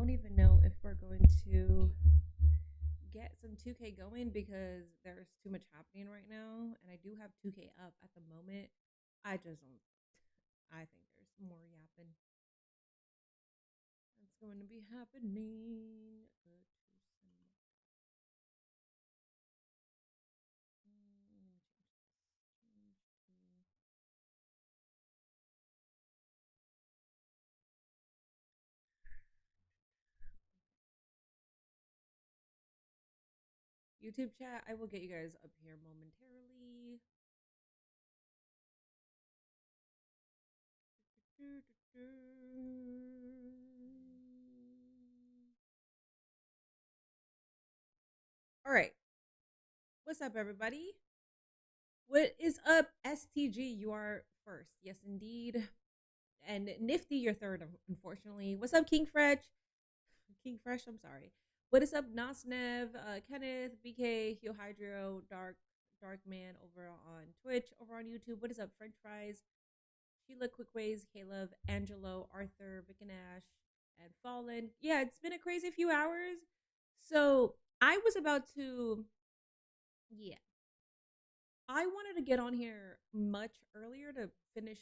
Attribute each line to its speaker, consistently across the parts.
Speaker 1: don't even know if we're going to get some 2K going because there's too much happening right now, and I do have 2K up at the moment. I just don't. I think there's more yapping that's going to be happening. YouTube chat, I will get you guys up here momentarily. All right. What's up, everybody? What is up, STG? You are first. Yes, indeed. And Nifty, you're third, unfortunately. What's up, King Fresh? King Fresh, I'm sorry. What is up, Nasnev, Kenneth, BK, Hugh Hydro, Dark Man over on Twitch, over on YouTube. What is up, French Fries, Sheila Quickways, Caleb, Angelo, Arthur, Vic and Ash, and Fallen. Yeah, it's been a crazy few hours. So I was about to, yeah, I wanted to get on here much earlier to finish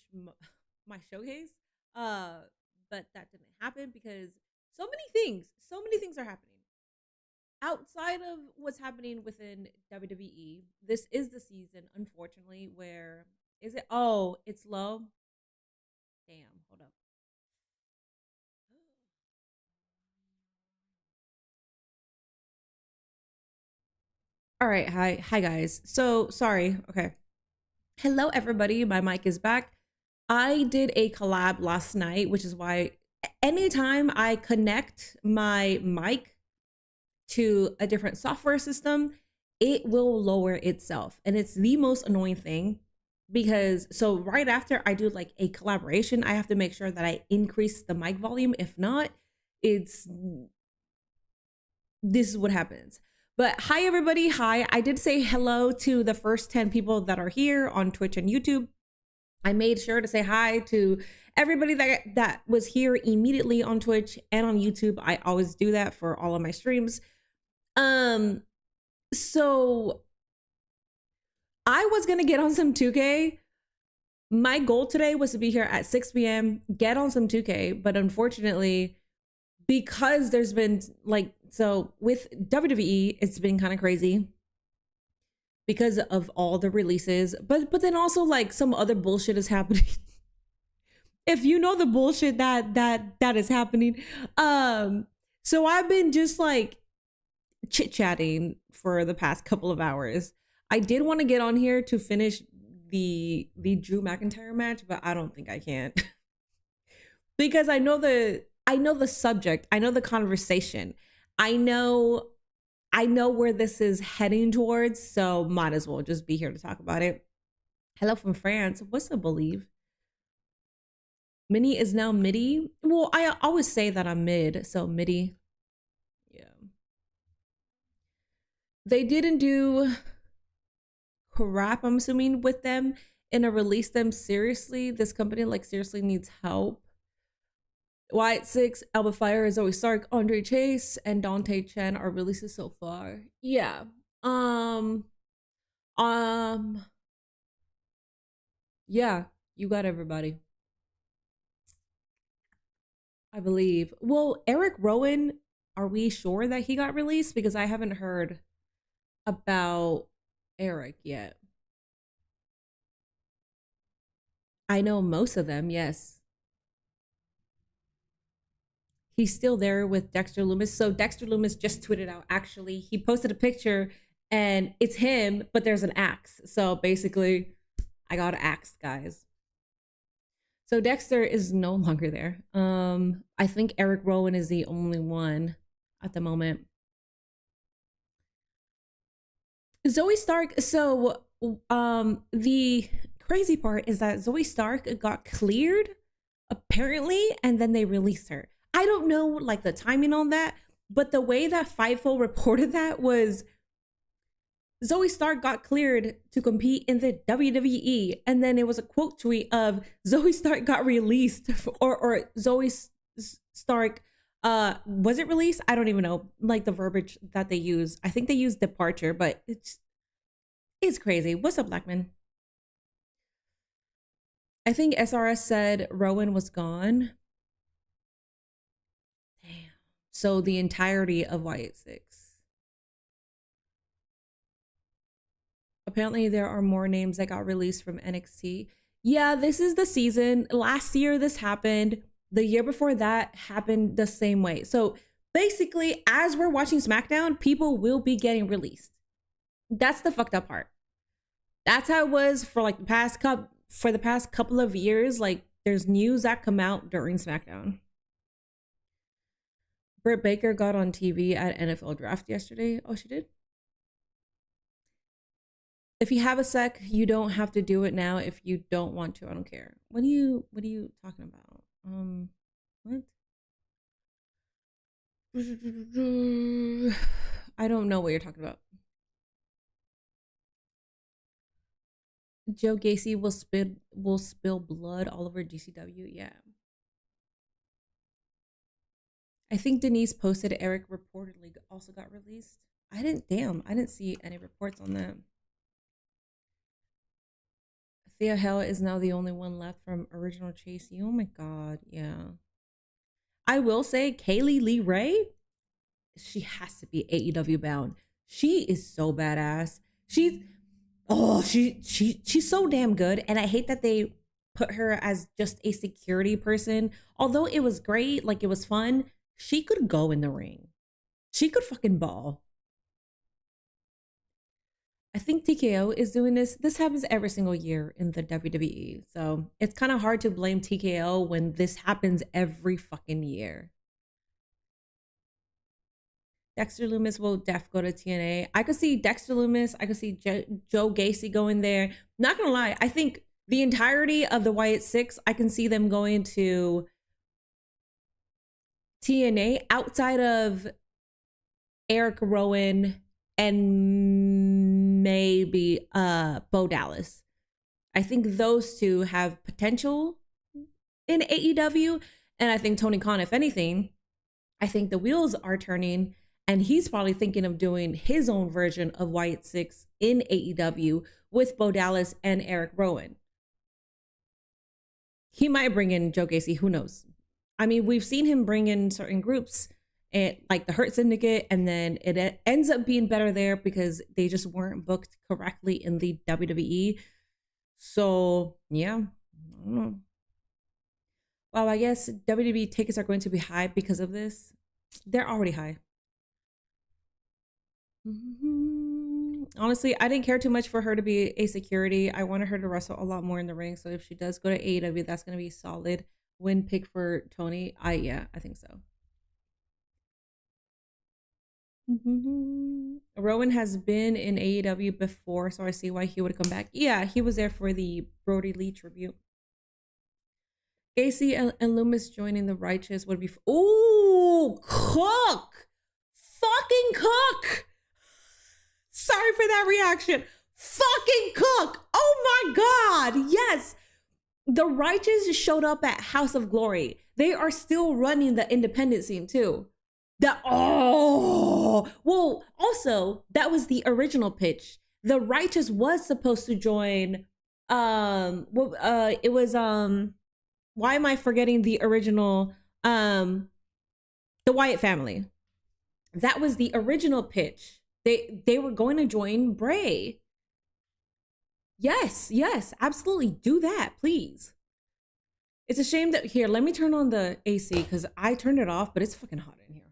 Speaker 1: my showcase, but that didn't happen because so many things are happening outside of what's happening within WWE. This is the season, unfortunately, where is it? Oh, it's low. Damn, hold up. All right, hi guys. So sorry. Okay. Hello everybody. My mic is back. I did a collab last night, which is why anytime I connect my mic to a different software system, it will lower itself. And it's the most annoying thing because so right after I do like a collaboration, I have to make sure that I increase the mic volume. If not, this is what happens. But hi everybody, hi. I did say hello to the first 10 people that are here on Twitch and YouTube. I made sure to say hi to everybody that was here immediately on Twitch and on YouTube. I always do that for all of my streams. So I was gonna get on some 2K. My goal today was to be here at 6 p.m. get on some 2K, but unfortunately, because there's been like, so with WWE, it's been kind of crazy because of all the releases, but then also like some other bullshit is happening. If you know the bullshit that is happening, so I've been just like chit-chatting for the past couple of hours. I did want to get on here to finish the Drew McIntyre match, but I don't think I can because I know the subject, I know the conversation, I know where this is heading towards, so might as well just be here to talk about it. Hello from France. What's up, Believe? Minnie is now Middie. Well, I always say that I'm mid, so Middie. Yeah. They didn't do crap, I'm assuming, with them and release them seriously. This company like seriously needs help. Wyatt Six, Alba Fire, Zoe Stark, Andre Chase, and Dante Chen are releases so far. Yeah. Yeah, you got everybody, I believe. Well, Eric Rowan, are we sure that he got released? Because I haven't heard about Eric yet. I know most of them, yes. He's still there with Dexter Lumis. So Dexter Lumis just tweeted out, actually, he posted a picture and it's him, but there's an axe. So basically, I got axed, guys. So Dexter is no longer there. I think Eric Rowan is the only one at the moment. Zoe Stark, so the crazy part is that Zoe Stark got cleared, apparently, and then they released her. I don't know like the timing on that, but the way that Fightful reported that was Zoe Stark got cleared to compete in the WWE, and then it was a quote tweet of Zoe Stark got released, or Zoe Stark Was it released? I don't even know. Like the verbiage that they use. I think they use departure, but it's crazy. What's up, Blackman? I think SRS said Rowan was gone. Damn. So the entirety of Wyatt 6. Apparently there are more names that got released from NXT. Yeah, this is the season. Last year this happened. The year before that happened the same way. So basically, as we're watching SmackDown, people will be getting released. That's the fucked up part. That's how it was for like the past couple of years. Like there's news that come out during SmackDown. Britt Baker got on TV at NFL Draft yesterday. Oh, she did? If you have a sec, you don't have to do it now. If you don't want to, I don't care. What are you talking about? What? I don't know what you're talking about. Joe Gacy will spill blood all over GCW. Yeah. I think Denise posted Eric reportedly also got released. I didn't see any reports on that. Thea Hell is now the only one left from original Chasey. Oh my god, yeah. I will say Kaylee Lee Ray, she has to be AEW bound. She is so badass. She's so damn good. And I hate that they put her as just a security person. Although it was great, like it was fun, she could go in the ring. She could fucking ball. I think TKO is doing this. This happens every single year in the WWE. So it's kind of hard to blame TKO when this happens every fucking year. Dexter Lumis will go to TNA. I could see Dexter Lumis. I could see Joe Gacy going there. Not gonna lie, I think the entirety of the Wyatt 6, I can see them going to TNA outside of Eric Rowan and maybe Bo Dallas. I think those two have potential in AEW. And I think Tony Khan, if anything, I think the wheels are turning and he's probably thinking of doing his own version of Wyatt 6 in AEW with Bo Dallas and Eric Rowan. He might bring in Joe Gacy, who knows? I mean, we've seen him bring in certain groups like the Hurt Syndicate, and then it ends up being better there because they just weren't booked correctly in the WWE. So yeah, I don't know. Wow, I guess WWE tickets are going to be high because of this. They're already high. Honestly, I didn't care too much for her to be a security. I wanted her to wrestle a lot more in the ring. So if she does go to AEW, that's going to be a solid win pick for Tony. I think so. Rowan has been in AEW before, so I see why he would come back. Yeah, he was there for the Brody Lee tribute. Gacy and Loomis joining the Righteous would be... Ooh, Cook! Fucking Cook! Sorry for that reaction. Fucking Cook! Oh my god, yes! The Righteous showed up at House of Glory. They are still running the independent scene too. Well, also, that was the original pitch. The Righteous was supposed to join, it was, why am I forgetting the original, the Wyatt family. That was the original pitch. They were going to join Bray. Yes, absolutely. Do that, please. It's a shame that, here, let me turn on the AC because I turned it off, but it's fucking hot in here.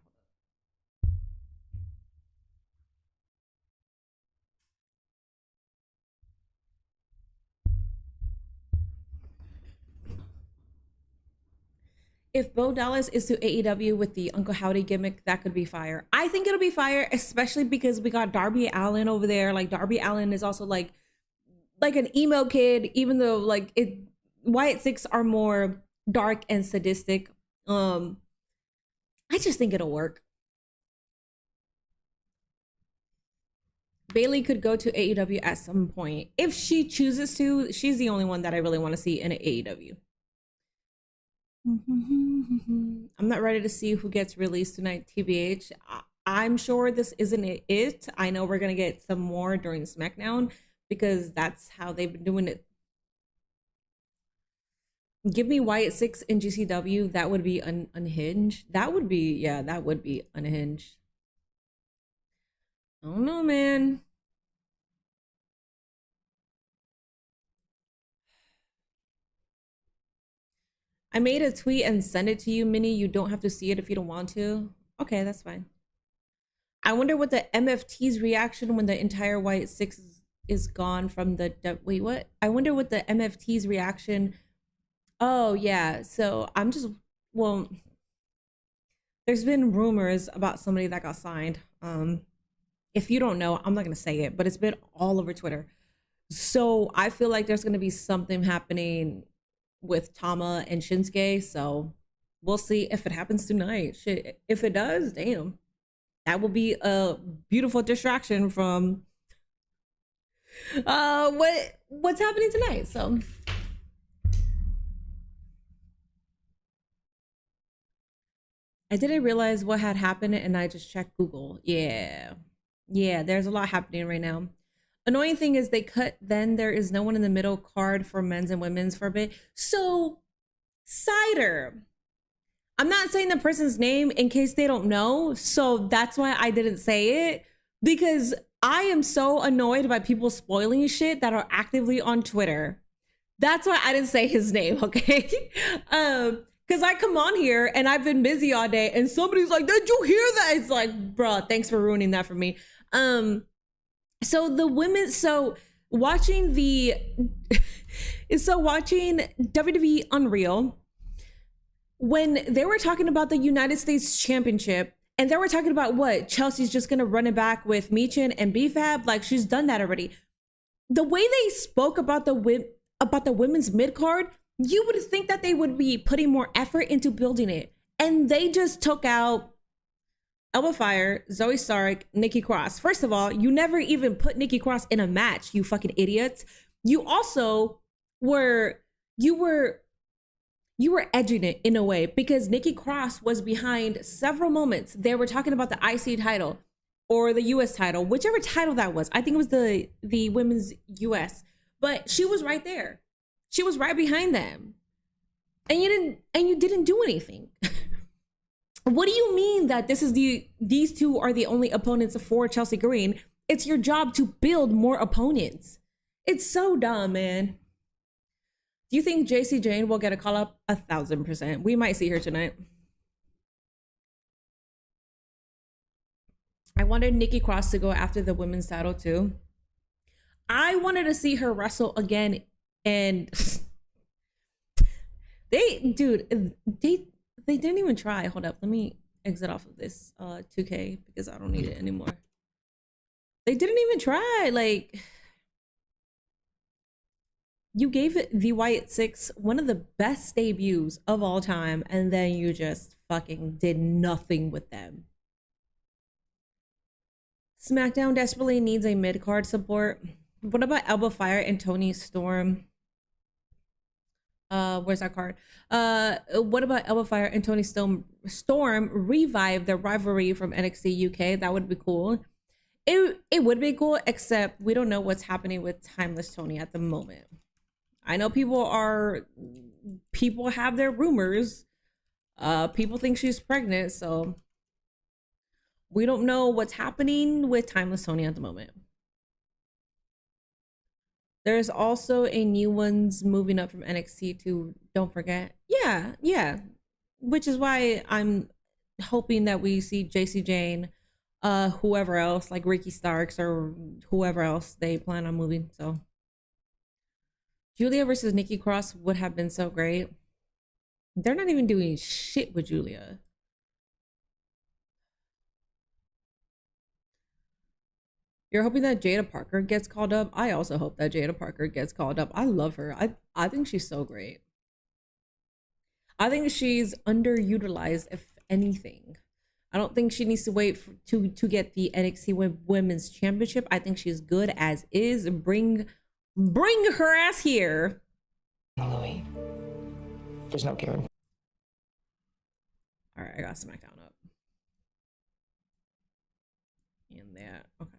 Speaker 1: If Bo Dallas is to AEW with the Uncle Howdy gimmick, that could be fire. I think it'll be fire, especially because we got Darby Allin over there. Like Darby Allin is also like an emo kid, even though like Wyatt 6 are more dark and sadistic. I just think it'll work. Bailey could go to AEW at some point. If she chooses to, she's the only one that I really want to see in AEW. I'm not ready to see who gets released tonight, TBH. I'm sure this isn't it. I know we're going to get some more during Smackdown because that's how they've been doing it. Give me Wyatt 6 in GCW. That would be unhinged. That would be, yeah, that would be unhinged. I don't know, man. I made a tweet and sent it to you, Minnie. You don't have to see it if you don't want to. Okay, that's fine. I wonder what the MFT's reaction when the entire Wyatt 6 is gone from the... Wait, what? I wonder what the MFT's reaction... Oh, yeah. So I'm just... Well, there's been rumors about somebody that got signed. If you don't know, I'm not going to say it, but it's been all over Twitter. So I feel like there's going to be something happening with Tama and Shinsuke. So we'll see if it happens tonight. Shit, if it does, damn. That will be a beautiful distraction from what's happening tonight. So I didn't realize what had happened and I just checked Google. Yeah, there's a lot happening right now. Annoying thing is they cut, then there is no one in the middle card for men's and women's for a bit. So Cider, I'm not saying the person's name in case they don't know, so that's why I didn't say it, because I am so annoyed by people spoiling shit that are actively on Twitter. That's why I didn't say his name, okay? Because I come on here and I've been busy all day and somebody's like, did you hear that? It's like, bruh, thanks for ruining that for me. So the women, watching WWE Unreal, when they were talking about the United States Championship, and they were talking about what Chelsea's just gonna run it back with Michin and BFAB, like she's done that already. The way they spoke about the women's mid card, you would think that they would be putting more effort into building it, and they just took out Elba Fire, Zoe Stark, Nikki Cross. First of all, you never even put Nikki Cross in a match, you fucking idiots. You also were edging it in a way because Nikki Cross was behind several moments. They were talking about the IC title or the US title, whichever title that was. I think it was the women's US, but she was right there. She was right behind them. And you didn't do anything. What do you mean that these two are the only opponents for Chelsea Green? It's your job to build more opponents. It's so dumb, man. Do you think JC Jane will get a call up? 1,000%. We might see her tonight. I wanted Nikki Cross to go after the women's title too. I wanted to see her wrestle again, and they didn't even try. Hold up, let me exit off of this 2K because I don't need it anymore. They didn't even try. Like, you gave it the Wyatt 6 one of the best debuts of all time, and then you just fucking did nothing with them. SmackDown desperately needs a mid-card support. What about Elba Fire and Toni Storm? Where's our card? What about Elba Fire and Toni Storm revive their rivalry from NXT UK? That would be cool. It would be cool, except we don't know what's happening with Timeless Toni at the moment. I know people have their rumors. People think she's pregnant, so we don't know what's happening with Timeless Toni at the moment. There's also a new one's moving up from NXT to Don't Forget. Yeah. Which is why I'm hoping that we see JC Jane, whoever else, like Ricky Starks or whoever else they plan on moving. So Julia versus Nikki Cross would have been so great. They're not even doing shit with Julia. You're hoping that Jada Parker gets called up. I also hope that Jada Parker gets called up. I love her. I think she's so great. I think she's underutilized, if anything. I don't think she needs to wait to get the NXT Women's Championship. I think she's good as is. Bring her ass here.
Speaker 2: Louis, there's no guarantee.
Speaker 1: All right, I got Smackdown up. And that, okay.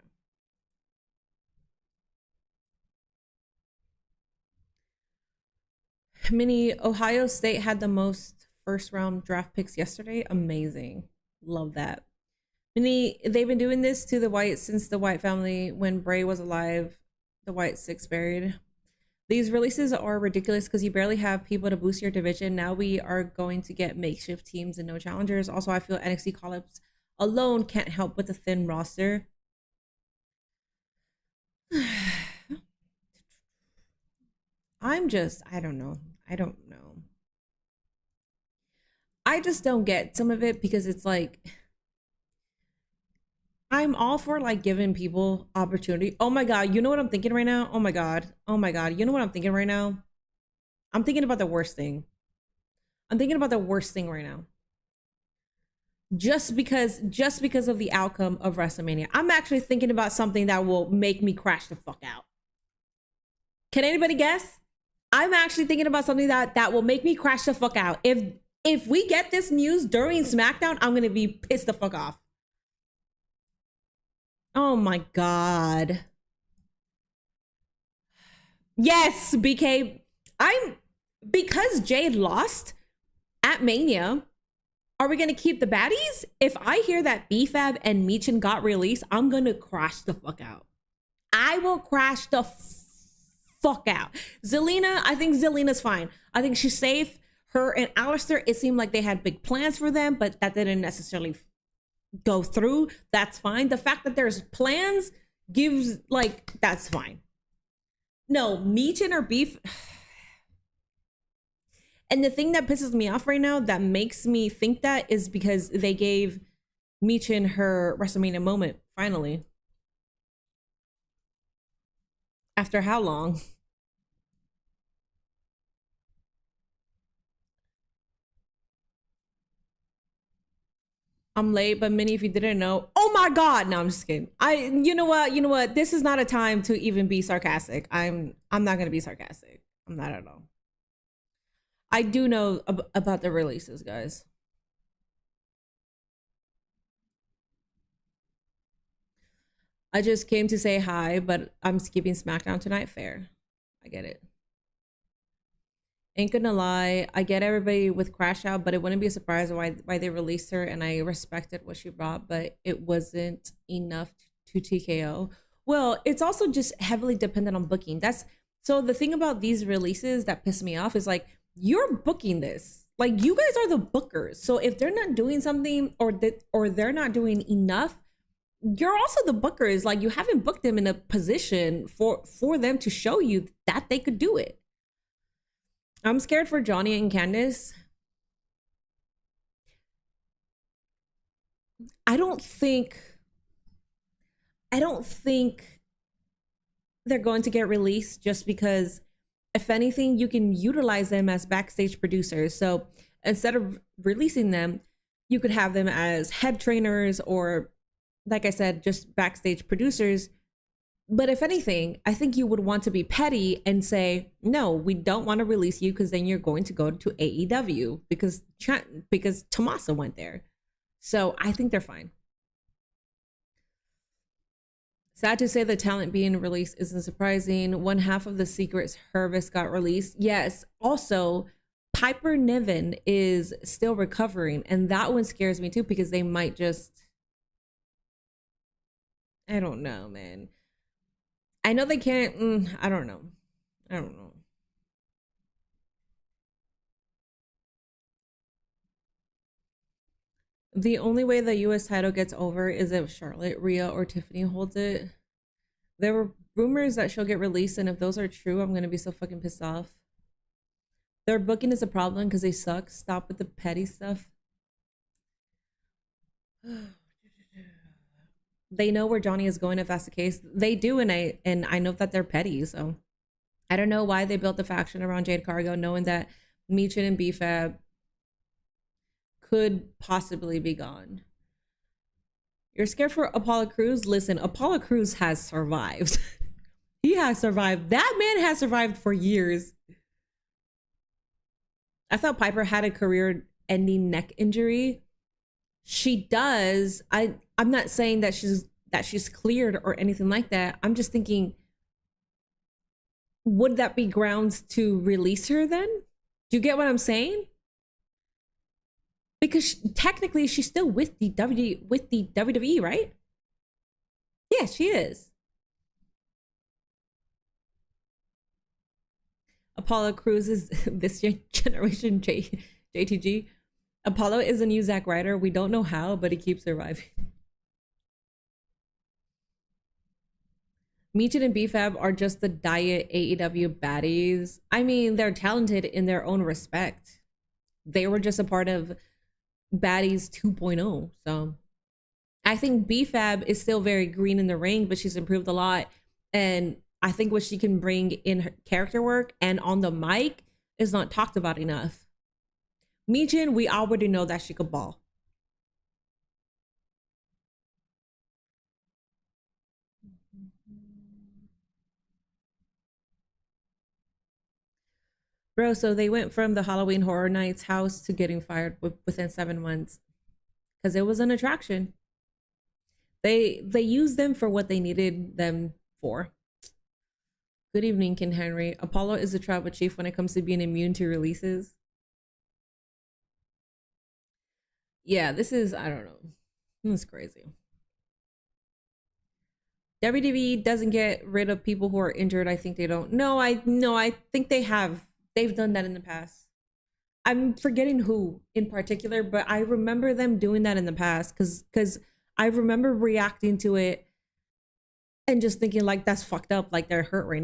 Speaker 1: Mini, Ohio State had the most first round draft picks yesterday. Amazing. Love that. Mini, they've been doing this to the Whites since the White family when Bray was alive, the White Six buried. These releases are ridiculous because you barely have people to boost your division. Now we are going to get makeshift teams and no challengers. Also, I feel NXT call-ups alone can't help with the thin roster. I don't know. I just don't get some of it because it's like, I'm all for like giving people opportunity. Oh my God, you know what I'm thinking right now? Oh my God. You know what I'm thinking right now? I'm thinking about the worst thing. Right now. Just because of the outcome of WrestleMania. I'm actually thinking about something that will make me crash the fuck out. Can anybody guess? I'm actually thinking about something that will make me crash the fuck out. If we get this news during SmackDown, I'm gonna be pissed the fuck off. Oh my God. Yes, BK. Because Jade lost at Mania, are we gonna keep the baddies? If I hear that BFAB and Michin got released, I'm gonna crash the fuck out. I will crash the fuck out. Zelina, I think Zelina's fine. I think she's safe. Her and Aleister, it seemed like they had big plans for them, but that didn't necessarily go through. That's fine. The fact that there's plans gives, like, that's fine. No, Michin or beef. And the thing that pisses me off right now that makes me think that is because they gave Michin her WrestleMania moment, finally. After how long? I'm late, but Minnie, if you didn't know, oh my God, no, I'm just kidding. You know what? This is not a time to even be sarcastic. I'm not gonna be sarcastic. I'm not at all. I do know about the releases, guys. I just came to say hi, but I'm skipping SmackDown tonight. Fair. I get it. Ain't gonna lie, I get everybody with Crash Out, but it wouldn't be a surprise why they released her, and I respected what she brought, but it wasn't enough to TKO. Well, it's also just heavily dependent on booking. That's so the thing about these releases that piss me off is like, you're booking this. Like, you guys are the bookers. So if they're not doing something or they're not doing enough, you're also the bookers. Like, you haven't booked them in a position for them to show you that they could do it. I'm scared for Johnny and Candice. I don't think they're going to get released just because, if anything, you can utilize them as backstage producers. So instead of releasing them, you could have them as head trainers or, like I said, just backstage producers. But if anything, I think you would want to be petty and say, no, we don't want to release you because then you're going to go to AEW because Tommaso went there. So I think they're fine. Sad to say the talent being released isn't surprising. One half of the Secrets Harvest got released. Yes. Also, Piper Niven is still recovering. And that one scares me too because they might just... I don't know, man. I know they can't. I don't know. The only way the US title gets over is if Charlotte, Rhea, or Tiffany holds it. There were rumors that she'll get released, and if those are true, I'm gonna be so fucking pissed off. Their booking is a problem because they suck. Stop with the petty stuff. They know where Johnny is going if that's the case. They do, and I know that they're petty, so I don't know why they built the faction around Jade Cargo, knowing that Michin and BFAB could possibly be gone. You're scared for Apollo Crews? Listen, Apollo Crews has survived. He has survived. That man has survived for years. I thought Piper had a career-ending neck injury, She does. I'm not saying that she's cleared or anything like that. I'm just thinking, would that be grounds to release her then? Do you get what I'm saying? Because technically she's still with the WWE, right? Yeah, she is. Apollo Crews is this generation JTG. Apollo is a new Zack Ryder. We don't know how, but he keeps surviving. Michin and BFAB are just the diet AEW baddies. I mean, they're talented in their own respect. They were just a part of Baddies 2.0. So I think BFAB is still very green in the ring, but she's improved a lot. And I think what she can bring in her character work and on the mic is not talked about enough. Michin, we already know that she could ball. Bro, so they went from the Halloween Horror Nights house to getting fired within 7 months because it was an attraction. They used them for what they needed them for. Good evening, Ken Henry. Apollo is a tribal chief when it comes to being immune to releases. Yeah, this is, I don't know. This is crazy. WWE doesn't get rid of people who are injured. I think they don't. No, I think they have. They've done that in the past. I'm forgetting who in particular, but I remember them doing that in the past because I remember reacting to it and just thinking like that's fucked up, like they're hurt right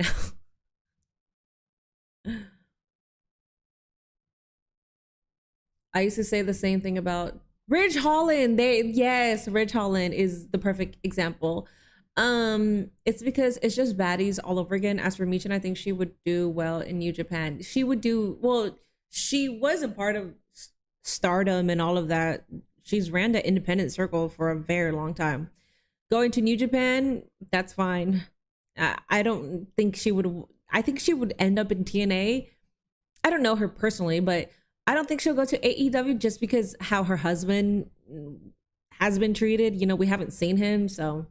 Speaker 1: now. I used to say the same thing about Ridge Holland. Yes, Ridge Holland is the perfect example. It's because it's just baddies all over again. As for Michin, I think she would do well in New Japan. She would do well. She was a part of Stardom and all of that. She's ran the independent circle for a very long time. Going to New Japan, that's fine. I don't think she would. I think she would end up in TNA. I don't know her personally, but I don't think she'll go to AEW just because how her husband has been treated. You know, we haven't seen him, so.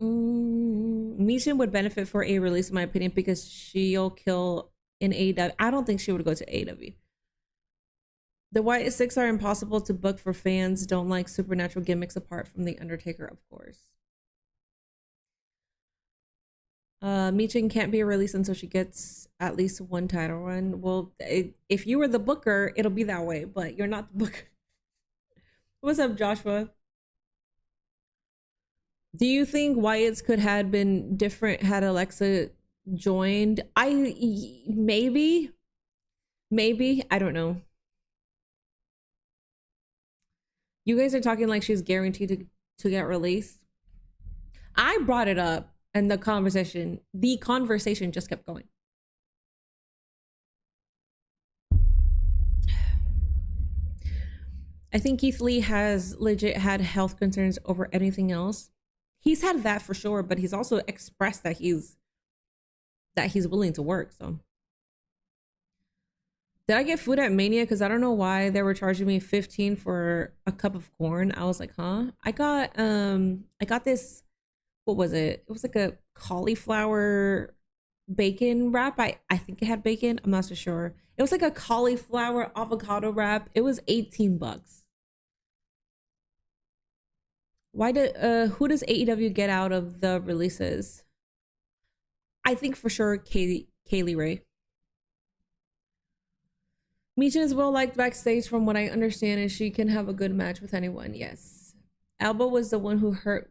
Speaker 1: Michin would benefit for a release, in my opinion, because she'll kill in AEW. I don't think she would go to AEW. The White Six are impossible to book for fans. Don't like supernatural gimmicks apart from The Undertaker, of course. Michin can't be released until she gets at least one title run. Well, if you were the booker, it'll be that way, but you're not the booker. What's up, Joshua? Do you think Wyatt's could have been different had Alexa joined? Maybe. I don't know. You guys are talking like she's guaranteed to get released. I brought it up, and the conversation just kept going. I think Keith Lee has legit had health concerns over anything else. He's had that for sure, but he's also expressed that he's willing to work. So did I get food at Mania? Because I don't know why they were charging me 15 for a cup of corn. I was like, huh? I got this, what was it? It was like a cauliflower bacon wrap. I think it had bacon. I'm not so sure. It was like a cauliflower avocado wrap. It was $18. Who does AEW get out of the releases? I think for sure Kaylee Ray. Michin is well liked backstage from what I understand, and she can have a good match with anyone. Yes. Alba was the one who hurt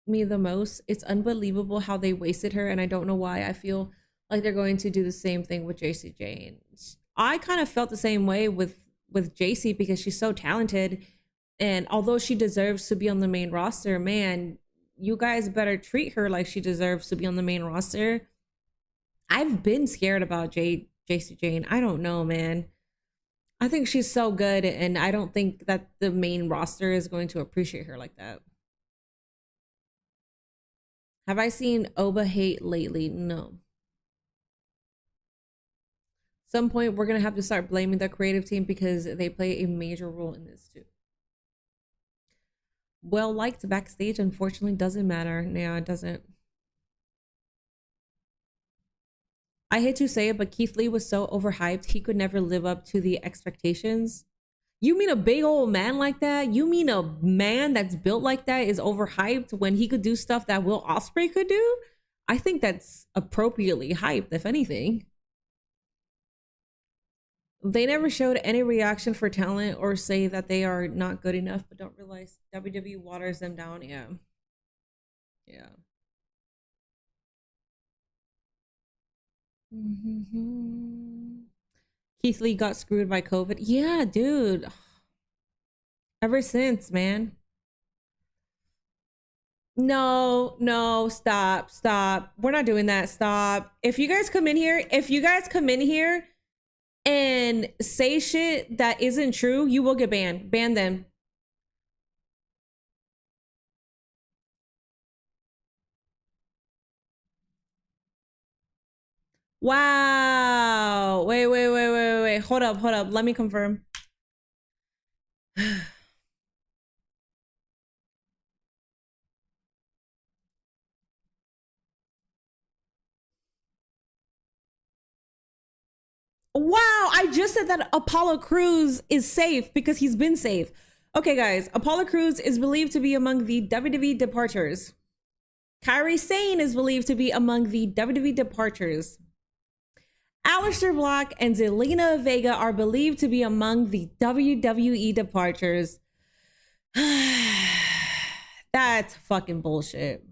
Speaker 1: me the most. It's unbelievable how they wasted her, and I don't know why. I feel like they're going to do the same thing with JC Jane. I kind of felt the same way with JC because she's so talented. And although she deserves to be on the main roster, man, you guys better treat her like she deserves to be on the main roster. I've been scared about JC Jane. I don't know, man. I think she's so good, and I don't think that the main roster is going to appreciate her like that. Have I seen Oba hate lately? No. Some point we're gonna have to start blaming the creative team because they play a major role in this too. Well liked backstage, unfortunately, doesn't matter. Yeah, it doesn't. I hate to say it, but Keith Lee was so overhyped, he could never live up to the expectations. You mean a big old man like that? You mean a man that's built like that is overhyped when he could do stuff that Will Ospreay could do? I think that's appropriately hyped, if anything. They never showed any reaction for talent or say that they are not good enough, but don't realize WWE waters them down. Yeah. Yeah. Keith Lee got screwed by COVID. Yeah, dude. Ever since, man. No, stop. We're not doing that. Stop. If you guys come in here and say shit that isn't true, you will get banned. Ban them. Wow. Wait. Hold up. Let me confirm. Wow, I just said that Apollo Crews is safe because he's been safe. Okay, guys, Apollo Crews is believed to be among the WWE departures. Kairi Sane is believed to be among the WWE departures. Aleister Black and Zelina Vega are believed to be among the WWE departures. That's fucking bullshit.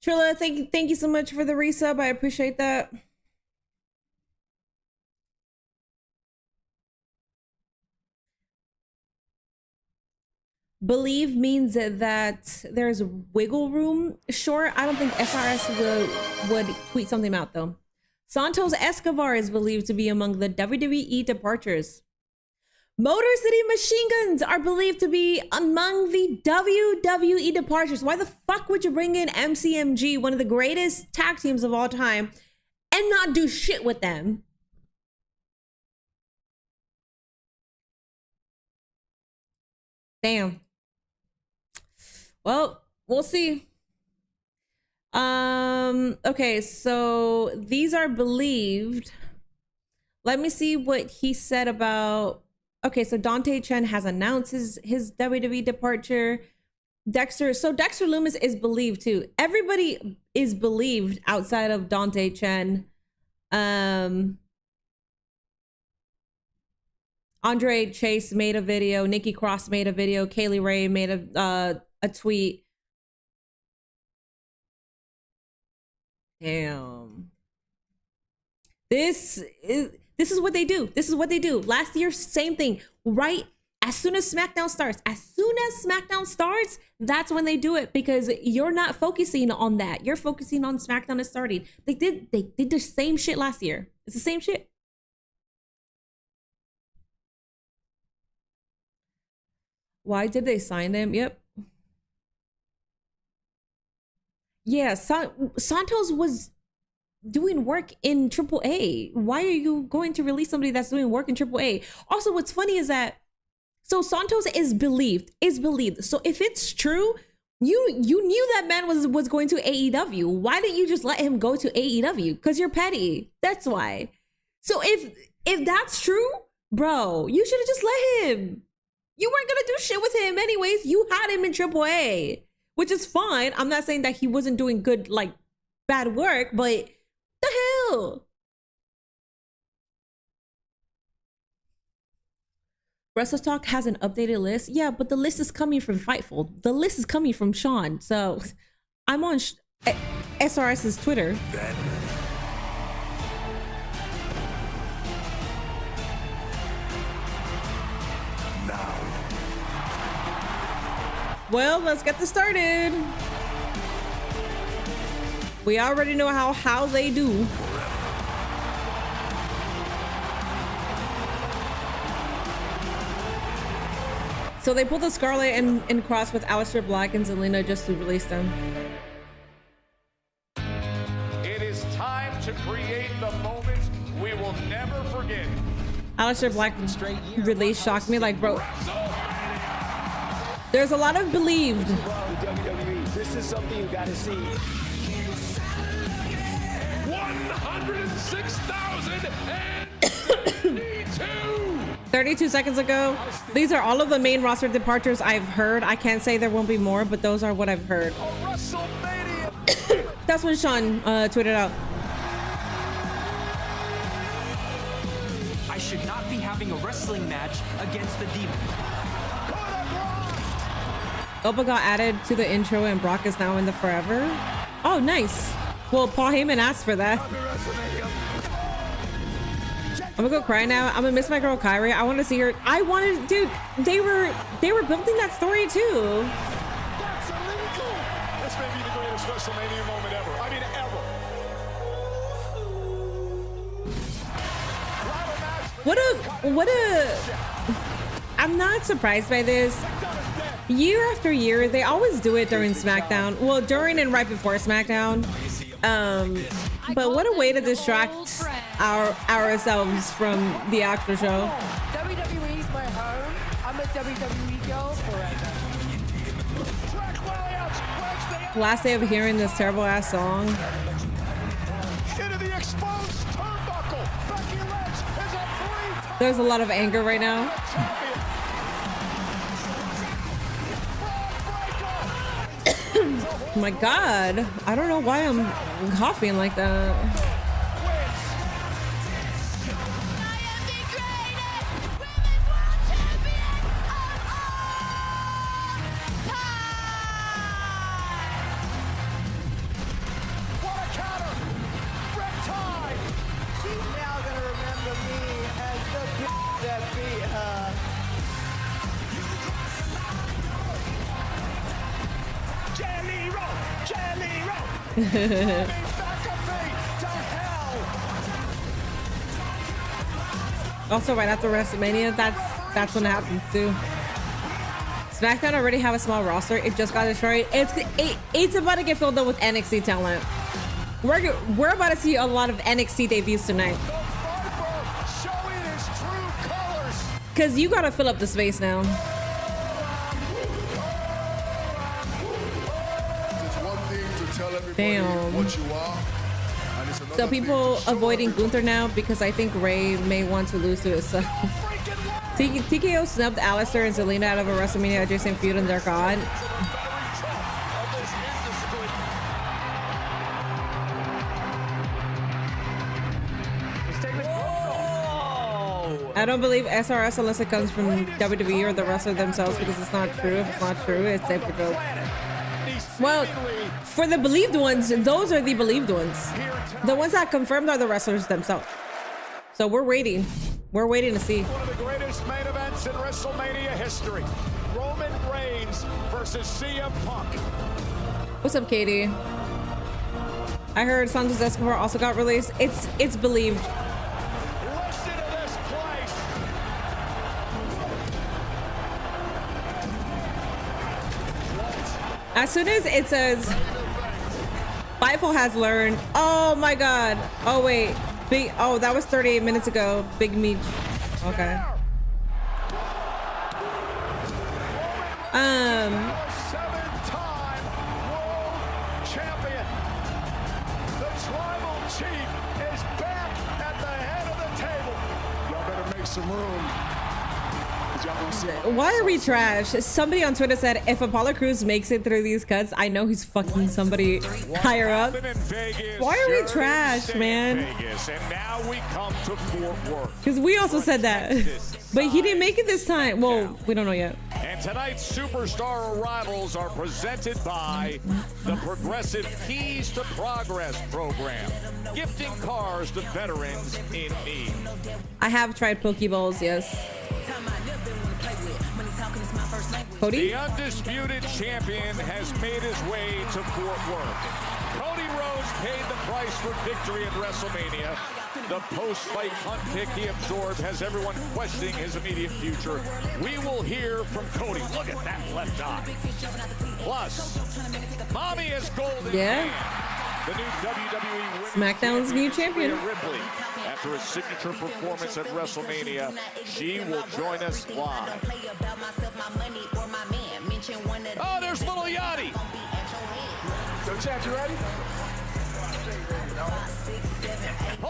Speaker 1: Trilla, thank you so much for the resub. I appreciate that. Believe means that there's wiggle room. Sure, I don't think SRS would tweet something out though. Santos Escobar is believed to be among the WWE departures. Motor City Machine Guns are believed to be among the WWE departures. Why the fuck would you bring in MCMG, one of the greatest tag teams of all time, and not do shit with them? Damn. Well, we'll see. Okay, so these are believed. Let me see what he said about. Okay, so Dante Chen has announced his WWE departure. Dexter Lumis is believed too. Everybody is believed outside of Dante Chen. Andre Chase made a video. Nikki Cross made a video. Kaylee Ray made a tweet. Damn. This is what they do. This is what they do. Last year, same thing. Right as soon as SmackDown starts, that's when they do it because you're not focusing on that. You're focusing on SmackDown is starting. They did the same shit last year. It's the same shit. Why did they sign him? Yep. Yeah, Santos was doing work in AAA. Why are you going to release somebody that's doing work in AAA? Also, what's funny is that Santos is believed. So if it's true, you knew that man was going to AEW. Why didn't you just let him go to AEW? Because you're petty. That's why. So if that's true, bro, you should have just let him. You weren't gonna do shit with him anyways. You had him in AAA, which is fine. I'm not saying that he wasn't doing good, like bad work, but the hell. Wrestle Talk has an updated list. Yeah, but the list is coming from Fightful. The list is coming from Sean. So I'm on SRS's Twitter. Well, let's get this started. We already know how they do. So they pulled the Scarlet and Cross with Aleister Black and Zelina just to release them.
Speaker 2: It is time to create the moment we will never forget.
Speaker 1: Aleister Black release shocked me, like, bro. There's a lot of believed.
Speaker 3: This is something you gotta see.
Speaker 2: 106,082.
Speaker 1: 32 seconds ago. These are all of the main roster departures I've heard. I can't say there won't be more, but those are what I've heard. That's what Sean tweeted out.
Speaker 4: I should not be having a wrestling match against the Demon.
Speaker 1: Opa got added to the intro and Brock is now in the Forever. Oh, nice. Well, Paul Heyman asked for that. I'm gonna go cry now. I'm gonna miss my girl Kyrie. I want to see her. I wanted, dude. They were building that story too.
Speaker 2: That's illegal. This may be the greatest WrestleMania moment ever. I mean, ever.
Speaker 1: What a. I'm not surprised by this. Year after year, they always do it during SmackDown. Well, during and right before SmackDown. But what a way to distract ourselves from the actual show.
Speaker 5: WWE's my home. I'm a WWE girl forever.
Speaker 1: Last day of hearing this terrible ass song.
Speaker 2: Into the exposed turnbuckle. Becky Lynch is a three-time
Speaker 1: There's a lot of anger right now. Oh my god, I don't know why I'm coughing like that.
Speaker 2: What a counter! Riptide!
Speaker 5: She's now gonna remember me as the bitch that beat her.
Speaker 2: Jelly roll! Jelly roll! Back of feet to hell!
Speaker 1: Also, right after WrestleMania, that's when it happens too. SmackDown already have a small roster. It just got destroyed. It's about to get filled up with NXT talent. We're about to see a lot of NXT debuts tonight.
Speaker 2: The Viper showing his true colors!
Speaker 1: Cause you gotta fill up the space now. Damn.
Speaker 6: What you are. And it's
Speaker 1: So
Speaker 6: another
Speaker 1: people
Speaker 6: thing to show
Speaker 1: avoiding
Speaker 6: everybody.
Speaker 1: Gunther now because I think Ray may want to lose to himself. TKO snubbed Aleister and Zelina out of a WrestleMania adjacent feud and they're gone. I don't believe SRS unless it comes from WWE or the wrestler themselves because it's not true. If it's not true, it's a joke. Well, for the believed ones, those are the believed ones. The ones that confirmed are the wrestlers themselves. So we're waiting. We're waiting to see.
Speaker 2: One of the greatest main events in WrestleMania history. Roman Reigns versus CM Punk.
Speaker 1: What's up, Katie? I heard Santos Escobar also got released. It's believed.
Speaker 2: Listen to this place.
Speaker 1: As soon as it says Fightful has learned. Oh my god. Oh wait. Big. Oh, that was 38 minutes ago. Big Meech. Okay.
Speaker 2: Seven-time world champion. The tribal chief is back at the head of the table.
Speaker 6: Y'all better make some room. 'Cause y'all gonna see
Speaker 1: Why are we trash? Somebody on Twitter said if Apollo Crews makes it through these cuts, I know he's fucking somebody higher up.
Speaker 2: In Vegas,
Speaker 1: Why are we
Speaker 2: sure
Speaker 1: trash,
Speaker 2: stay in
Speaker 1: man?
Speaker 2: Vegas, and now we come to Fort Worth.
Speaker 1: Because we also said that. But he didn't make it this time. Well, we don't know yet.
Speaker 2: And tonight's superstar arrivals are presented by the Progressive Keys to Progress program, gifting cars to veterans in need.
Speaker 1: I have tried Pokeballs, yes. Cody?
Speaker 2: The undisputed champion has made his way to Fort Worth. Cody Rhodes paid the price for victory at WrestleMania. The post-fight hunt pick he absorbed has everyone questioning his immediate future. We will hear from Cody. Look at that left eye. Plus, Mommy has golden hand. The new WWE
Speaker 1: Smackdown's new champion.
Speaker 2: Ripley. After a signature performance at WrestleMania, she will join us live. Oh, there's little Yachty.
Speaker 3: So, chat, you ready?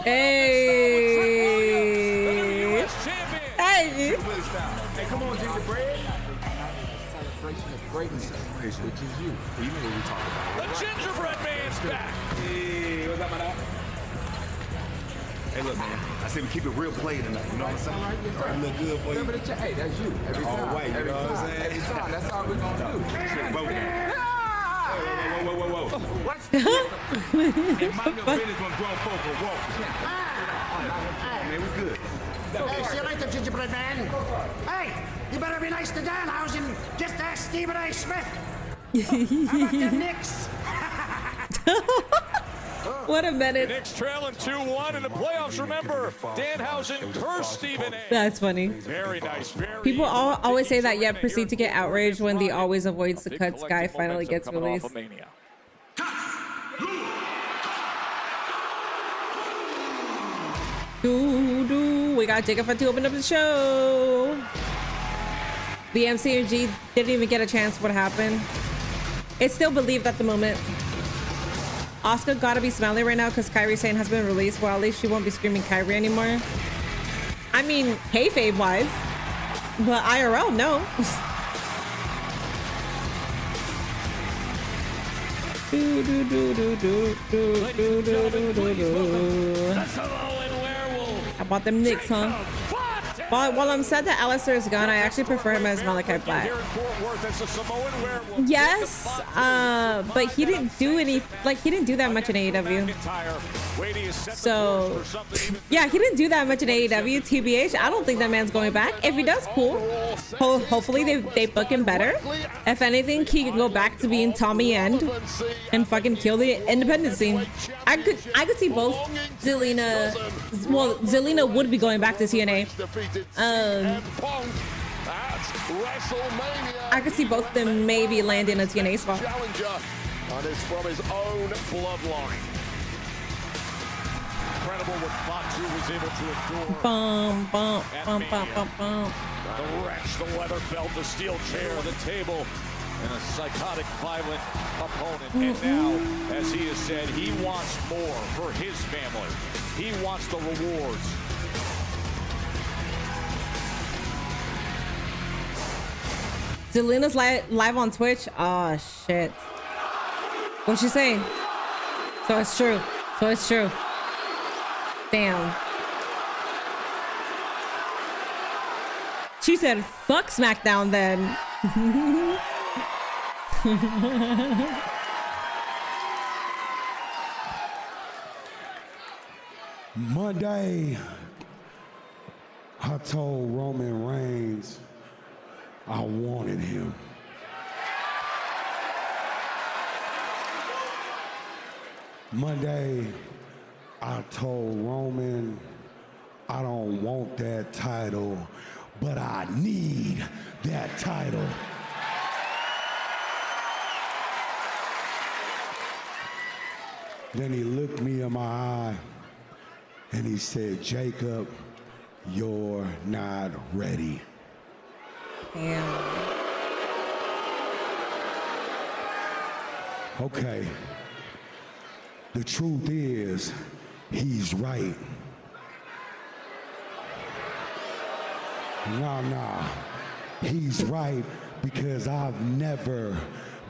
Speaker 1: Hey. Hey.
Speaker 3: Hey, come on, Ginger Bread. Celebration of greatness, which is you. You know what we talk about.
Speaker 2: The gingerbread man's back.
Speaker 3: Hey, what's up, man? Hey, look, man. I say we keep it real play tonight. You know what I'm saying? All right, look good, boy. Hey, that's you. Every time. All right, you know what I'm saying? Every time. That's all we're going to do. Whoa. What's this? And mind your business when grown folk will walk. Man, we good.
Speaker 7: Hey, see you later, gingerbread man. Hey, you better be nice to Danhausen. Just ask Stephen A. Smith. How about them Knicks?
Speaker 1: What a minute.
Speaker 2: The Knicks trailing 2-1 in the playoffs. Remember, Danhausen cursed Stephen A.
Speaker 1: That's funny.
Speaker 2: Very nice.
Speaker 1: People always say that, yet proceed to get outraged when the always avoids the cuts guy finally gets released. We got Jacob to open up the show. The MCG didn't even get a chance. What happened? It's still believed at the moment. Asuka gotta be smiling right now because Kairi Sane has been released. Well, at least she won't be screaming Kairi anymore. I mean, kayfabe wise, but IRL, no. How about them Knicks, huh? While I'm sad that Alistair is gone, I actually prefer him as Malachi Black. Yes, but he didn't do any, like, he didn't do that much in AEW. So, yeah, he didn't do that much in AEW. TBH, I don't think that man's going back. If he does, cool. Hopefully they book him better. If anything, he can go back to being Tommy End and fucking kill the independent scene. I could see both. Zelina would be going back to TNA. I could see both of them maybe landing a TNA spot.
Speaker 2: And it's from his own bloodline. Incredible what Fatu was able to endure. The wrench, the leather belt, the steel chair, the table, and a psychotic, violent opponent. And now, as he has said, he wants more for his family. He wants the rewards.
Speaker 1: Zelina's live on Twitch. Oh shit. What's she saying? So it's true. Damn. She said, fuck Smackdown then.
Speaker 6: Monday, I told Roman Reigns I wanted him. Monday, I told Roman I don't want that title, but I need that title. Then he looked me in my eye and he said, Jacob, you're not ready.
Speaker 1: Damn.
Speaker 6: Okay. The truth is, he's right. Nah. He's right because I've never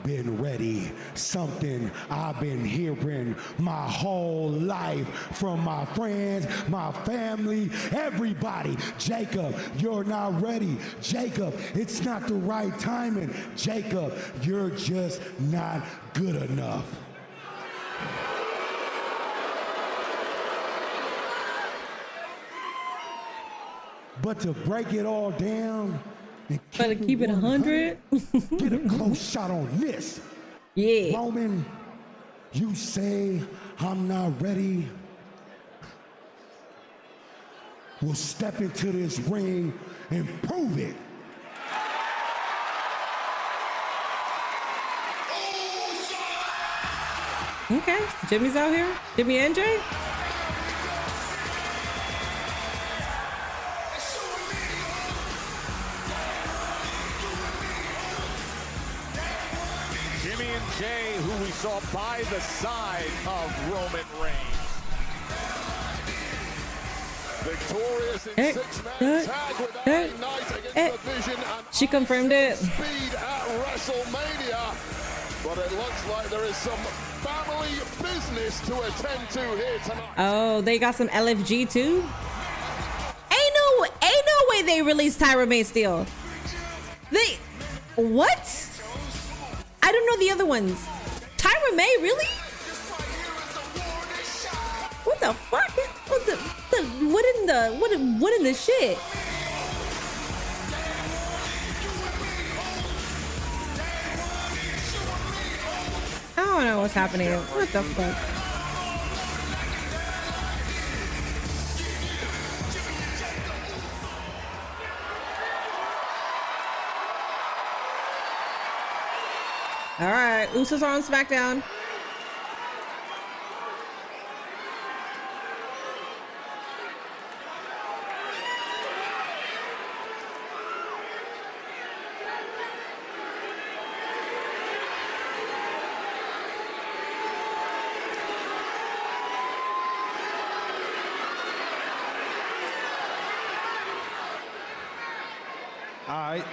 Speaker 6: been ready. Something I've been hearing my whole life from my friends, my family, everybody. Jacob, you're not ready. Jacob, it's not the right timing. Jacob, you're just not good enough. But to break it all down,
Speaker 1: Better keep it 100.
Speaker 6: Get a close shot on this.
Speaker 1: Yeah.
Speaker 6: Roman, you say I'm not ready. We'll step into this ring and prove it.
Speaker 1: Okay, Jimmy's out here. Jimmy and Jay.
Speaker 2: Jimmy and Jay, who we saw by the side of Roman Reigns. Victorious in six-man tag with LA Knight against the Vision and
Speaker 1: she confirmed it.
Speaker 2: Speed at WrestleMania. But it looks like there is some family business to attend to here tonight.
Speaker 1: Oh, they got some LFG too? Ain't no way they released Tyra May still. What? I don't know the other ones. Tyra May, really? What the fuck? What in the shit? I don't know what's happening. What the fuck? All right, Usos are on Smackdown.
Speaker 6: All right.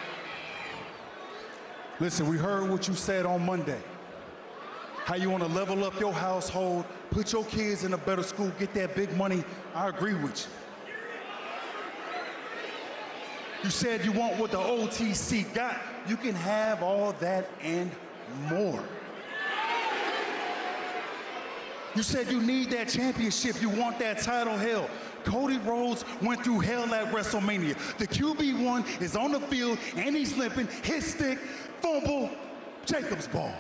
Speaker 6: Listen, we heard what you said on Monday. How you want to level up your household, put your kids in a better school, get that big money. I agree with you. You said you want what the OTC got. You can have all that and more. You said you need that championship. You want that title. Hell, Cody Rhodes went through hell at WrestleMania. The QB1 is on the field and he's limping. His stick, fumble, Jacob's ball.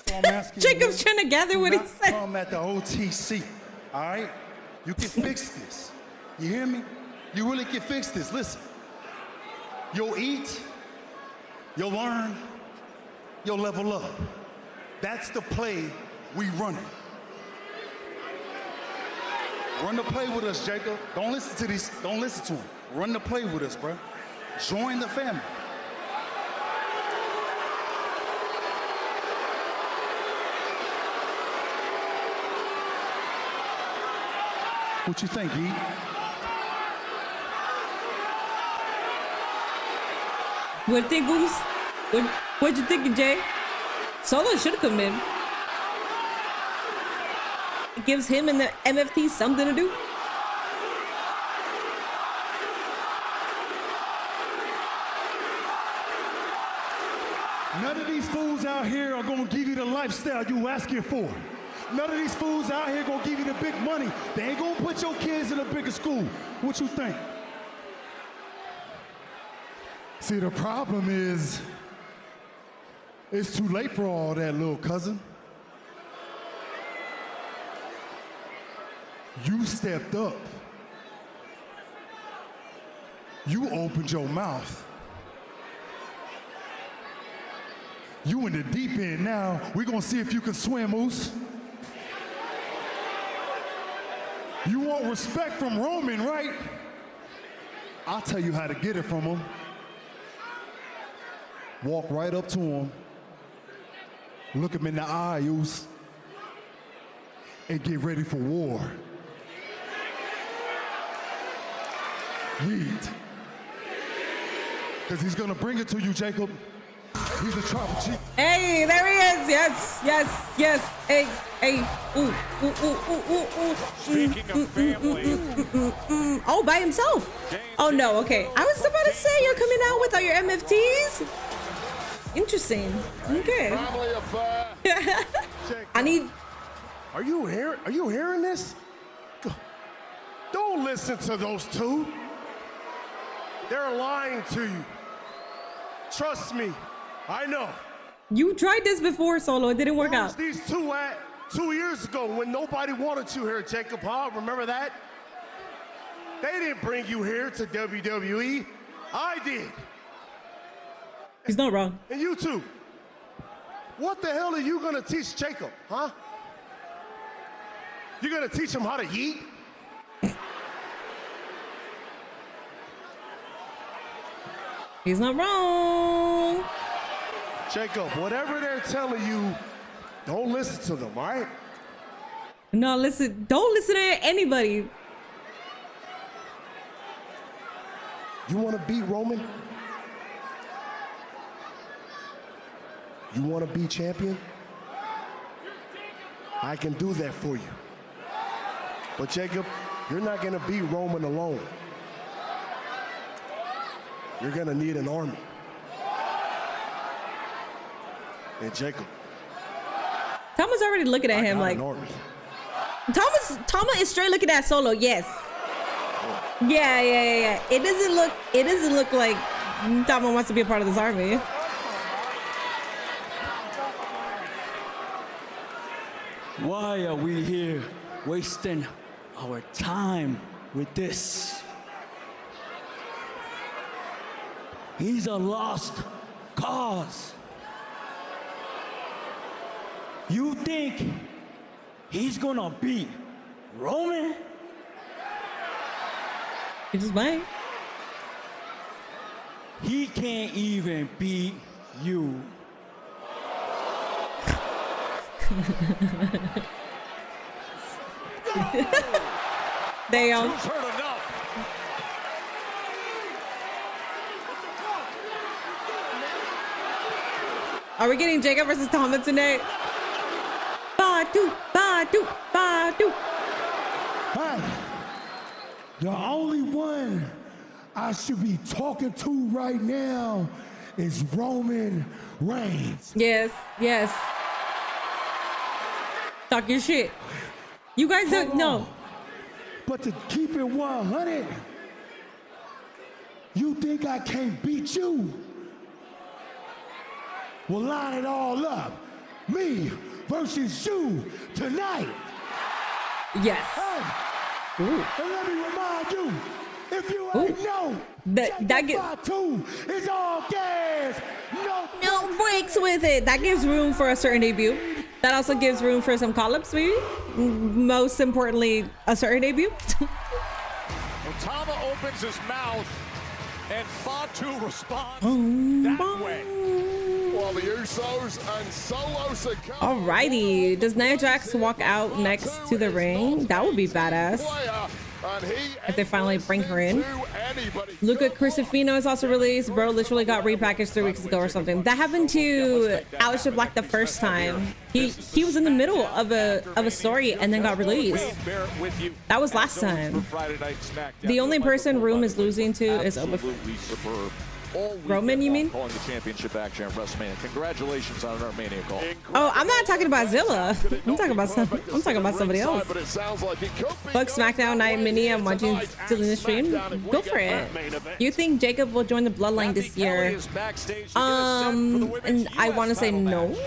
Speaker 6: So I'm asking
Speaker 1: Jacob's trying to gather what he said.
Speaker 6: Come at the OTC, all right? You can fix this. You hear me? You really can fix this. Listen, you'll eat, you'll learn, you'll level up. That's the play we running. Run the play with us, Jacob. Don't listen to these. Don't listen to him. Run the play with us, bro. Join the family. What you think, E?
Speaker 1: What do you think, Goose? What you thinking, Jay? Solo should have come in. It gives him and the MFT something to do.
Speaker 6: None of these fools out here are gonna give you the lifestyle you asking for. None of these fools out here gonna give you the big money. They ain't gonna put your kids in a bigger school. What you think? See, the problem is, it's too late for all that, little cousin. You stepped up. You opened your mouth. You in the deep end now. We're gonna see if you can swim, Moose. You want respect from Roman, right? I'll tell you how to get it from him. Walk right up to him. Look him in the eye, Moose. And get ready for war. Yeet. Because he's gonna bring it to you, Jacob. He's a tribal chief.
Speaker 1: Hey, there he is. Yes, yes, yes. Hey, hey. Ooh, ooh, ooh, ooh, ooh, ooh.
Speaker 2: Speaking of family.
Speaker 1: Oh, by himself. Oh, no. Okay. I was about to say you're coming out with all your MFTs. Interesting. Okay.
Speaker 2: Family affair.
Speaker 1: I need.
Speaker 6: Are you hearing this? Don't listen to those two.
Speaker 8: They're lying to you. Trust me, I know.
Speaker 1: You tried this before, Solo. It didn't work
Speaker 8: Where was
Speaker 1: out.
Speaker 8: these two at 2 years ago when nobody wanted you here, Jacob, huh? Remember that? They didn't bring you here to WWE. I did.
Speaker 1: He's not wrong.
Speaker 8: And you too. What the hell are you gonna teach Jacob, huh? You gonna teach him how to yeet?
Speaker 1: He's not wrong.
Speaker 8: Jacob, whatever they're telling you, don't listen to them, all right?
Speaker 1: No, listen. Don't listen to anybody.
Speaker 8: You want to beat Roman? You want to be champion? I can do that for you. But Jacob, you're not going to beat Roman alone. You're going to need an army. And Jacob,
Speaker 1: Thomas already looking at him like. Thomas is straight looking at Solo. Yes. Yeah. It doesn't look like Thomas wants to be a part of this army.
Speaker 9: Why are we here wasting our time with this? He's a lost cause. You think he's gonna beat Roman?
Speaker 1: He just might.
Speaker 9: He can't even beat you.
Speaker 1: Damn. Are we getting Jacob versus Thomas tonight? Badu.
Speaker 6: Hey, the only one I should be talking to right now is Roman Reigns.
Speaker 1: Yes. Talk your shit. You guys don't know.
Speaker 6: But to keep it 100, you think I can't beat you? We'll line it all up. Me versus you tonight.
Speaker 1: Yes.
Speaker 6: Hey, and let me remind you, if you ain't know,
Speaker 1: that gets
Speaker 6: 2 is all gas.
Speaker 1: No breaks with it. That gives room for a certain debut. That also gives room for some call-ups, maybe. Most importantly, a certain debut.
Speaker 2: Tama opens his mouth and Fatu responds that way.
Speaker 10: While the Usos and Solo Sikoa.
Speaker 1: Alrighty. Does Nia Jax walk out next to the ring? That would be badass. If they finally bring her in. Luca Crucifino is also released. Bro literally got repackaged 3 weeks ago or something. That happened to Aleister Black the first time. He was in the middle of a story and then got released. That was last time. The only person Room is losing to is Roman, you mean?
Speaker 2: Calling the championship action at WrestleMania. Congratulations on an Armenia call.
Speaker 1: Oh, I'm not talking about Zilla. I'm talking about somebody else. Fuck SmackDown Night Mini. I'm watching Zelina stream. Go for it. You think Jacob will join the Bloodline this year? And I want to say no.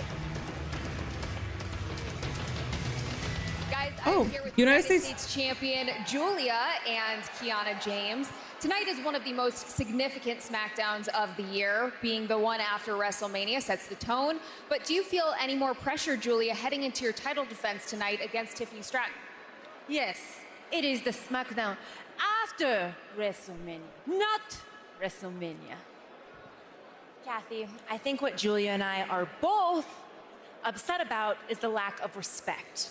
Speaker 11: Guys,
Speaker 1: Oh,
Speaker 11: I'm here with
Speaker 1: United States
Speaker 11: champion Julia and Kiana James. Tonight is one of the most significant SmackDowns of the year, being the one after WrestleMania sets the tone. But do you feel any more pressure, Julia, heading into your title defense tonight against Tiffany Stratton?
Speaker 12: Yes, it is the SmackDown after WrestleMania, not WrestleMania. Kathy, I think what Julia and I are both upset about is the lack of respect.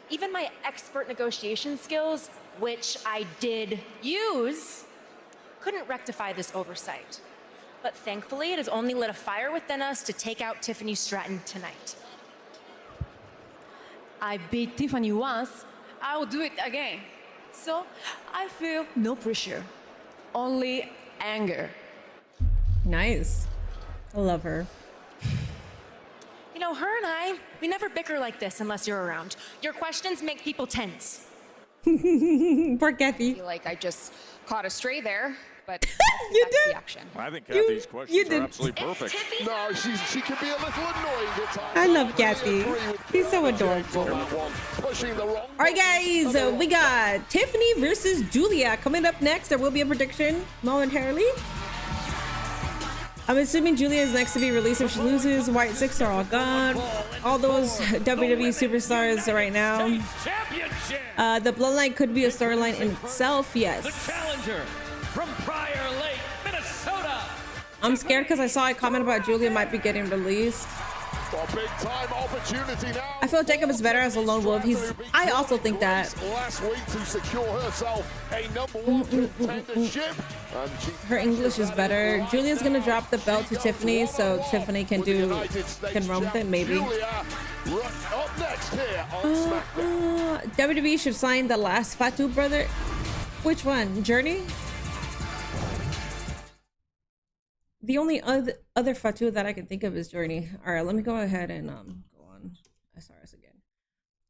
Speaker 12: Even my expert negotiation skills, which I did use, couldn't rectify this oversight. But thankfully, it has only lit a fire within us to take out Tiffany Stratton tonight. I beat Tiffany once, I will do it again. So I feel no pressure, only anger.
Speaker 1: Nice. I love her.
Speaker 12: You know, her and I, we never bicker like this unless you're around. Your questions make people tense.
Speaker 1: Poor Kathy.
Speaker 11: I feel like I just caught a stray there. but
Speaker 1: you
Speaker 11: that's
Speaker 1: did.
Speaker 11: the action.
Speaker 2: I think Kathy's questions
Speaker 1: did.
Speaker 2: are absolutely perfect.
Speaker 10: No, she can be a little annoying at times.
Speaker 1: I love Kathy. He's so adorable. All right, guys, we got Tiffany versus Julia coming up next. There will be a prediction momentarily. I'm assuming Julia is next to be released if she loses. White Six are all gone. All those WWE superstars right now. The Bloodline could be a storyline in itself, yes.
Speaker 13: The challenger from Prior Lake, Minnesota.
Speaker 1: I'm scared because I saw a comment about Julia might be getting released.
Speaker 10: Big time opportunity now.
Speaker 1: I feel Jacob is better as a lone wolf. I also think that.
Speaker 10: Last week to secure herself a #1 contendership.
Speaker 1: Her English is better. Julia's gonna drop the belt to Tiffany, so Tiffany can run with it, maybe.
Speaker 10: Up next here on SmackDown.
Speaker 1: WWE should sign the last Fatu brother. Which one? Journey? The only other Fatu that I can think of is Journey. All right, let me go ahead and go on SRS again.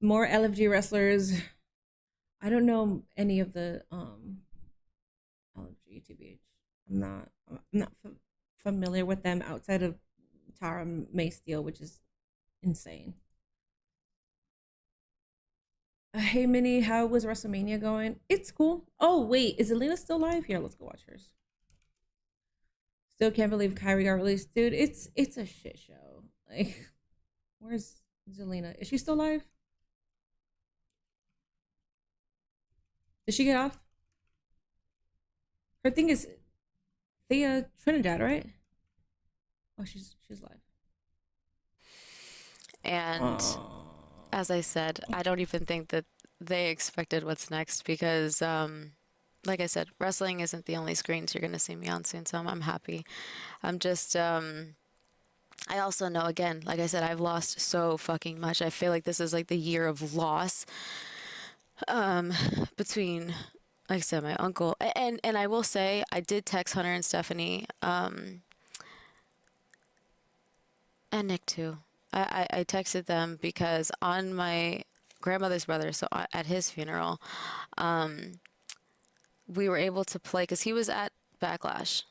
Speaker 1: More LFG wrestlers. I don't know any of the LFG TBH. I'm not familiar with them outside of Tara May Steele, which is insane. Hey Minnie, how was WrestleMania going? It's cool. Oh wait, is Zelina still live? Here, let's go watch hers. Still can't believe Kyrie got released, dude. It's a shit show. Like, where's Zelina? Is she still alive? Did she get off? Her thing is Thea Trinidad, right? Oh, she's live.
Speaker 14: And as I said, I don't even think that they expected what's next because like I said, wrestling isn't the only screens you're going to see me on soon, so I'm happy. I'm just, I also know, again, like I said, I've lost so fucking much. I feel like this is like the year of loss between, like I said, my uncle. And I will say, I did text Hunter and Stephanie, and Nick too. I texted them because on my grandmother's brother, so at his funeral, we were able to play because he was at Backlash.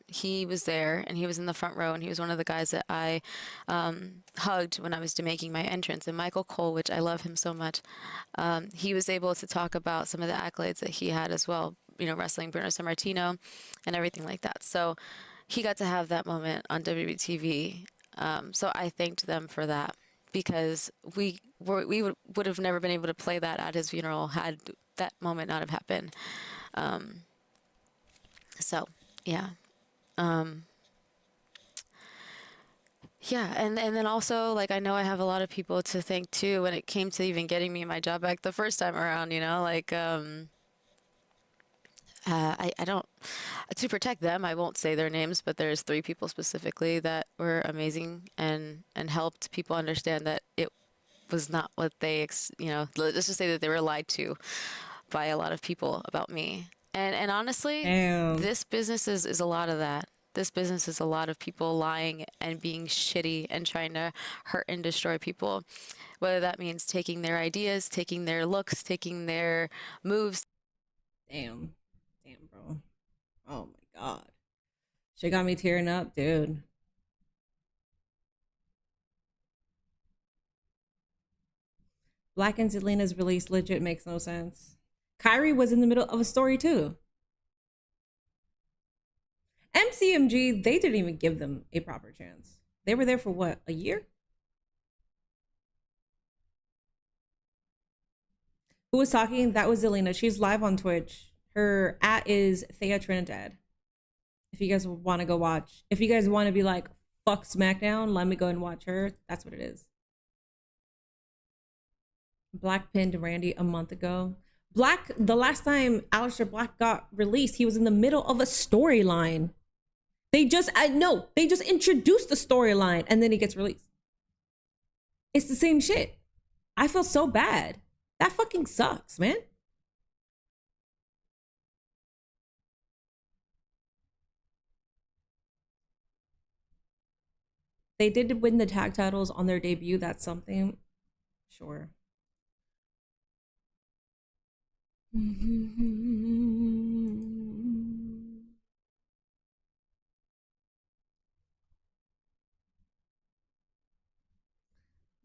Speaker 14: He was there and he was in the front row and he was one of the guys that I hugged when I was making my entrance. And Michael Cole, which I love him so much, he was able to talk about some of the accolades that he had as well, you know, wrestling Bruno Sammartino and everything like that. So he got to have that moment on WBTV. So I thanked them for that because we would have never been able to play that at his funeral had that moment not have happened. So yeah. Yeah, and then also, like, I know I have a lot of people to thank too when it came to even getting me my job back the first time around, you know, like I don't, to protect them, I won't say their names, but there's 3 people specifically that were amazing and helped people understand that it was not what they, you know, let's just say that they were lied to by a lot of people about me. And honestly, this business is a lot of that. This business is a lot of people lying and being shitty and trying to hurt and destroy people. Whether that means taking their ideas, taking their looks, taking their moves.
Speaker 1: Damn, bro. Oh my God. She got me tearing up, dude. Black and Zelina's release legit makes no sense. Kyrie was in the middle of a story too. MCMG, they didn't even give them a proper chance. They were there for what, a year? Who was talking? That was Zelina. She's live on Twitch. Her @ is Thea Trinidad. If you guys want to go watch. If you guys want to be like, fuck SmackDown, let me go and watch her. That's what it is. Black pinned Randy a month ago. Black, the last time Aleister Black got released, he was in the middle of a storyline. They just introduced the storyline and then he gets released. It's the same shit. I feel so bad. That fucking sucks, man. They did win the tag titles on their debut. That's something. Sure.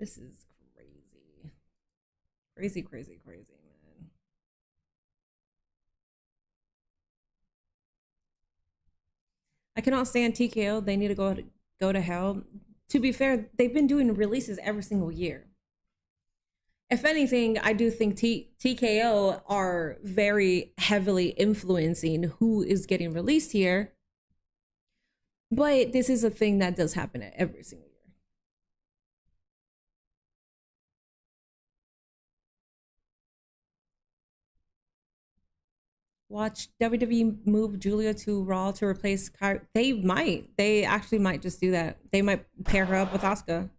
Speaker 1: This is crazy. Crazy, crazy, crazy, man. I cannot stand TKO. They need to go to hell. To be fair, they've been doing releases every single year. If anything, I do think TKO are very heavily influencing who is getting released here. But this is a thing that does happen every single year. Watch WWE move Julia to Raw to replace Kyrie. They might. They actually might just do that. They might pair her up with Asuka.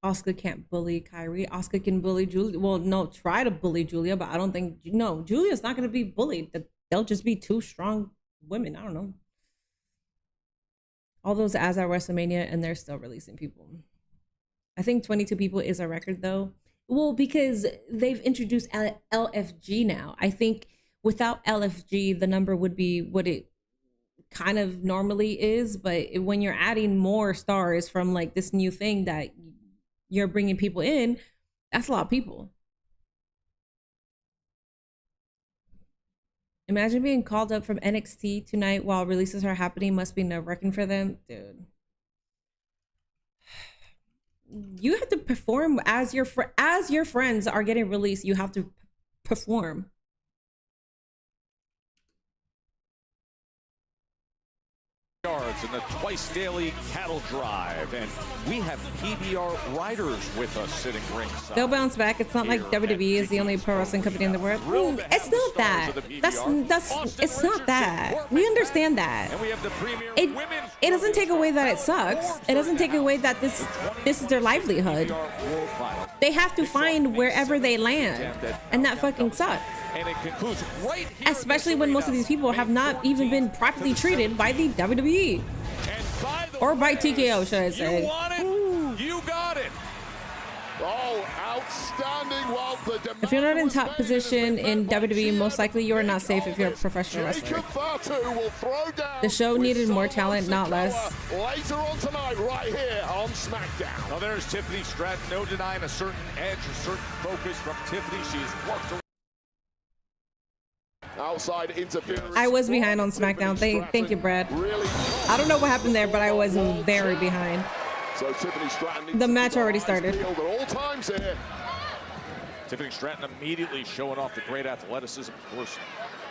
Speaker 1: Asuka can't bully Kyrie. Asuka can bully Julia. Well, no, try to bully Julia, but I don't think, no, Julia's not going to be bullied. They'll just be two strong women. I don't know. All those as at WrestleMania, and they're still releasing people. I think 22 people is a record, though. Well, because they've introduced LFG now. I think without LFG, the number would be what it kind of normally is. But when you're adding more stars from like this new thing that you're bringing people in, that's a lot of people. Imagine being called up from NXT tonight while releases are happening. Must be nerve-wracking for them, dude. You have to perform as your friends are getting released. You have to perform.
Speaker 2: Yards in the twice daily cattle drive, and we have PBR riders with us sitting ringside.
Speaker 1: They'll bounce back. It's not like WWE is the only pro wrestling company in the world. It's not that. It's not that. We understand that. It doesn't take away that it sucks. It doesn't take away that this is their livelihood. They have to find wherever they land, and that fucking sucks.
Speaker 2: And it concludes right here.
Speaker 1: Especially when most of these people have not even been properly treated by the WWE. Or by TKO, should I say.
Speaker 2: You want it? You got it.
Speaker 10: Oh, outstanding. Well,
Speaker 1: if you're not in top position in WWE, most likely you are not safe if you're a professional wrestler. The show needed more talent, not less.
Speaker 10: Later on tonight, right here on SmackDown.
Speaker 2: Now there's Tiffany Stratton. No denying a certain edge, a certain focus from Tiffany. She's worked
Speaker 10: outside interference.
Speaker 1: I was behind on SmackDown. Thank you, Brad. I don't know what happened there, but I was very behind.
Speaker 10: So Tiffany Stratton,
Speaker 1: the match already started.
Speaker 10: At all times here.
Speaker 2: Tiffany Stratton immediately showing off the great athleticism, of course.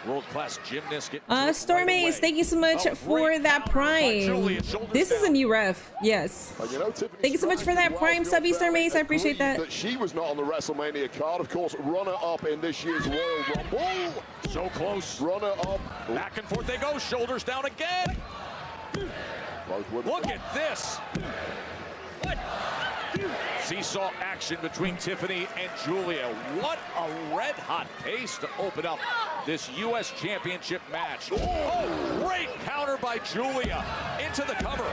Speaker 2: World-class gymnast.
Speaker 1: Storm Ace, thank you so much for that Prime. This is a new ref. Yes. Thank you so much for that Prime subby, Storm Ace. I appreciate that.
Speaker 10: She was not on the WrestleMania card. Of course, runner-up in this year's Royal Rumble.
Speaker 2: So close.
Speaker 10: Runner-up.
Speaker 2: Back and forth they go. Shoulders down again. Look at this. What? Seesaw action between Tiffany and Julia. What a red-hot pace to open up this U.S. Championship match. Oh, great counter by Julia into the cover.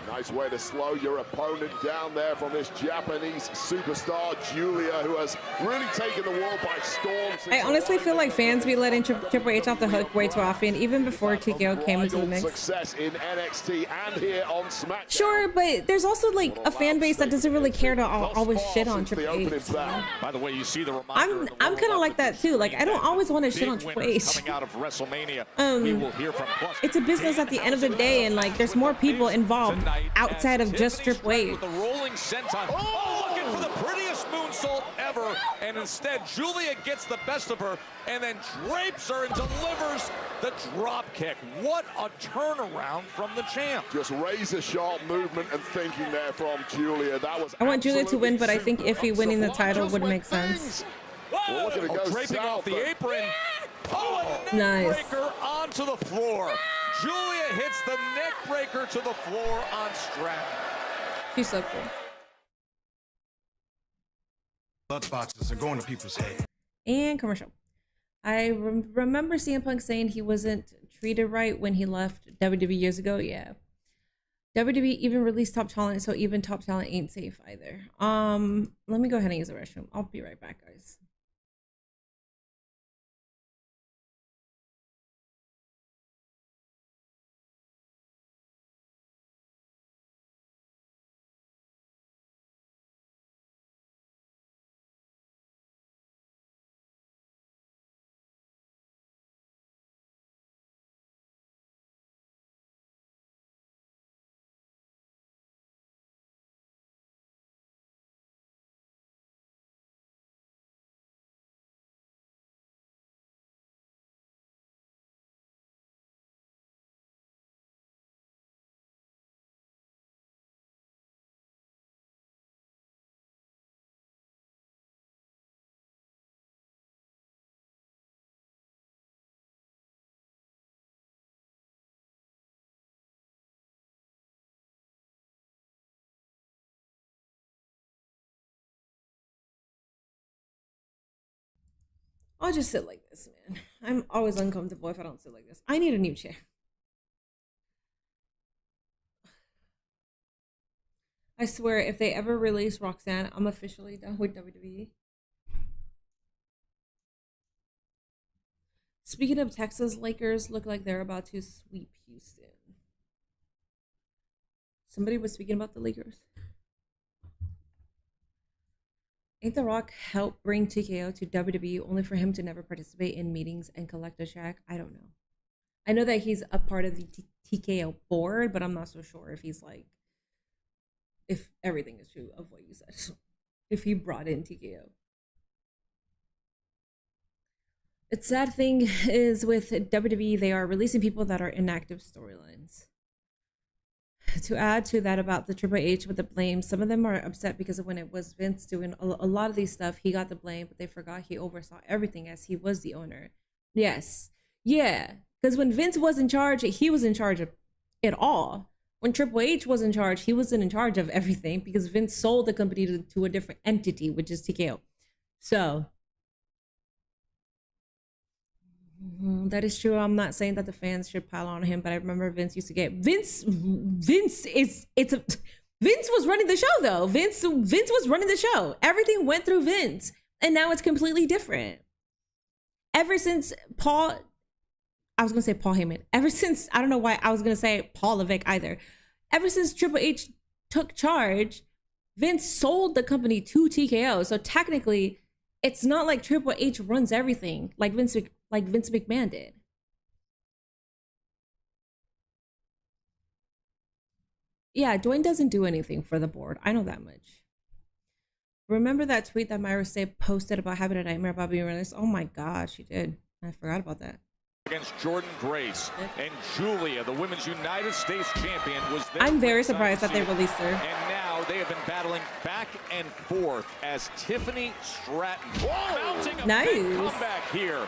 Speaker 10: Nice way to slow your opponent down there from this Japanese superstar, Julia, who has really taken the world by storm.
Speaker 1: I honestly feel like fans be letting Triple H off the hook way too often, even before TKO came into the mix.
Speaker 10: Success in NXT and here on SmackDown.
Speaker 1: Sure, but there's also like a fan base that doesn't really care to always shit on Triple H.
Speaker 2: By the way, you see the reminder.
Speaker 1: I'm kind of like that too. Like I don't always want to shit on Triple H.
Speaker 2: Coming out of WrestleMania, we will hear from
Speaker 1: it's a business at the end of the day, and like there's more people involved outside of just Triple H.
Speaker 2: With the rolling senton. Oh, looking for the prettiest moonsault ever, and instead Julia gets the best of her and then drapes her and delivers the drop kick. What a turnaround from the champ.
Speaker 10: Just razor sharp movement and thinking there from Julia. That was
Speaker 1: I want Julia to win, but I think Iffy winning the title would make sense.
Speaker 2: Whoa, draping off the apron. Oh, a
Speaker 1: nice.
Speaker 2: Neck breaker onto the floor. Julia hits the neck breaker to the floor on Stratton.
Speaker 1: She's so cool.
Speaker 3: Blood boxes are going to people's head.
Speaker 1: And commercial. I remember CM Punk saying he wasn't treated right when he left WWE years ago. Yeah. WWE even released top talent, so even top talent ain't safe either. Let me go ahead and use the restroom. I'll be right back, guys. I'll just sit like this, man. I'm always uncomfortable if I don't sit like this. I need a new chair. I swear, if they ever release Roxanne, I'm officially done with WWE. Speaking of Texas, Lakers look like they're about to sweep Houston. Somebody was speaking about the Lakers. Ain't The Rock help bring TKO to WWE only for him to never participate in meetings and collect a check? I don't know. I know that he's a part of the TKO board, but I'm not so sure if he's like, if everything is true of what you said. If he brought in TKO. The sad thing is with WWE, they are releasing people that are inactive storylines. To add to that about the Triple H with the blame, some of them are upset because of when it was Vince doing a lot of these stuff, he got the blame, but they forgot he oversaw everything as he was the owner. Yes. Yeah. Because when Vince was in charge, he was in charge of it all. When Triple H was in charge, he wasn't in charge of everything because Vince sold the company to a different entity, which is TKO. So that is true. I'm not saying that the fans should pile on him, but I remember Vince used to get Vince was running the show though. Vince was running the show. Everything went through Vince, and now it's completely different. Ever since Paul Heyman. Ever since, I don't know why I was gonna say Paul Levesque either. Ever since Triple H took charge, Vince sold the company to TKO. So technically, it's not like Triple H runs everything like Vince McMahon did. Yeah, Dwayne doesn't do anything for the board. I know that much. Remember that tweet that Myra Say posted about having a nightmare about being released? Oh my gosh, she did. I forgot about that.
Speaker 2: Against Jordan Grace and Julia, the Women's United States Champion, was there.
Speaker 1: I'm very surprised that they released her.
Speaker 2: And now they have been battling back and forth as Tiffany Stratton mounting a big comeback here.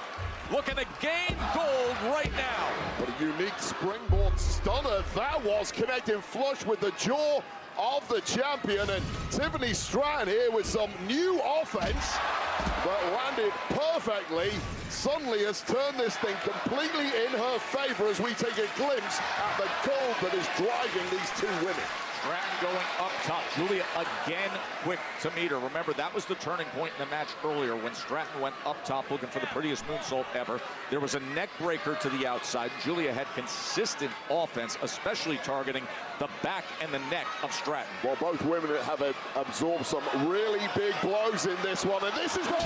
Speaker 2: Looking to gain gold right now.
Speaker 10: What a unique springboard stunner that was, connecting flush with the jaw of the champion. And Tiffany Stratton here with some new offense that landed perfectly. Suddenly has turned this thing completely in her favor as we take a glimpse at the gold that is driving these two women.
Speaker 2: Stratton going up top. Julia again quick to meet her. Remember, that was the turning point in the match earlier when Stratton went up top looking for the prettiest moonsault ever. There was a neck breaker to the outside. Julia had consistent offense, especially targeting the back and the neck of Stratton.
Speaker 10: Well, both women have absorbed some really big blows in this one, and this is the...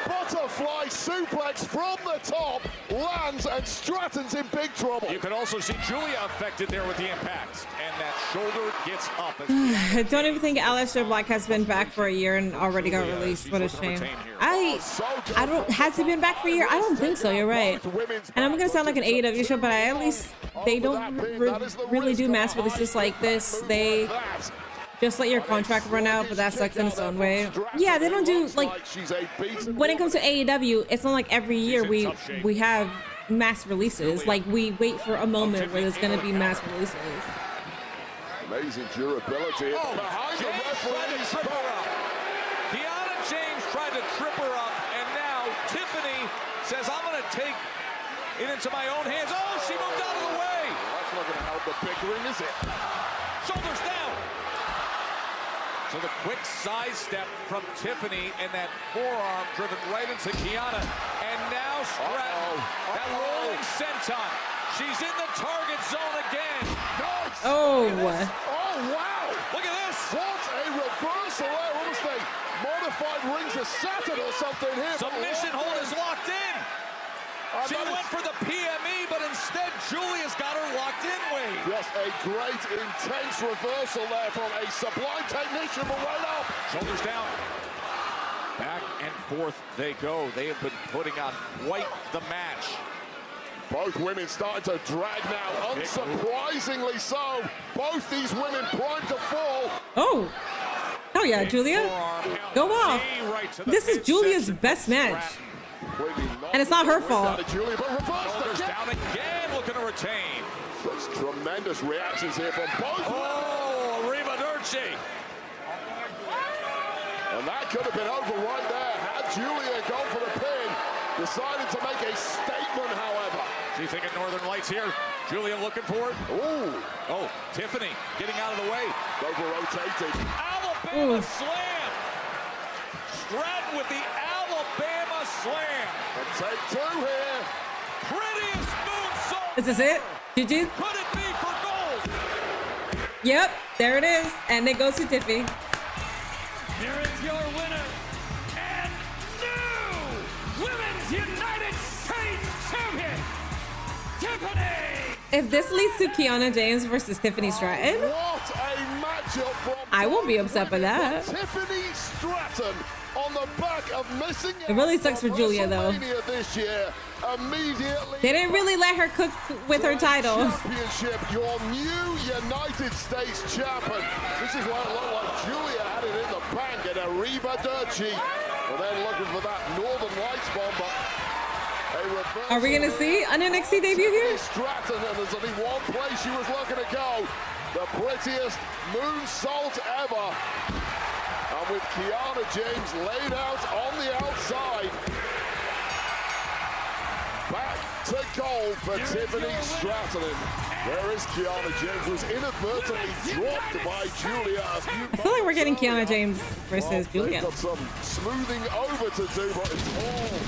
Speaker 10: Butterfly suplex from the top lands, and Stratton's in big trouble.
Speaker 2: You can also see Julia affected there with the impact, and that shoulder gets up.
Speaker 1: I don't even think Aleister Black has been back for a year and already got released. What a shame. I don't. Has he been back for a year? I don't think so. You're right. And I'm gonna sound like an AEW show, but at least they don't really do mass releases like this. They just let your contract run out, but that sucks in its own way. Yeah, they don't do, like, when it comes to AEW, it's not like every year we have mass releases. Like, we wait for a moment where there's going to be mass releases.
Speaker 10: Amazing durability.
Speaker 2: Oh, behind the referee, trip her up. Kiana James tried to trip her up, and now Tiffany says, I'm going to take it into my own hands. Oh, she moved out of the way.
Speaker 10: Well, that's not going to help the bickering, is it?
Speaker 2: Shoulders down. So the quick side step from Tiffany, and that forearm driven right into Kiana. And now Stratton, that rolling senton. She's in the target zone again.
Speaker 10: Nice.
Speaker 1: Oh,
Speaker 10: wow. Look at this. What a reversal there. Almost a modified rings of Saturn or something here.
Speaker 2: Submission hold is locked in. She went for the PME, but instead Julia's got her locked in, Wade.
Speaker 10: Just a great, intense reversal there from a sublime technician, but right up.
Speaker 2: Shoulders down. Back and forth they go. They have been putting on quite the match.
Speaker 10: Both women starting to drag now, unsurprisingly so. Both these women primed to fall.
Speaker 1: Oh yeah, Julia. Go off. This is Julia's best match. And it's not her fault.
Speaker 2: Shoulders down again, looking to retain.
Speaker 10: Such tremendous reactions here from both.
Speaker 2: Oh,
Speaker 10: And that could have been over right there had Julia gone decided to make a statement, however.
Speaker 2: She's thinking Northern Lights here. Julia looking for it.
Speaker 10: Ooh.
Speaker 2: Oh, Tiffany getting out of the way.
Speaker 10: Over-rotating.
Speaker 2: Alabama slam. Stratton with the Alabama slam.
Speaker 10: And take two here.
Speaker 2: Prettiest moonsault.
Speaker 1: Is this it? GG?
Speaker 2: Could it be for gold?
Speaker 1: Yep, there it is. And it goes to Tiffy.
Speaker 13: Here is your winner and new Women's United States Champion, Tiffany.
Speaker 1: If this leads to Kiana James versus Tiffany Stratton,
Speaker 10: What a matchup from
Speaker 1: I won't be upset by that.
Speaker 10: Tiffany Stratton on the back of missing.
Speaker 1: It really sucks for Julia, though.
Speaker 10: This year, immediately.
Speaker 1: They didn't really let her cook with her title.
Speaker 10: Championship, your new United States champion. This is what it looked like. Julia had it in the bank and Arriba Dirty. Well, they're looking for that Northern Lights bomb, but
Speaker 1: Are we gonna see an NXT debut here?
Speaker 10: Stratton, and there's only one place she was looking to go. The prettiest moonsault ever. And with Kiana James laid out on the outside. Back to gold for Tiffany Stratton. Where is Kiana James? Was inadvertently dropped by Julia.
Speaker 1: I feel like we're getting Kiana James versus Julia.
Speaker 10: Got some smoothing over to do, but it's all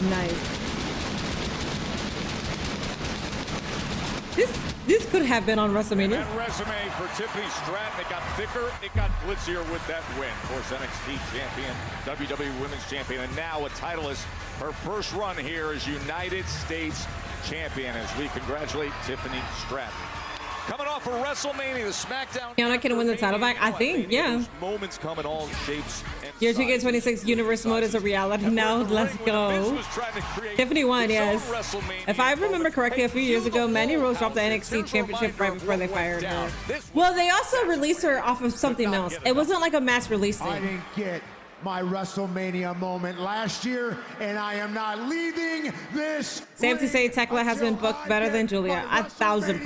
Speaker 1: nice. This could have been on WrestleMania.
Speaker 2: That resume for Tiffany Stratton, it got thicker, it got glitzier with that win. Of course, NXT champion, WWE Women's Champion, and now a titleist. Her first run here as United States champion as we congratulate Tiffany Stratton. Coming off of WrestleMania, the Smackdown.
Speaker 1: Kiana can win the title back, I think, yeah.
Speaker 2: Moments come in all shapes and
Speaker 1: Year 2K26 Universe Mode is a reality now. Let's go. Tiffany won, yes. If I remember correctly, a few years ago, Mandy Rose dropped the NXT Championship right before they fired her. Well, they also released her off of something else. It wasn't like a mass release
Speaker 7: I
Speaker 1: thing.
Speaker 7: didn't get my WrestleMania moment last year, and I am not leaving this.
Speaker 1: Safe to say, Tekla has been booked better than Julia. 1,000%.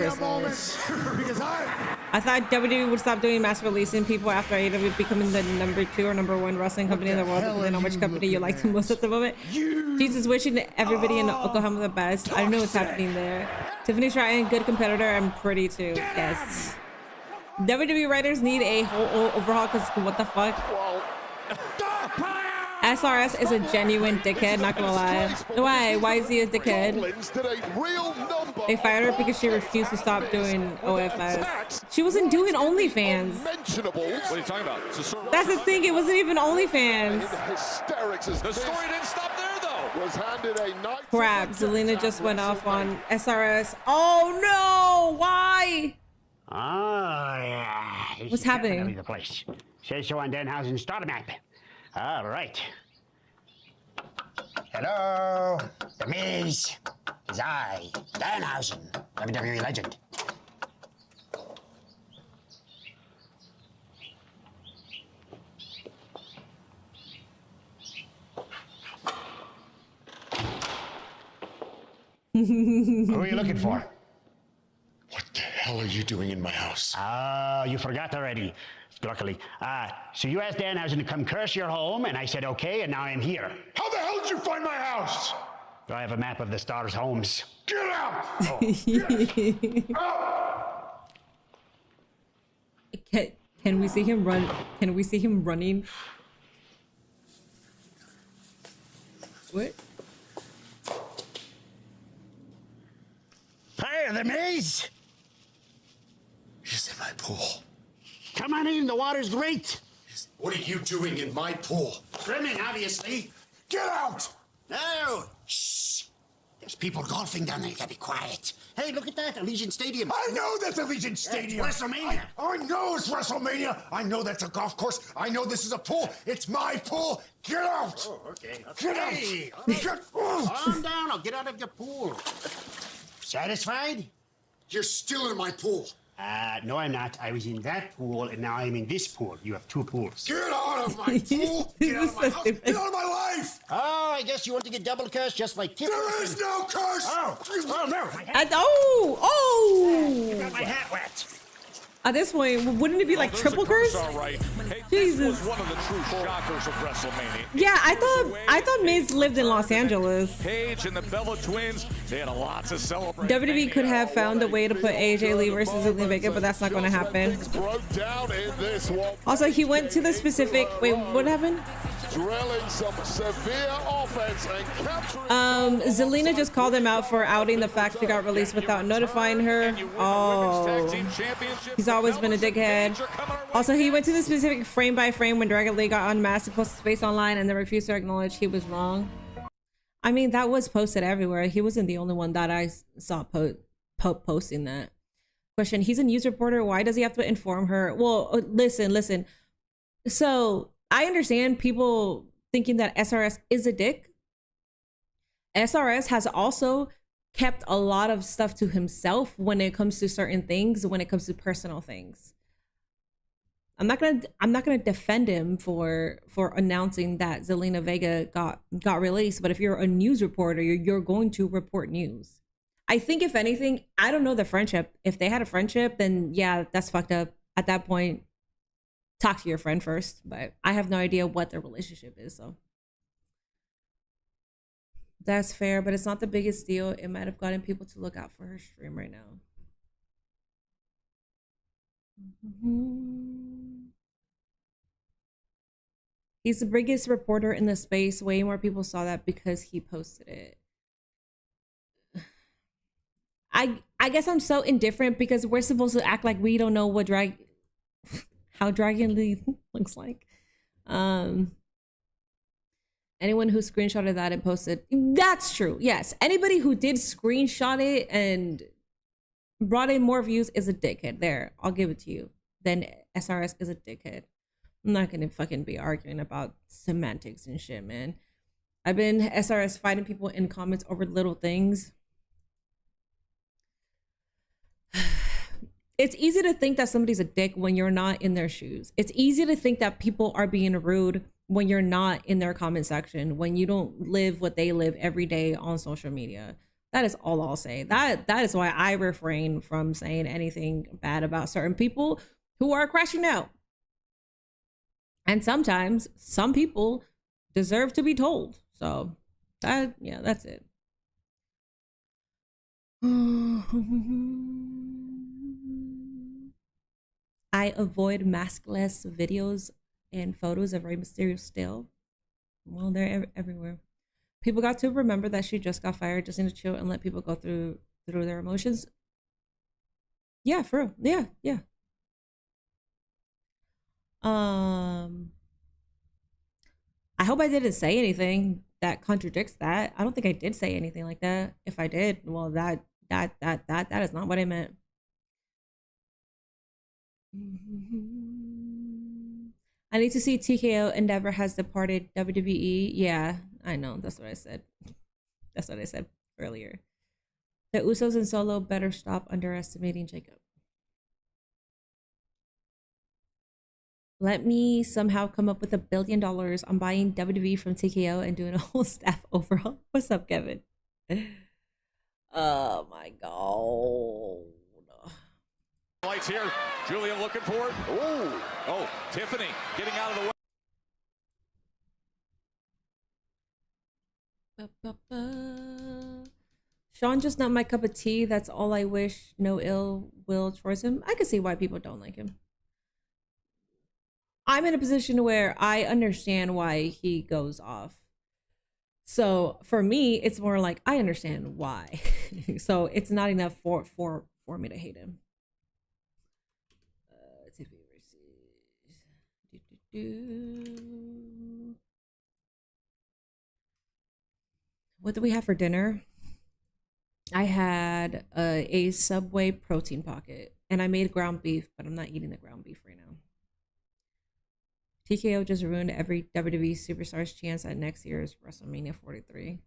Speaker 7: Because
Speaker 1: I thought WWE would stop doing mass releasing people after AEW becoming the #2 or #1 wrestling company in the world, depending on which company you like the most at the moment. Jesus wishing everybody in Oklahoma the best. I don't know what's happening there. Tiffany Stratton, good competitor, and pretty too. Yes. WWE writers need a whole overhaul because what the fuck? SRS is a genuine dickhead, not gonna lie. Why? Why is he a dickhead? They fired her because she refused to stop doing OFS. She wasn't doing OnlyFans.
Speaker 2: What are you talking about?
Speaker 1: That's the thing, it wasn't even OnlyFans.
Speaker 2: The story didn't stop there, though.
Speaker 10: Was handed a night.
Speaker 1: Crap, Zelina just went off on SRS. Oh no! Why?
Speaker 15: Oh, yeah.
Speaker 1: What's happening?
Speaker 15: The place. Say so on Danhausen starter map. All right. Hello, The Miz. Is I, Danhausen, WWE legend. Who are you looking for?
Speaker 16: What the hell are you doing in my house?
Speaker 15: Oh, you forgot already. Luckily. So you asked Danhausen to come curse your home, and I said okay, and now I'm here.
Speaker 16: How the hell did you find my house?
Speaker 15: I have a map of the stars' homes.
Speaker 16: Get out! Oh,
Speaker 1: Can we see him run? Can we see him running? What?
Speaker 15: Hey, The Miz!
Speaker 16: He's in my pool.
Speaker 15: Come on in, the water's great.
Speaker 16: What are you doing in my pool?
Speaker 15: Swimming, obviously.
Speaker 16: Get out!
Speaker 15: No! Shh! There's people golfing down there, you gotta be quiet. Hey, look at that, Allegiant Stadium.
Speaker 16: I know that's Allegiant Stadium.
Speaker 15: It's WrestleMania.
Speaker 16: I know it's WrestleMania. I know that's a golf course. I know this is a pool. It's my pool. Get out!
Speaker 15: Oh, okay.
Speaker 16: Get out!
Speaker 15: Hey,
Speaker 16: Get
Speaker 15: calm down, I'll get out of your pool. Satisfied?
Speaker 16: You're still in my pool.
Speaker 15: No, I'm not. I was in that pool, and now I'm in this pool. You have two pools.
Speaker 16: Get out of my pool! Get out of my house! Get out of my life!
Speaker 15: Oh, I guess you want to get double cursed just like Tiffany.
Speaker 16: There is no curse!
Speaker 15: Oh no!
Speaker 1: Oh!
Speaker 15: You got my hat wet.
Speaker 1: At this point, wouldn't it be like triple curse?
Speaker 2: All right. Hey,
Speaker 1: Jesus.
Speaker 2: this was one of the true shockers of WrestleMania.
Speaker 1: Yeah, I thought Miz lived in Los Angeles.
Speaker 2: Paige and the Bella twins, they had a lot to celebrate.
Speaker 1: WWE could have found a way to put AJ Lee versus Zelina Vega, but that's not going to happen. Also, he went to the specific. Wait, what happened?
Speaker 10: Drilling some severe offense and capturing.
Speaker 1: Zelina just called him out for outing the fact she got released without notifying her. Oh, he's always been a dickhead. Also, he went to the specific frame by frame when Dragon Lee got unmasked to post his face online and then refused to acknowledge he was wrong. I mean, that was posted everywhere. He wasn't the only one that I saw posting that. Question: he's a news reporter. Why does he have to inform her? Well, listen. So I understand people thinking that SRS is a dick. SRS has also kept a lot of stuff to himself when it comes to certain things, when it comes to personal things. I'm not gonna defend him for announcing that Zelina Vega got released, but if you're a news reporter, you're going to report news. I think if anything, I don't know the friendship. If they had a friendship, then yeah, that's fucked up. At that point, talk to your friend first, but I have no idea what their relationship is, so that's fair, but it's not the biggest deal. It might have gotten people to look out for her stream right now. He's the biggest reporter in the space. Way more people saw that because he posted it. I guess I'm so indifferent because we're supposed to act like we don't know what how Dragon Lee looks like. Anyone who screenshotted that and posted, that's true. Yes, anybody who did screenshot it and brought in more views is a dickhead. There, I'll give it to you. Then SRS is a dickhead. I'm not gonna fucking be arguing about semantics and shit, man. I've been SRS fighting people in comments over little things. It's easy to think that somebody's a dick when you're not in their shoes. It's easy to think that people are being rude when you're not in their comment section, when you don't live what they live every day on social media. That is all I'll say. That is why I refrain from saying anything bad about certain people who are crashing out. And sometimes some people deserve to be told. So that's it. I avoid maskless videos and photos of Rey Mysterio still. Well, they're everywhere. People got to remember that she just got fired. Just need to chill and let people go through their emotions. Yeah, for real. Yeah. I hope I didn't say anything that contradicts that. I don't think I did say anything like that. If I did, well, that is not what I meant. I need to see TKO Endeavor has departed WWE. Yeah, I know. That's what I said. That's what I said earlier. The Usos and Solo better stop underestimating Jacob. Let me somehow come up with $1 billion on buying WWE from TKO and doing a whole staff overhaul. What's up, Kevin? Oh my god.
Speaker 2: Lights here. Julia looking for it. Oh, Tiffany getting out of the
Speaker 1: way. Sean just not my cup of tea. That's all I wish. No ill will towards him. I can see why people don't like him. I'm in a position where I understand why he goes off. So for me, it's more like I understand why. So it's not enough for me to hate him. What do we have for dinner? I had a Subway protein pocket and I made ground beef, but I'm not eating the ground beef right now. TKO just ruined every WWE superstar's chance at next year's WrestleMania 43.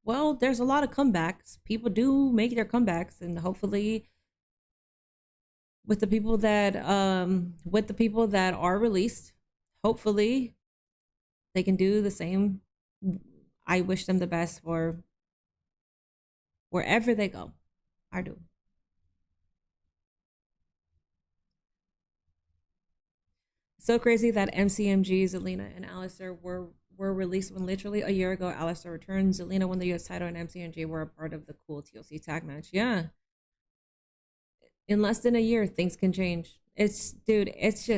Speaker 1: Well, there's a lot of comebacks. People do make their comebacks, and hopefully with the people that are released, hopefully they can do the same. I wish them the best for wherever they go. I do. So crazy that MCMG, Zelina, and Alistair were released when literally a year ago Alistair returned. Zelina won the US title and MCMG were a part of the cool TLC tag match. Yeah. In less than a year, things can change. Dude, it's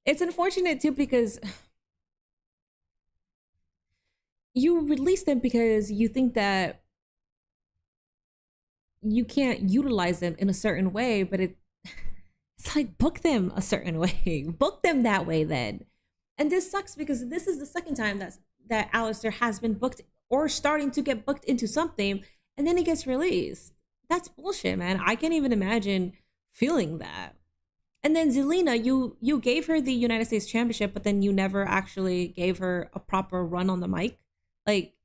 Speaker 1: unfortunate too because you release them because you think that you can't utilize them in a certain way, but it's like, book them a certain way. Book them that way then. And this sucks because this is the second time that Alistair has been booked or starting to get booked into something, and then he gets released. That's bullshit, man. I can't even imagine feeling that. And then Zelina, you gave her the United States Championship, but then you never actually gave her a proper run on the mic. Like,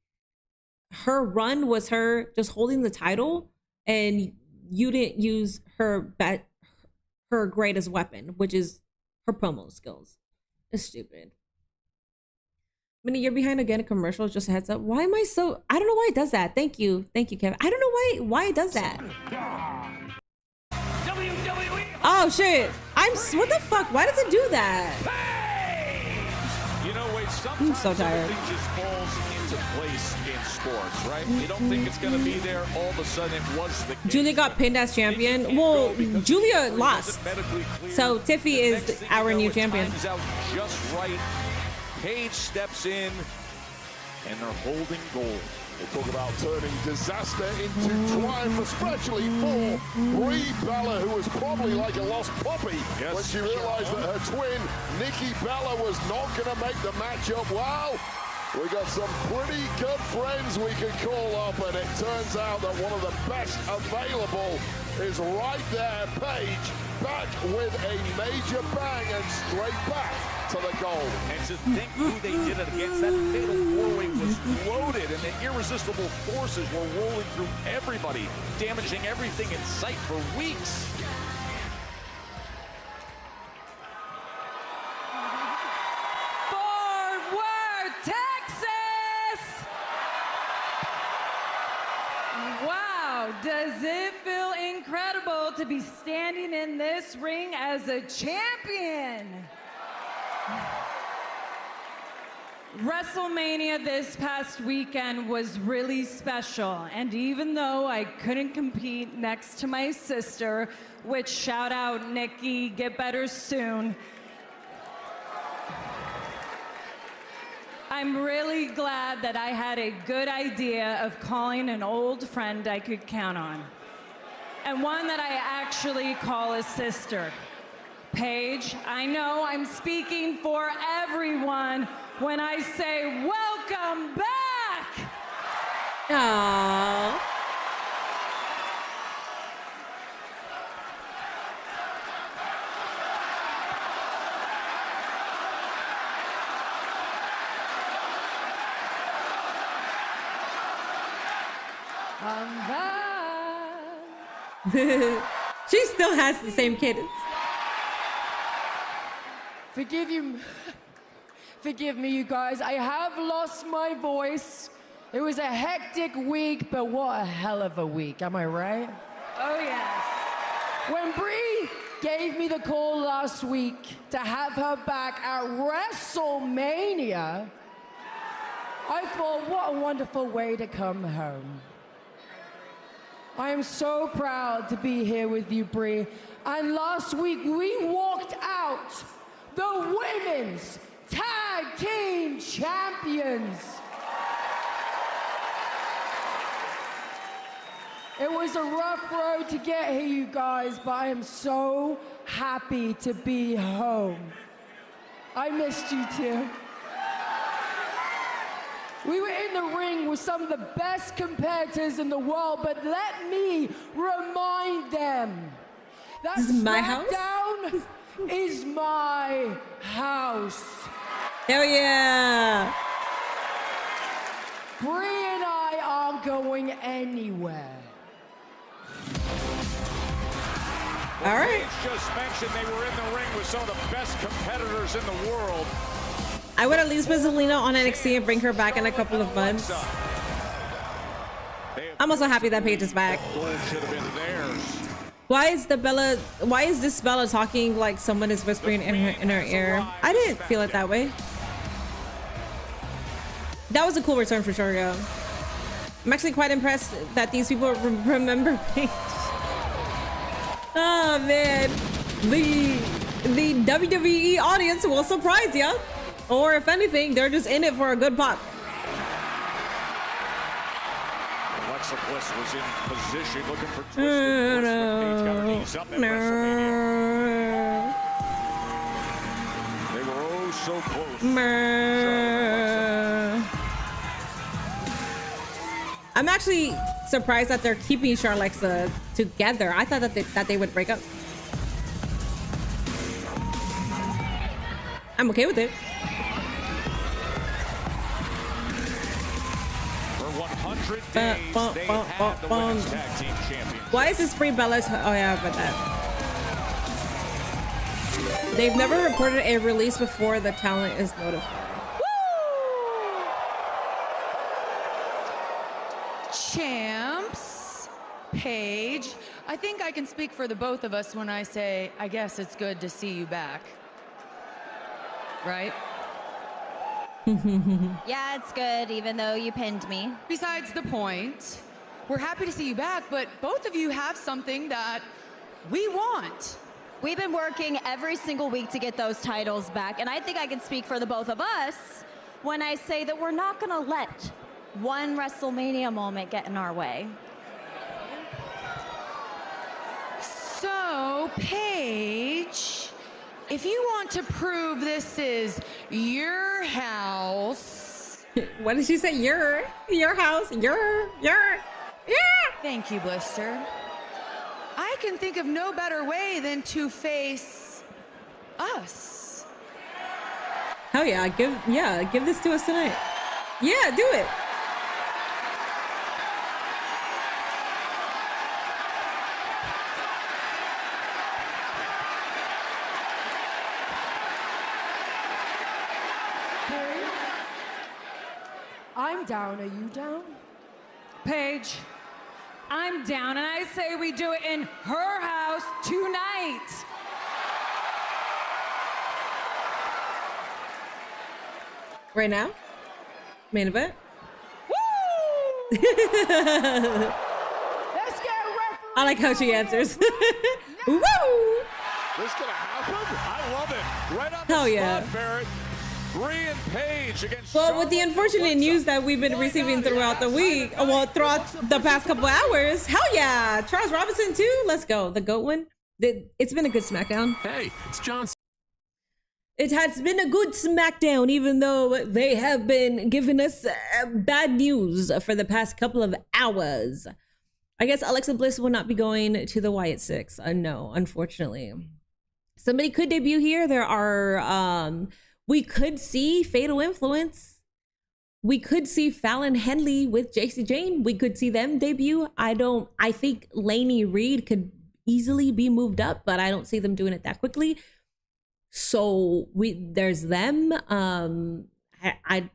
Speaker 1: her run was her just holding the title, and you didn't use her greatest weapon, which is her promo skills. It's stupid. Minnie, you're behind again. A commercial. Just a heads up. Why am I so? I don't know why it does that. Thank you, Kevin. I don't know why it does that.
Speaker 13: WWE.
Speaker 1: Oh shit! What the fuck? Why does it do that?
Speaker 2: You know, wait,
Speaker 1: I'm so tired.
Speaker 2: Something just falls into place in sports, right? You don't think it's going to be there. All of a sudden, it was the case.
Speaker 1: Julia got pinned as champion. Well, Julia lost. So Tiffy is our new champion.
Speaker 2: Out just right. Paige steps in, and they're holding gold.
Speaker 10: We'll talk about turning disaster into triumph, especially for Brie Bella, who was probably like a lost puppy when she realized that her twin, Nikki Bella, was not going to make the matchup. Wow, we got some pretty good friends we could call up, and it turns out that one of the best available is right there. Paige back with a major bang and straight back to the goal.
Speaker 2: And to think who they did it against, that fatal four-way was loaded, and the irresistible forces were rolling through everybody, damaging everything in sight for weeks.
Speaker 12: Fort Worth, Texas! Wow, does it feel incredible to be standing in this ring as a champion? WrestleMania this past weekend was really special, and even though I couldn't compete next to my sister, which shout out Nikki, get better soon, I'm really glad that I had a good idea of calling an old friend I could count on, and one that I actually call a sister. Paige, I know I'm speaking for everyone when I say welcome back.
Speaker 1: Aww.
Speaker 12: I'm back.
Speaker 1: She still has the same cadence.
Speaker 12: Forgive me, you guys. I have lost my voice. It was a hectic week, but what a hell of a week. Am I right? Oh, yes. When Brie gave me the call last week to have her back at WrestleMania, I thought, what a wonderful way to come home. I am so proud to be here with you, Brie. And last week, we walked out the Women's Tag Team Champions. It was a rough road to get here, you guys, but I am so happy to be home. I missed you too. We were in the ring with some of the best competitors in the world, but let me remind them that
Speaker 1: This is my house?
Speaker 12: Smackdown is my house.
Speaker 1: Hell yeah.
Speaker 12: Brie and I aren't going anywhere.
Speaker 1: All right.
Speaker 2: Paige just mentioned they were in the ring with some of the best competitors in the world.
Speaker 1: I would at least put Zelina on NXT and bring her back in a couple of months. I'm also happy that Paige is back.
Speaker 2: Gold should have been theirs.
Speaker 1: Why is this Bella talking like someone is whispering in her ear? I didn't feel it that way. That was a cool return for sure, yo. I'm actually quite impressed that these people remember Paige. Oh man, the WWE audience will surprise you, or if anything, they're just in it for a good pop.
Speaker 2: Alexa Bliss was in position looking for twisted Bliss, but Paige got her knees up at WrestleMania. They were oh so close.
Speaker 1: I'm actually surprised that they're keeping Charlexa together. I thought that they would break up. I'm okay with it.
Speaker 2: For 100 days, they had the women's tag team champion.
Speaker 1: Why is this Brie Bella's? Oh yeah, about that. They've never reported a release before the talent is notified.
Speaker 17: Champs, Paige, I think I can speak for the both of us when I say, I guess it's good to see you back. Right?
Speaker 18: Yeah, it's good, even though you pinned me.
Speaker 17: Besides the point, we're happy to see you back, but both of you have something that we want.
Speaker 18: We've been working every single week to get those titles back, and I think I can speak for the both of us when I say that we're not gonna let one WrestleMania moment get in our way.
Speaker 17: So, Paige, if you want to prove this is your house.
Speaker 1: What did she say? Your house, your, yeah.
Speaker 17: Thank you, Blister. I can think of no better way than to face us.
Speaker 1: Hell yeah, give this to us tonight. Yeah, do it.
Speaker 19: I'm down. Are you down?
Speaker 20: Paige, I'm down, and I say we do it in her house tonight.
Speaker 1: Right now? Main event?
Speaker 19: Woo! Let's get referee.
Speaker 1: I like how she answers. Woo!
Speaker 2: This gonna happen? I love it. Right on the
Speaker 1: Hell
Speaker 2: spot,
Speaker 1: yeah.
Speaker 2: Barrett. Brie and Paige against
Speaker 1: Well, with the unfortunate news that we've been receiving throughout the week, well, throughout the past couple hours, hell yeah, Charles Robinson too. Let's go. The GOAT one. It's been a good SmackDown.
Speaker 21: Hey, it's John.
Speaker 1: It has been a good SmackDown, even though they have been giving us bad news for the past couple of hours. I guess Alexa Bliss will not be going to the Wyatt Six. No, unfortunately. Somebody could debut here. There are, we could see Fatal Influence. We could see Fallon Henley with JC Jane. We could see them debut. I think Lainey Reed could easily be moved up, but I don't see them doing it that quickly. So there's them. I'm trying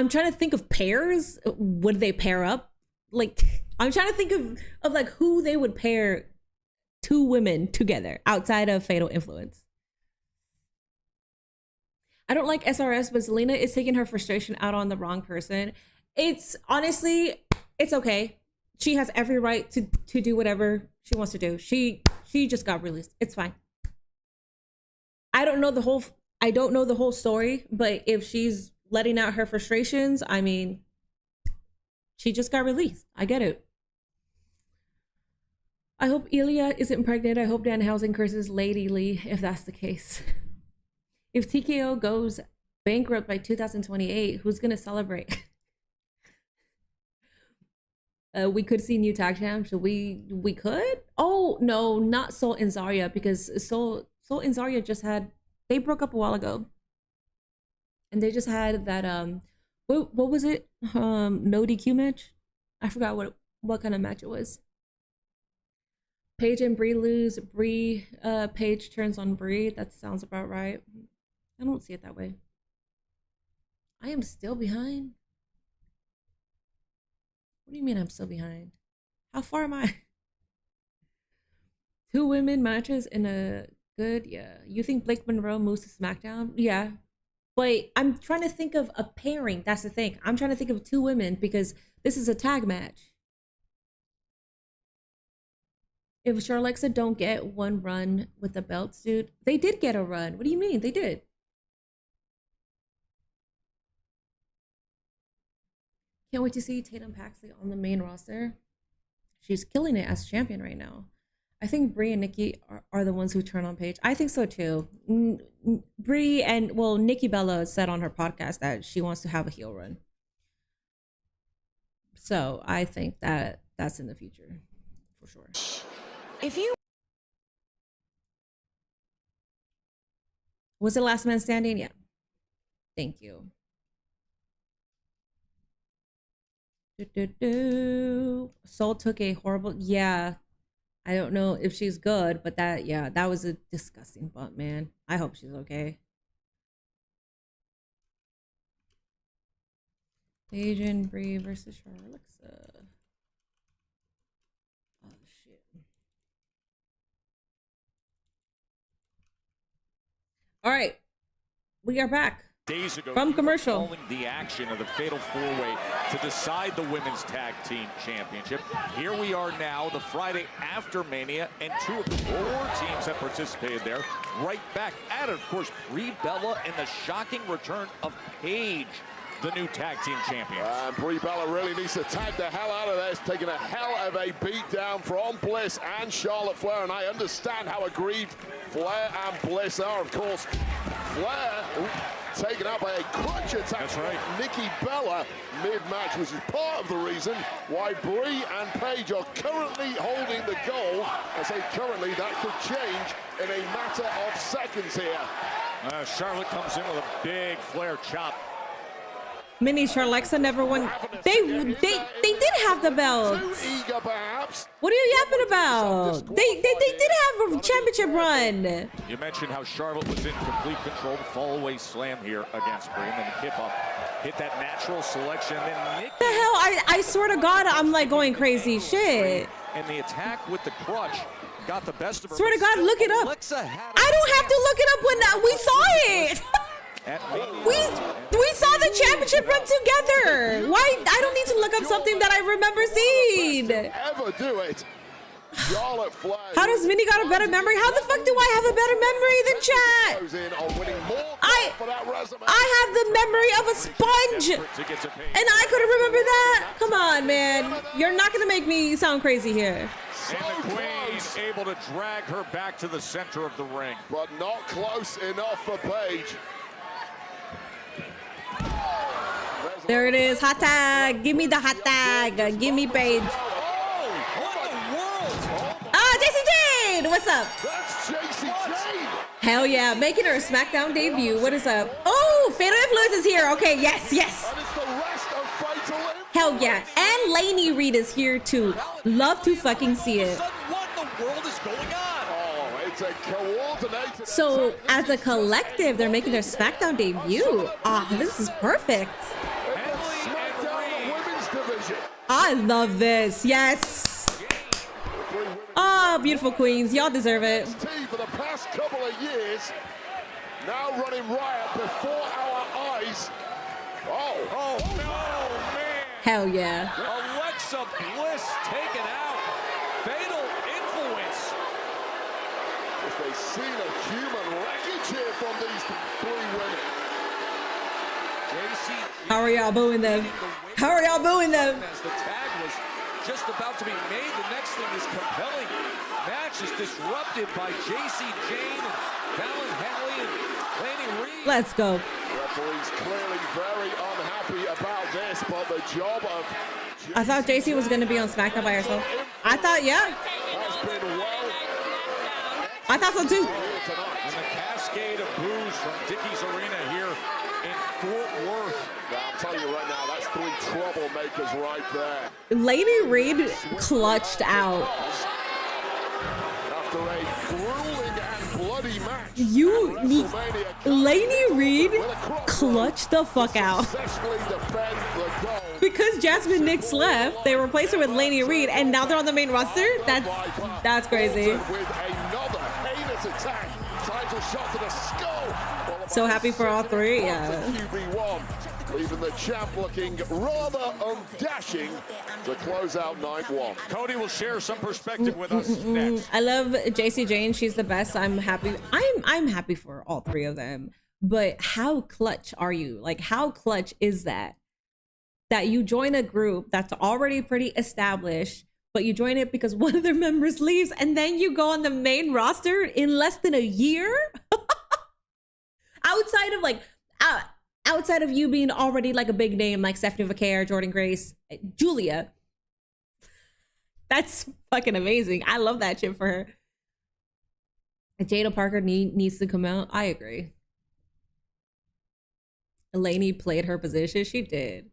Speaker 1: to think of pairs. Would they pair up? Like, I'm trying to think of like who they would pair two women together outside of Fatal Influence. I don't like SRS, but Zelina is taking her frustration out on the wrong person. It's honestly, it's okay. She has every right to do whatever she wants to do. She just got released. It's fine. I don't know the whole story, but if she's letting out her frustrations, I mean, she just got released. I get it. I hope Ilya isn't pregnant. I hope Danhausen curses Lady Lee if that's the case. If TKO goes bankrupt by 2028, who's gonna celebrate? We could see new tag champs. We could? Oh no, not Sol and Zarya, because Sol and Zarya they broke up a while ago, and they just had that what was it? No DQ match. I forgot what kind of match it was. Paige and Brie lose. Paige turns on Brie. That sounds about right. I don't see it that way. I am still behind. What do you mean I'm still behind? How far am I? 2 women matches in a good, yeah. You think Blake Monroe moves to SmackDown? Yeah. But I'm trying to think of a pairing. That's the thing. I'm trying to think of 2 women because this is a tag match. If Charlexa don't get one run with the belts, dude, they did get a run. What do you mean? They did. Can't wait to see Tatum Paxley on the main roster. She's killing it as champion right now. I think Brie and Nikki are the ones who turn on Paige. I think so too. Brie and, well, Nikki Bella said on her podcast that she wants to have a heel run. So I think that that's in the future for sure.
Speaker 17: If you
Speaker 1: was it Last Man Standing? Yeah. Thank you. Soul took a horrible, yeah. I don't know if she's good, but that, yeah, that was a disgusting bump, man. I hope she's okay. Paige and Brie versus Charlexa. Oh, shit. All right. We are back.
Speaker 2: Days ago,
Speaker 1: from commercial,
Speaker 2: calling the action of the Fatal 4-Way to decide the Women's Tag Team Championship. Here we are now, the Friday after Mania, and 2 of the 4 teams that participated there right back at it. Of course, Brie Bella and the shocking return of Paige, the new tag team champions.
Speaker 10: And Brie Bella really needs to tag the hell out of this, taking a hell of a beat down from Bliss and Charlotte Flair, and I understand how aggrieved Flair and Bliss are. Of course, Flair taken out by a crutch attack.
Speaker 2: That's right.
Speaker 10: Nikki Bella mid-match, which is part of the reason why Brie and Paige are currently holding the goal. I say currently, that could change in a matter of seconds here.
Speaker 2: Charlotte comes in with a big Flair chop.
Speaker 1: Mini Charlexa never won. They did have the belt.
Speaker 10: Too eager, perhaps.
Speaker 1: What are you yapping about? They did have a championship run.
Speaker 2: You mentioned how Charlotte was in complete control. The fall away slam here against Brie, and then the kip up hit that natural selection. And then Nikki,
Speaker 1: the hell, I swear to God, I'm like going crazy. Shit.
Speaker 2: And the attack with the crutch got the best of her.
Speaker 1: Swear to God, look it up. I don't have to look it up when we saw it. We saw the championship run together. Why? I don't need to look up something that I remember seeing.
Speaker 10: Ever do it? Charlotte Flair.
Speaker 1: How does Minnie got a better memory? How the fuck do I have a better memory than Chat? I have the memory of a sponge, and I couldn't remember that. Come on, man. You're not gonna make me sound crazy here.
Speaker 2: And the Queen able to drag her back to the center of the ring,
Speaker 10: but not close enough for Paige.
Speaker 1: There it is, hot tag. Give me the hot tag. Give me Paige. Ah, JC Jade, what's up?
Speaker 10: That's JC Jade.
Speaker 1: Hell yeah, making her SmackDown debut. What is up? Oh, Fatal Influence is here. Okay, yes.
Speaker 10: And it's the rest of Fatal Influence.
Speaker 1: Hell yeah, and Lainey Reed is here too. Love to fucking see it.
Speaker 13: What in the world is going on?
Speaker 10: Oh, it's a coordinated.
Speaker 1: So, as a collective, they're making their SmackDown debut. Ah, this is perfect. I love this. Yes. Oh, beautiful queens. Y'all deserve it.
Speaker 10: For the past couple of years, now running riot before our eyes.
Speaker 2: Oh no, man.
Speaker 1: Hell yeah.
Speaker 2: Alexa Bliss taken out. Fatal Influence.
Speaker 10: Just a scene of human wreckage here from these 3 women.
Speaker 1: How are y'all booing them? How are y'all booing them?
Speaker 2: As the tag was just about to be made, the next thing is compelling. Match is disrupted by JC Jane and Fallon Henley and Lainey Reed.
Speaker 1: Let's go.
Speaker 10: Referee's clearly very unhappy about this, but the job of
Speaker 1: I thought JC was going to be on SmackDown by herself. I thought, yeah.
Speaker 10: has been well.
Speaker 1: I thought so too.
Speaker 2: And the cascade of boos from Dickey's Arena here in Fort Worth.
Speaker 10: I'll tell you right now, that's 3 troublemakers right there.
Speaker 1: Lainey Reed clutched out.
Speaker 10: after a grueling and bloody match.
Speaker 1: Lainey Reed clutched the fuck out. Because Jasmine Nix left, they replaced her with Lainey Reed, and now they're on the main roster? That's crazy. So happy for all three, yeah.
Speaker 10: Leaving the champ looking rather dashing to close out night one.
Speaker 2: Cody will share some perspective with us next.
Speaker 1: I love JC Jane. She's the best. I'm happy. I'm happy for all three of them. But how clutch are you? Like, how clutch is that? That you join a group that's already pretty established, but you join it because one of their members leaves, and then you go on the main roster in less than a year? Outside of you being already like a big name like Stephanie Vaquer, Jordan Grace, Julia. That's fucking amazing. I love that shit for her. Jada Parker needs to come out. I agree. Lainey played her position. She did.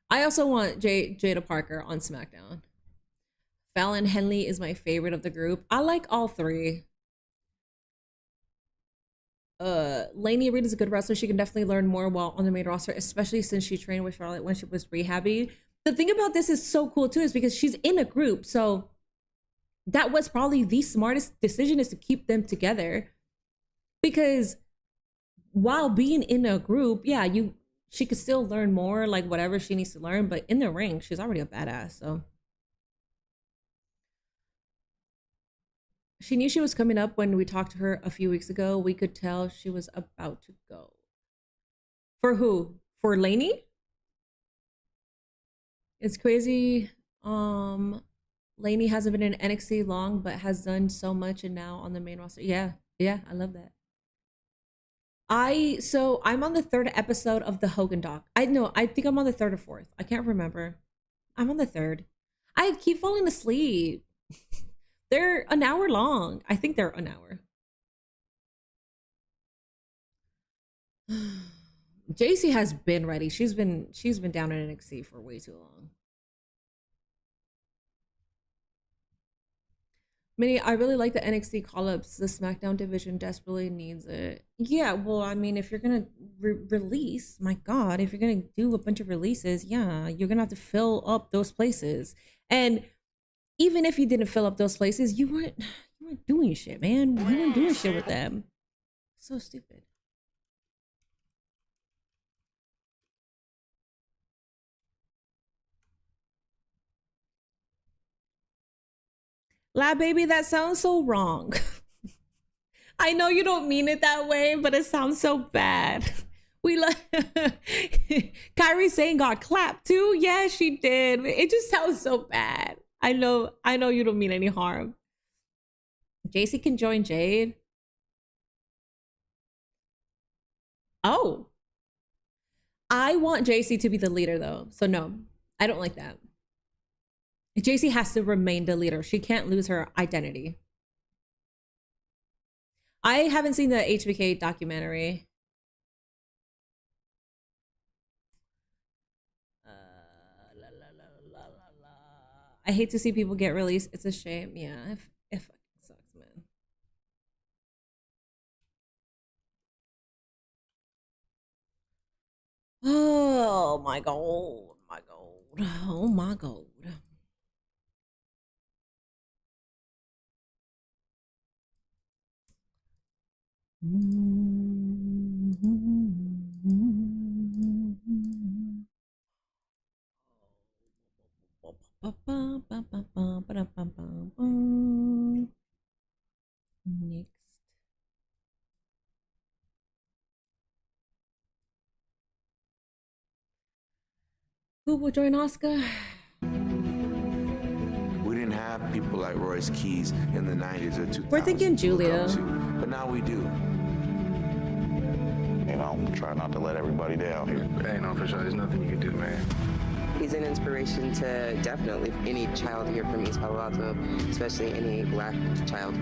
Speaker 1: I also want Jada Parker on SmackDown. Fallon Henley is my favorite of the group. I like all three. Lainey Reed is a good wrestler. She can definitely learn more while on the main roster, especially since she trained with Charlotte when she was rehabbing. The thing about this is so cool too, is because she's in a group. So that was probably the smartest decision, is to keep them together. Because while being in a group, yeah, she could still learn more, like whatever she needs to learn, but in the ring, she's already a badass, so. She knew she was coming up when we talked to her a few weeks ago. We could tell she was about to go. For who? For Lainey? It's crazy. Lainey hasn't been in NXT long, but has done so much and now on the main roster. Yeah, I love that. So I'm on the 3rd episode of the Hogan doc. I think I'm on the 3rd or 4th. I can't remember. I'm on the 3rd. I keep falling asleep. They're an hour long. I think they're an hour. JC has been ready. She's been down in NXT for way too long. Middie, I really like the NXT call-ups. The SmackDown division desperately needs it. Yeah, well, I mean, if you're gonna release, my God, if you're gonna do a bunch of releases, yeah, you're gonna have to fill up those places. And even if you didn't fill up those places, you weren't doing shit, man. You weren't doing shit with them. So stupid. Lab baby, that sounds so wrong. I know you don't mean it that way, but it sounds so bad. Kyrie Sane got clapped too. Yeah, she did. It just sounds so bad. I know you don't mean any harm. JC can join Jade. Oh. I want JC to be the leader though. So no, I don't like that. JC has to remain the leader. She can't lose her identity. I haven't seen the HBK documentary. I hate to see people get released. It's a shame. Yeah, it fucking sucks, man. Oh my God. My God. Oh my God. Next. Who will join Asuka?
Speaker 3: We didn't have people like Royce Keys in the 90s or 2000s.
Speaker 1: We're thinking Julia.
Speaker 3: But now we do.
Speaker 21: You know, try not to let everybody down here.
Speaker 22: Hey, no, for sure. There's nothing you can do, man.
Speaker 23: He's an inspiration to definitely any child here from East Palo Alto, especially any black child.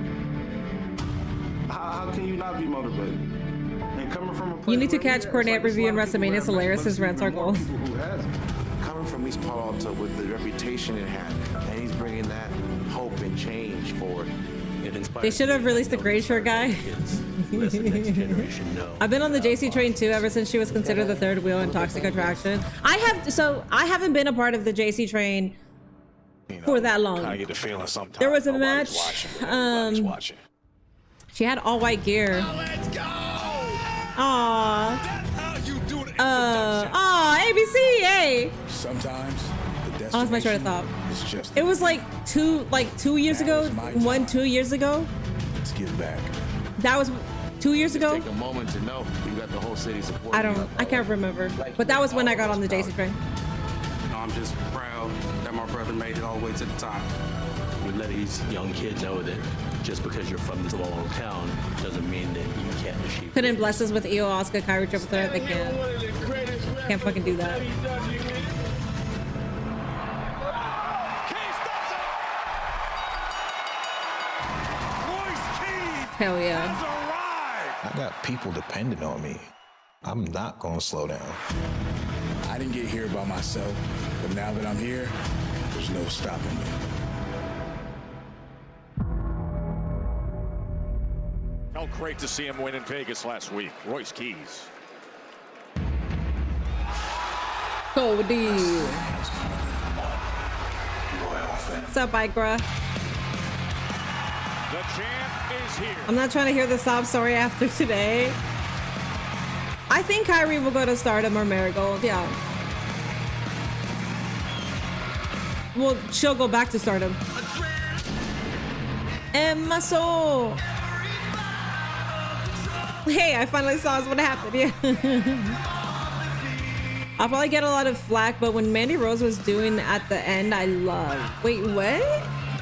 Speaker 21: How can you not be motivated? And coming from a place
Speaker 1: You need to catch Cornette review and WrestleMania. It's hilarious. His rants are gold.
Speaker 3: Coming from East Palo Alto with the reputation it had, and he's bringing that hope and change forward.
Speaker 1: They should have released the gray shirt guy. I've been on the JC train too ever since she was considered the third wheel in Toxic Attraction. I haven't been a part of the JC train for that long.
Speaker 2: I get the feeling sometimes
Speaker 1: There was a match. She had all white gear. Aww. ABC, hey.
Speaker 4: Sometimes
Speaker 1: I lost my train of thought. It was like 2 years ago. 2 years ago.
Speaker 4: Let's get back.
Speaker 1: That was 2 years ago.
Speaker 3: Take a moment to know you got the whole city support.
Speaker 1: I can't remember. But that was when I got on the JC train.
Speaker 21: I'm just proud that my brother made it all the way to the top.
Speaker 5: We let these young kids know that just because you're from this little town doesn't mean that you can't achieve.
Speaker 1: Couldn't bless us with Io, Asuka, Kairi, triple threat. They can't fucking do that. Hell yeah.
Speaker 4: I got people depending on me. I'm not gonna slow down. I didn't get here by myself, but now that I'm here, there's no stopping me.
Speaker 2: Felt great to see him win in Vegas last week. Royce Keys.
Speaker 1: Cody. What's up, Ikra?
Speaker 2: The champ is here.
Speaker 1: I'm not trying to hear the sob story after today. I think Kairi will go to Stardom or Marigold. Yeah. Well, she'll go back to Stardom. And my soul. Hey, I finally saw what happened. Yeah. I'll probably get a lot of flack, but when Mandy Rose was doing at the end, I love. Wait, what?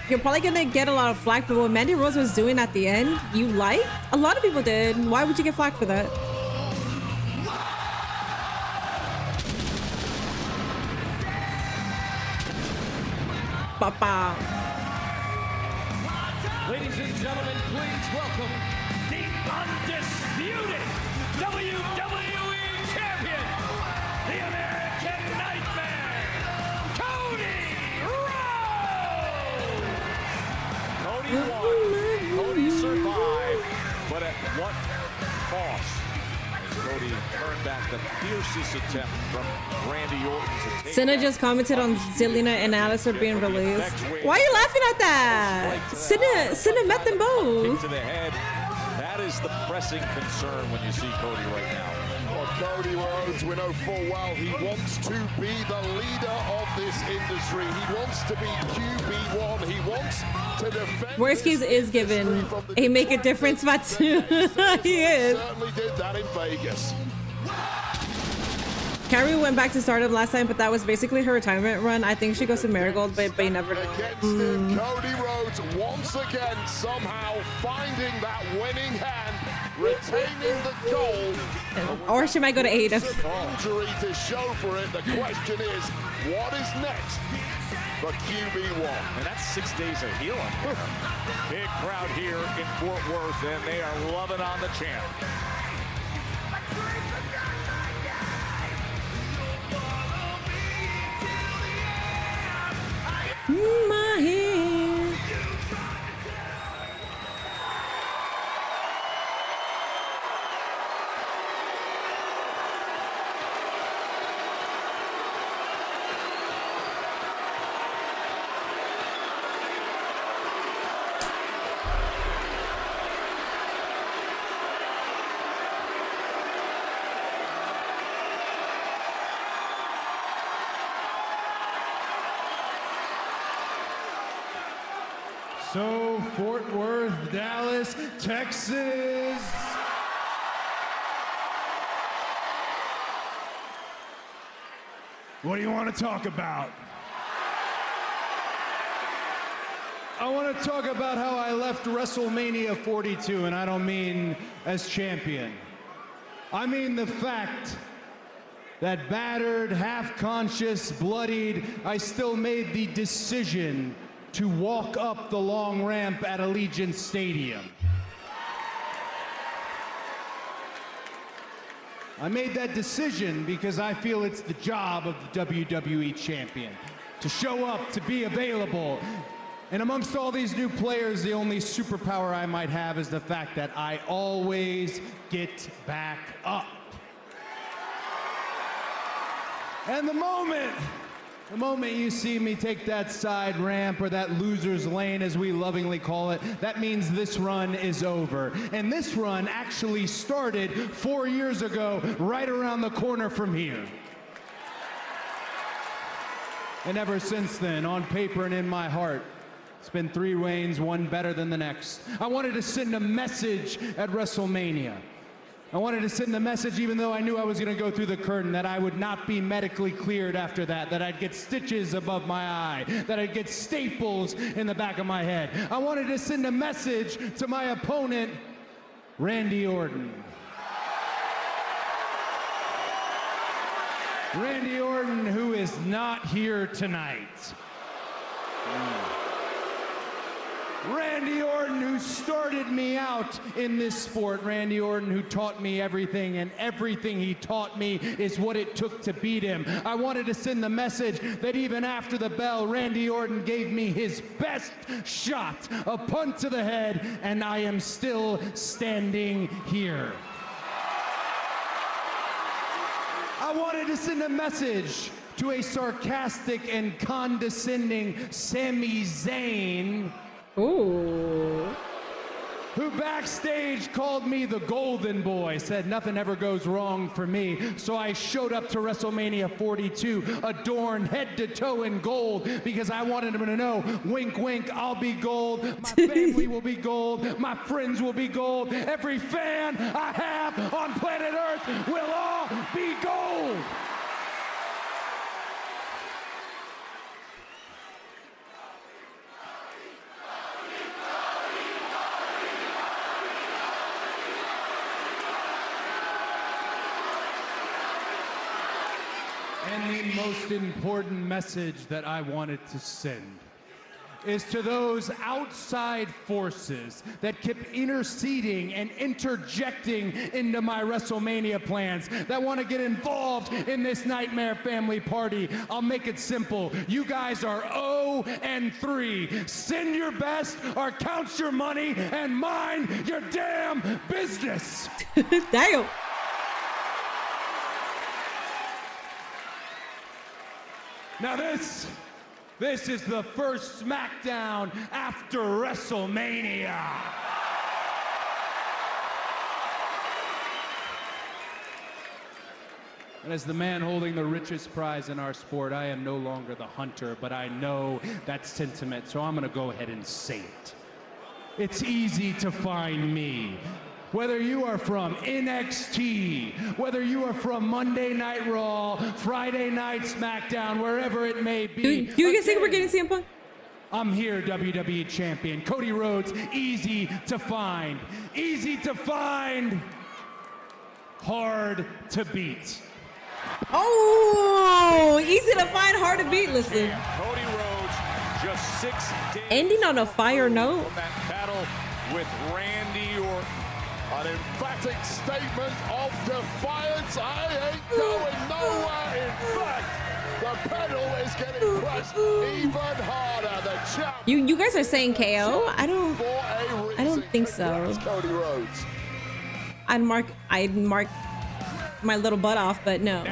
Speaker 1: You're probably gonna get a lot of flack, but what Mandy Rose was doing at the end, you liked? A lot of people did. Why would you get flack for that? Papa.
Speaker 13: Ladies and gentlemen, please welcome the undisputed WWE Champion, the American Nightmare, Cody Rhodes!
Speaker 2: Cody won. Cody survived, but at what cost? Cody turned back the fiercest attempt from Randy Orton's attack.
Speaker 1: Cinna just commented on Zelina and Alistair being released. Why are you laughing at that? Cinna met them both.
Speaker 2: To the head. That is the pressing concern when you see Cody right now.
Speaker 10: Well, Cody Rhodes, we know full well he wants to be the leader of this industry. He wants to be QB1. He wants to defend.
Speaker 1: Worst case is given a make a difference, but he is.
Speaker 10: Certainly did that in Vegas.
Speaker 1: Kairi went back to Stardom last time, but that was basically her retirement run. I think she goes to Marigold, but you never know.
Speaker 10: Cody Rhodes once again somehow finding that winning hand, retaining the gold.
Speaker 1: Or she might go to AEW.
Speaker 10: Injury to show for it. The question is, what is next for QB1?
Speaker 2: And that's 6 days of healing. Big crowd here in Fort Worth, and they are loving on the champ.
Speaker 1: My hand.
Speaker 8: So, Fort Worth, Dallas, Texas. What do you want to talk about? I want to talk about how I left WrestleMania 42, and I don't mean as champion. I mean the fact that battered, half-conscious, bloodied, I still made the decision to walk up the long ramp at Allegiant Stadium. I made that decision because I feel it's the job of the WWE champion to show up, to be available, And amongst all these new players, the only superpower I might have is the fact that I always get back up. And the moment you see me take that side ramp, or that loser's lane as we lovingly call it, that means this run is over. And this run actually started 4 years ago, right around the corner from here. And ever since then, on paper and in my heart, it's been 3 reigns, one better than the next. I wanted to send a message at WrestleMania. I wanted to send a message, even though I knew I was going to go through the curtain, that I would not be medically cleared after that I'd get stitches above my eye, that I'd get staples in the back of my head. I wanted to send a message to my opponent, Randy Orton. Randy Orton, who is not here tonight. Randy Orton, who started me out in this sport. Randy Orton, who taught me everything, and everything he taught me is what it took to beat him. I wanted to send the message that even after the bell, Randy Orton gave me his best shot, a punt to the head, and I am still standing here. I wanted to send a message to a sarcastic and condescending Sami Zayn, who backstage called me the Golden Boy, said nothing ever goes wrong for me. So I showed up to WrestleMania 42 adorned head to toe in gold, because I wanted him to know, wink, wink, I'll be gold. My family will be gold. My friends will be gold. Every fan I have on planet Earth will all be gold. And the most important message that I wanted to send is to those outside forces that kept interceding and interjecting into my WrestleMania plans, that want to get involved in this nightmare family party. I'll make it simple. You guys are 0-3. Send your best or count your money and mind your damn business.
Speaker 1: Damn.
Speaker 8: Now this is the first Smackdown after WrestleMania. And as the man holding the richest prize in our sport, I am no longer the hunter, but I know that sentiment, so I'm gonna go ahead and say it. It's easy to find me. Whether you are from NXT, whether you are from Monday Night Raw, Friday Night Smackdown, wherever it may be.
Speaker 1: Do you guys think we're getting CM Punk?
Speaker 8: I'm here, WWE Champion. Cody Rhodes, easy to find. Easy to find, hard to beat.
Speaker 1: Oh, easy to find, hard to beat. Listen.
Speaker 2: Cody Rhodes, just 6 days
Speaker 1: ending on a fire note.
Speaker 2: from that battle with Randy Orton.
Speaker 10: An emphatic statement of defiance. I ain't going nowhere. In fact, the pedal is getting pressed even harder. The champ.
Speaker 1: You guys are saying KO? I don't think so.
Speaker 10: Cody Rhodes.
Speaker 1: I'd mark my little butt off, but no.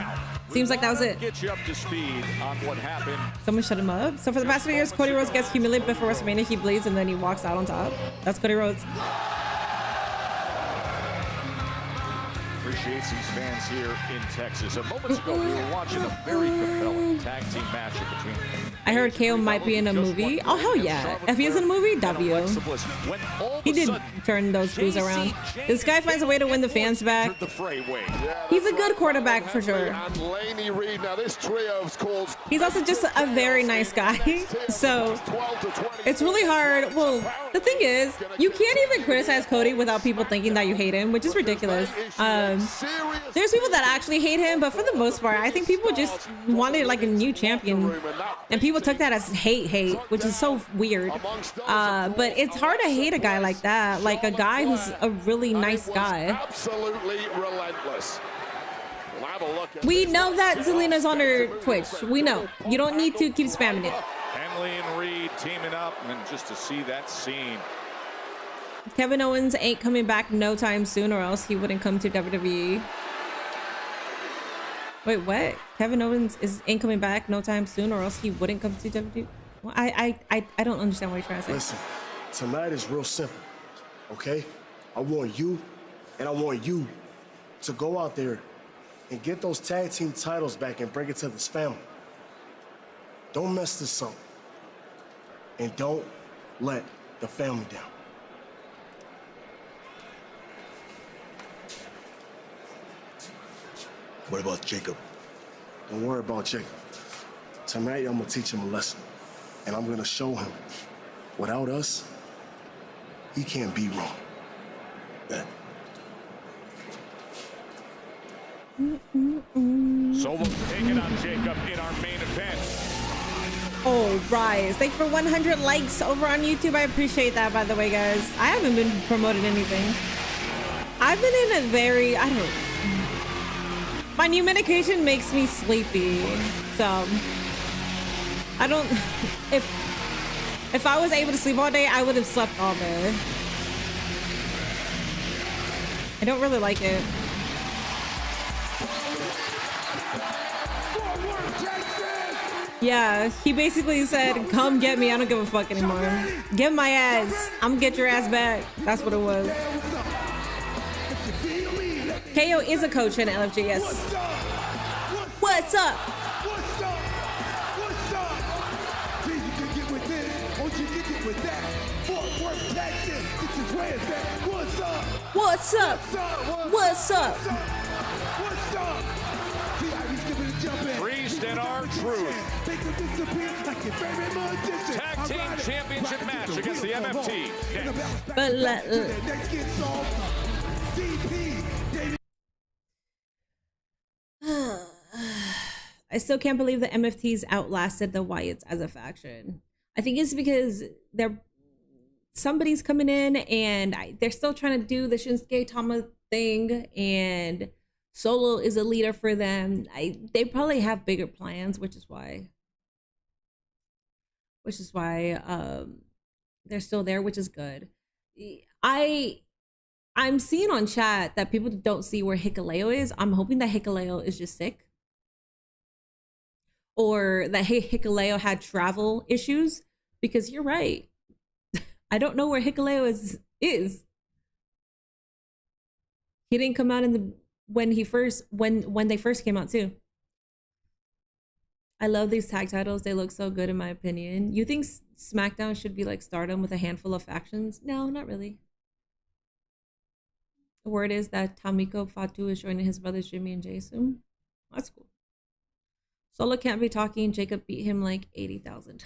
Speaker 1: Seems like that was it.
Speaker 2: Get you up to speed on what happened.
Speaker 1: Someone shut him up. So for the past 2 years, Cody Rhodes gets humiliated before WrestleMania. He bleeds and then he walks out on top. That's Cody Rhodes.
Speaker 2: Appreciates these fans here in Texas. A moments ago, we were watching a very compelling tag team matchup between.
Speaker 1: I heard KO might be in a movie. Oh, hell yeah. If he is in a movie, W. He did turn those screws around. This guy finds a way to win the fans back. He's a good quarterback for sure. He's also just a very nice guy. So it's really hard. Well, the thing is, you can't even criticize Cody without people thinking that you hate him, which is ridiculous. There's people that actually hate him, but for the most part, I think people just wanted like a new champion, and people took that as hate, which is so weird. But it's hard to hate a guy like that, like a guy who's a really nice guy.
Speaker 10: Absolutely relentless. We'll have a look at
Speaker 1: We know that Zelina's on her Twitch. We know. You don't need to keep spamming it.
Speaker 2: And Finley and Reed teaming up, and just to see that scene.
Speaker 1: Kevin Owens ain't coming back no time soon, or else he wouldn't come to WWE. Wait, what? Kevin Owens ain't coming back no time soon, or else he wouldn't come to WWE? Well, I don't understand what you're trying to say.
Speaker 6: Listen, tonight is real simple, okay? I want you, and I want you to go out there and get those tag team titles back and bring it to this family. Don't mess this up. And don't let the family down.
Speaker 16: What about Jacob?
Speaker 6: Don't worry about Jacob. Tonight, I'm gonna teach him a lesson. And I'm gonna show him, without us, he can't be wrong.
Speaker 2: Solo taking on Jacob in our main event.
Speaker 1: Oh, Rise. Thanks for 100 likes over on YouTube. I appreciate that, by the way, guys. I haven't been promoting anything. I've been in a very, my new medication makes me sleepy. So, I don't, if I was able to sleep all day, I would have slept all day. I don't really like it. Yeah, he basically said, come get me. I don't give a fuck anymore. Get my ass. I'm gonna get your ass back. That's what it was. KO is a coach in LFG, yes. What's up?
Speaker 16: What's up? What's up? See, you can get with this, or you can get with that. Fort Worth, Texas, this is where it's at. What's up?
Speaker 1: What's up? What's up?
Speaker 16: What's up? See how he's giving a jump in.
Speaker 2: Priest and R-Truth. Tag team championship match against the MFT.
Speaker 1: But I still can't believe the MFTs outlasted the Wyatts as a faction. I think it's because somebody's coming in and they're still trying to do the Shinsuke Tama thing, and Solo is a leader for them. They probably have bigger plans, which is why they're still there, which is good. I'm seeing on chat that people don't see where Hikuleo is. I'm hoping that Hikuleo is just sick, or that Hikuleo had travel issues, because you're right. I don't know where Hikuleo is. He didn't come out when they first came out too. I love these tag titles. They look so good in my opinion. You think SmackDown should be like Stardom with a handful of factions? No, not really. The word is that Tamiko Fatu is joining his brothers Jimmy and Jay soon. That's cool. Solo can't be talking. Jacob beat him like 80,000.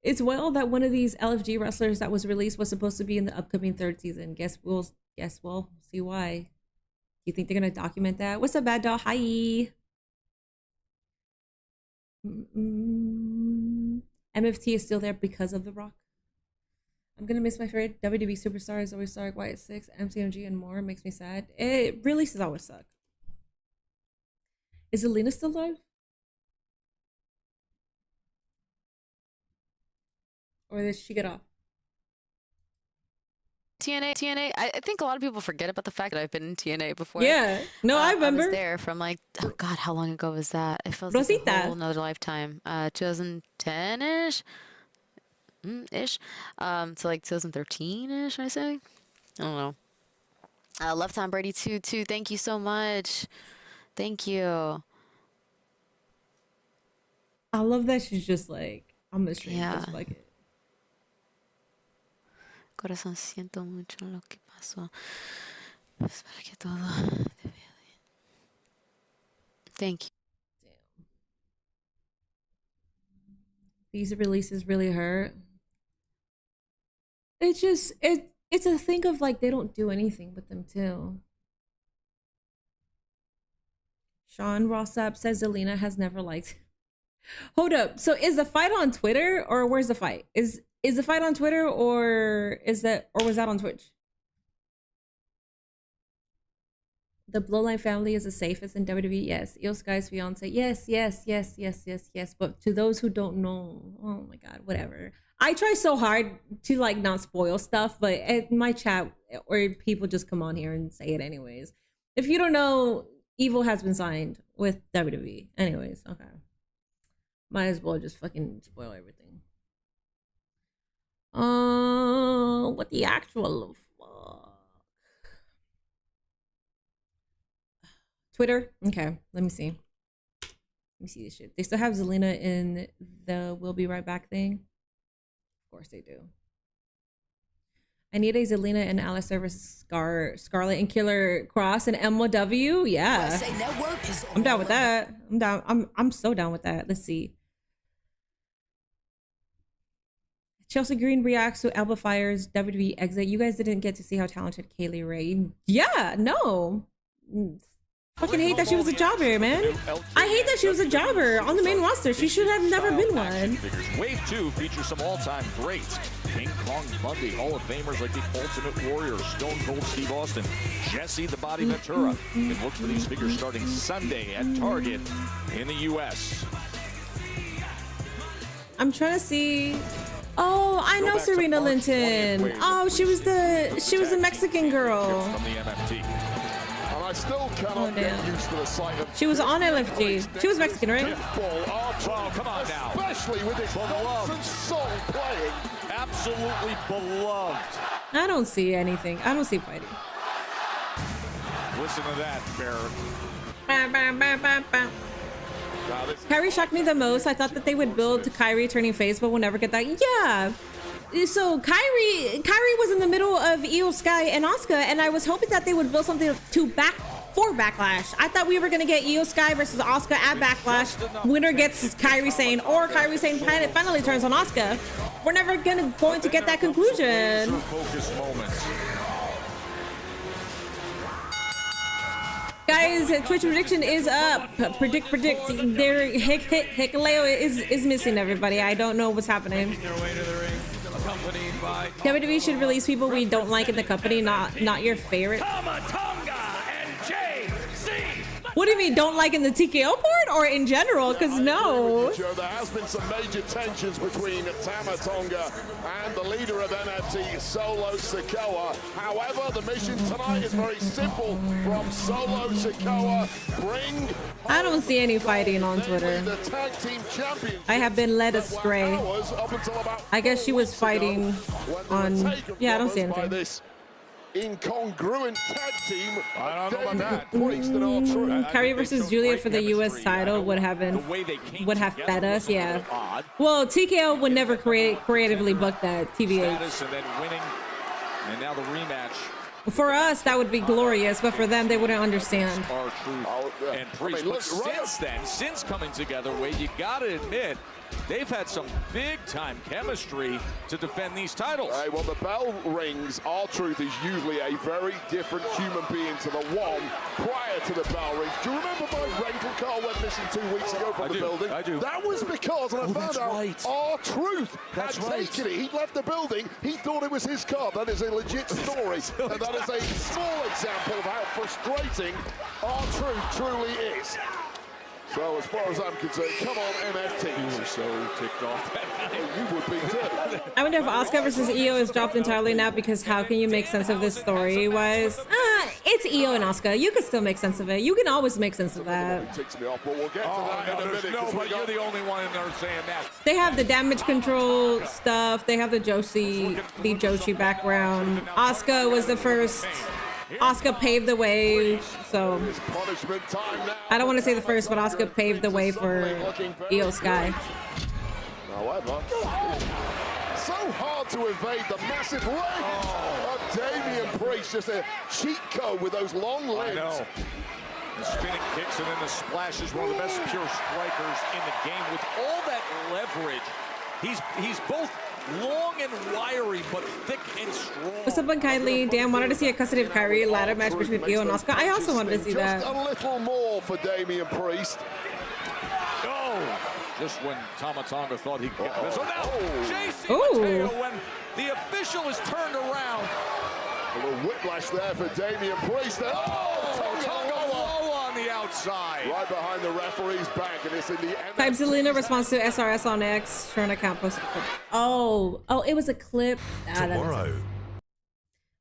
Speaker 1: It's well that one of these LFG wrestlers that was released was supposed to be in the upcoming third season. Guess we'll see why. You think they're gonna document that? What's up, Bad Doll? Hi. MFT is still there because of The Rock. I'm gonna miss my favorite WWE superstars. Always Stark, Wyatt 6, MCMG, and more. Makes me sad. Releases always suck. Is Zelina still alive? Or did she get off?
Speaker 14: TNA. I think a lot of people forget about the fact that I've been in TNA before.
Speaker 1: Yeah. No, I remember.
Speaker 14: I was there from like, oh God, how long ago was that? It feels like a whole another lifetime. 2010-ish? Ish. To like 2013-ish, I say? I don't know. Love Tom Brady too. Thank you so much. Thank you.
Speaker 1: I love that she's just like, I'm gonna stream just like it.
Speaker 14: Corazón, siento mucho lo que pasó. Espero que todo esté bien. Thank you.
Speaker 1: Damn. These releases really hurt. It's just it's a thing of like they don't do anything with them too. Sean Rossap says Zelina has never liked. Hold up. So is the fight on Twitter, or where's the fight? Is the fight on Twitter, or was that on Twitch? The Bloodline family is the safest in WWE. Yes. Io Sky's fiance. Yes, yes, yes, yes, yes, yes. But to those who don't know, oh my God, whatever. I try so hard to like not spoil stuff, but in my chat or people just come on here and say it anyways. If you don't know, Evil has been signed with WWE. Anyways, okay. Might as well just fucking spoil everything. What the actual fuck? Twitter? Okay, let me see. Let me see this shit. They still have Zelina in the We'll Be Right Back thing. Of course they do. I need a Zelina and Alistair versus Scarlett and Killer Cross and MLW. Yeah, I'm down with that. I'm down. I'm so down with that. Let's see. Chelsea Green reacts to Alba Fire's WWE exit. You guys didn't get to see how talented Kaylee Ray. Yeah, no. Fucking hate that she was a jobber, man. I hate that she was a jobber on the main roster. She should have never been one.
Speaker 2: Wave 2 features some all-time greats. King Kong Bundy, Hall of Famers like the Ultimate Warrior, Stone Cold Steve Austin, Jesse the Body Ventura. You can look for these figures starting Sunday at Target in the U.S.
Speaker 1: I'm trying to see. Oh, I know Serena Linton. Oh, she was the Mexican girl.
Speaker 10: From the MFT. I still cannot get used to the sight of.
Speaker 1: She was on LFG. She was Mexican, right?
Speaker 2: Oh, come on now.
Speaker 10: Especially with this Danhausen song playing.
Speaker 2: Absolutely beloved.
Speaker 1: I don't see anything. I don't see fighting.
Speaker 2: Listen to that, Bear.
Speaker 1: Kyrie shocked me the most. I thought that they would build to Kyrie turning face, but we'll never get that. Yeah. So Kyrie was in the middle of Io Sky and Asuka, and I was hoping that they would build something for Backlash. I thought we were gonna get Io Sky versus Asuka at Backlash. Winner gets Kyrie Sane, or Kyrie Sane finally turns on Asuka. We're never going to get that conclusion.
Speaker 2: Focus moments.
Speaker 1: Guys, Twitch prediction is up. Predict. There, Hikaleo is missing everybody. I don't know what's happening. WWE should release people we don't like in the company, not your favorite. What do you mean, don't like in the TKO part or in general? Because no.
Speaker 10: There has been some major tensions between Tama Tonga and the leader of MFT, Solo Sikoa. However, the mission tonight is very simple. From Solo Sikoa,
Speaker 1: I don't see any fighting on Twitter. I have been led astray. I guess she was fighting on. Yeah, I don't see anything.
Speaker 10: Incongruent tag team. I don't know about that.
Speaker 1: Kyrie versus Julia for the U.S. title would have fed us. Yeah. Well, TKO would never creatively book that TBH.
Speaker 2: And then winning, and now the rematch.
Speaker 1: For us, that would be glorious, but for them, they wouldn't understand.
Speaker 2: R-Truth and Priest. But since then, since coming together, Wade, you gotta admit, they've had some big-time chemistry to defend these titles.
Speaker 10: Hey, well, the bell rings. R-Truth is usually a very different human being to the one prior to the bell rings. Do you remember my rental car went missing 2 weeks ago from the building?
Speaker 2: I do.
Speaker 10: That was because, and I found out, R-Truth had taken it. He'd left the building. He thought it was his car. That is a legit story. And that is a small example of how frustrating R-Truth truly is. So as far as I'm concerned, come on, MFT.
Speaker 2: You were so ticked off that night.
Speaker 10: You would be too.
Speaker 1: I wonder if Asuka versus Io is dropped entirely now, because how can you make sense of this story-wise? It's Io and Asuka. You can still make sense of it. You can always make sense of that.
Speaker 10: Ticks me off, but we'll get to that in a minute.
Speaker 2: No, but you're the only one in there saying that.
Speaker 1: They have the damage control stuff. They have the Joshi background. Asuka was the first. Asuka paved the way, so I don't want to say the first, but Asuka paved the way for Io Sky.
Speaker 10: However, so hard to evade the massive leg of Damian Priest. Just a cheat code with those long legs.
Speaker 2: I know. The spinning kicks and then the splash is one of the best pure strikers in the game with all that leverage. He's both long and wiry, but thick and strong.
Speaker 1: What's up, Kylie? Damn, wanted to see a custody of Kyrie ladder match between Io and Asuka. I also wanted to see that.
Speaker 10: Just a little more for Damian Priest.
Speaker 2: Oh, just when Tama Tonga thought he could get this. So now, JC Mateo, when the official is turned around.
Speaker 10: A little whiplash there for Damian Priest. Oh, Tonga outside. Right behind the referee's back, and it's in the end.
Speaker 1: Type Zelina responds to SRS on X. Trying to account posted. Oh, it was a clip.
Speaker 7: Tomorrow.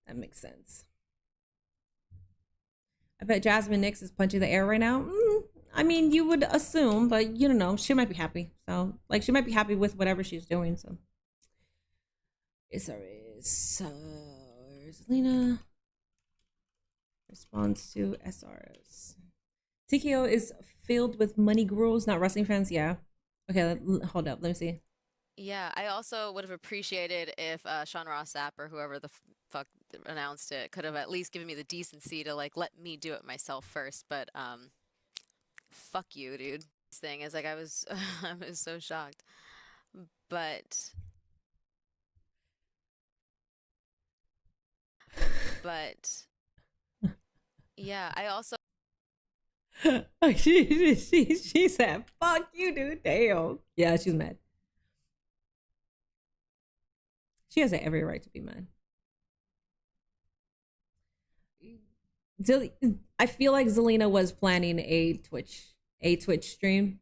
Speaker 1: That makes sense. I bet Jasmine Nix is punching the air right now. I mean, you would assume, but you don't know. She might be happy. So, like, she might be happy with whatever she's doing. So, SRS. Zelina responds to SRS. TKO is filled with money gurus, not wrestling fans. Yeah. Okay, hold up. Let me see.
Speaker 14: Yeah, I also would have appreciated if Sean Ross Sapp or whoever the fuck announced it could have at least given me the decency to like let me do it myself first. But fuck you, dude. This thing is like I was so shocked. But yeah, I also
Speaker 1: she said, "Fuck you, dude." Damn. Yeah, she's mad. She has every right to be mad. I feel like Zelina was planning a Twitch stream,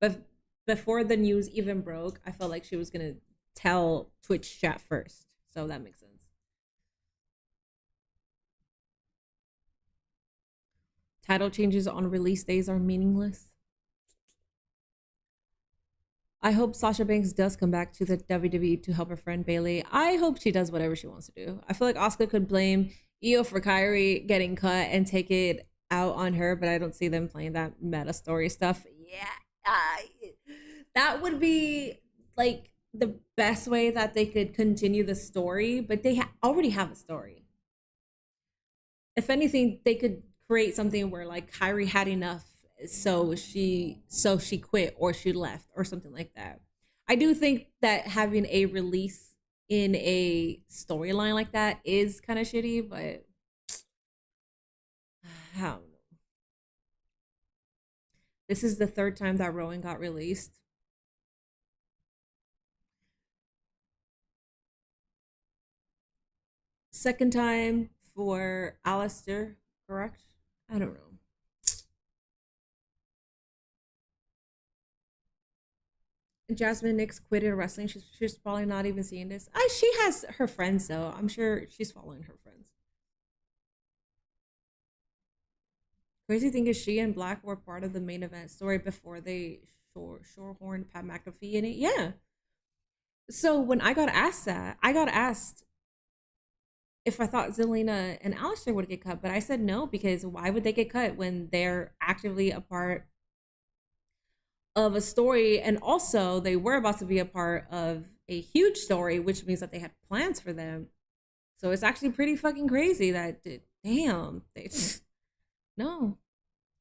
Speaker 1: but before the news even broke, I felt like she was gonna tell Twitch chat first, so that makes sense. Title changes on release days are meaningless. I hope Sasha Banks does come back to the WWE to help her friend Bayley. I hope she does whatever she wants to do. I feel like Asuka could blame Io for Kairi getting cut and take it out on her, but I don't see them playing that meta story stuff. Yeah, that would be like the best way that they could continue the story, but they already have a story. If anything, they could create something where like Kairi had enough, so she quit or she left or something like that. I do think that having a release in a storyline like that is kind of shitty, but I don't know. This is the third time that Rowan got released. Second time for Alistair, correct? I don't know. Jasmine Nix quitted wrestling. She's probably not even seeing this. She has her friends though. I'm sure she's following her friends. Crazy thing is she and Black were part of the main event story before they shorehorned Pat McAfee in it. Yeah. So when I got asked that, I got asked if I thought Zelina and Alistair would get cut, but I said no, because why would they get cut when they're actively a part of a story, and also they were about to be a part of a huge story, which means that they had plans for them. So it's actually pretty fucking crazy that, damn, no.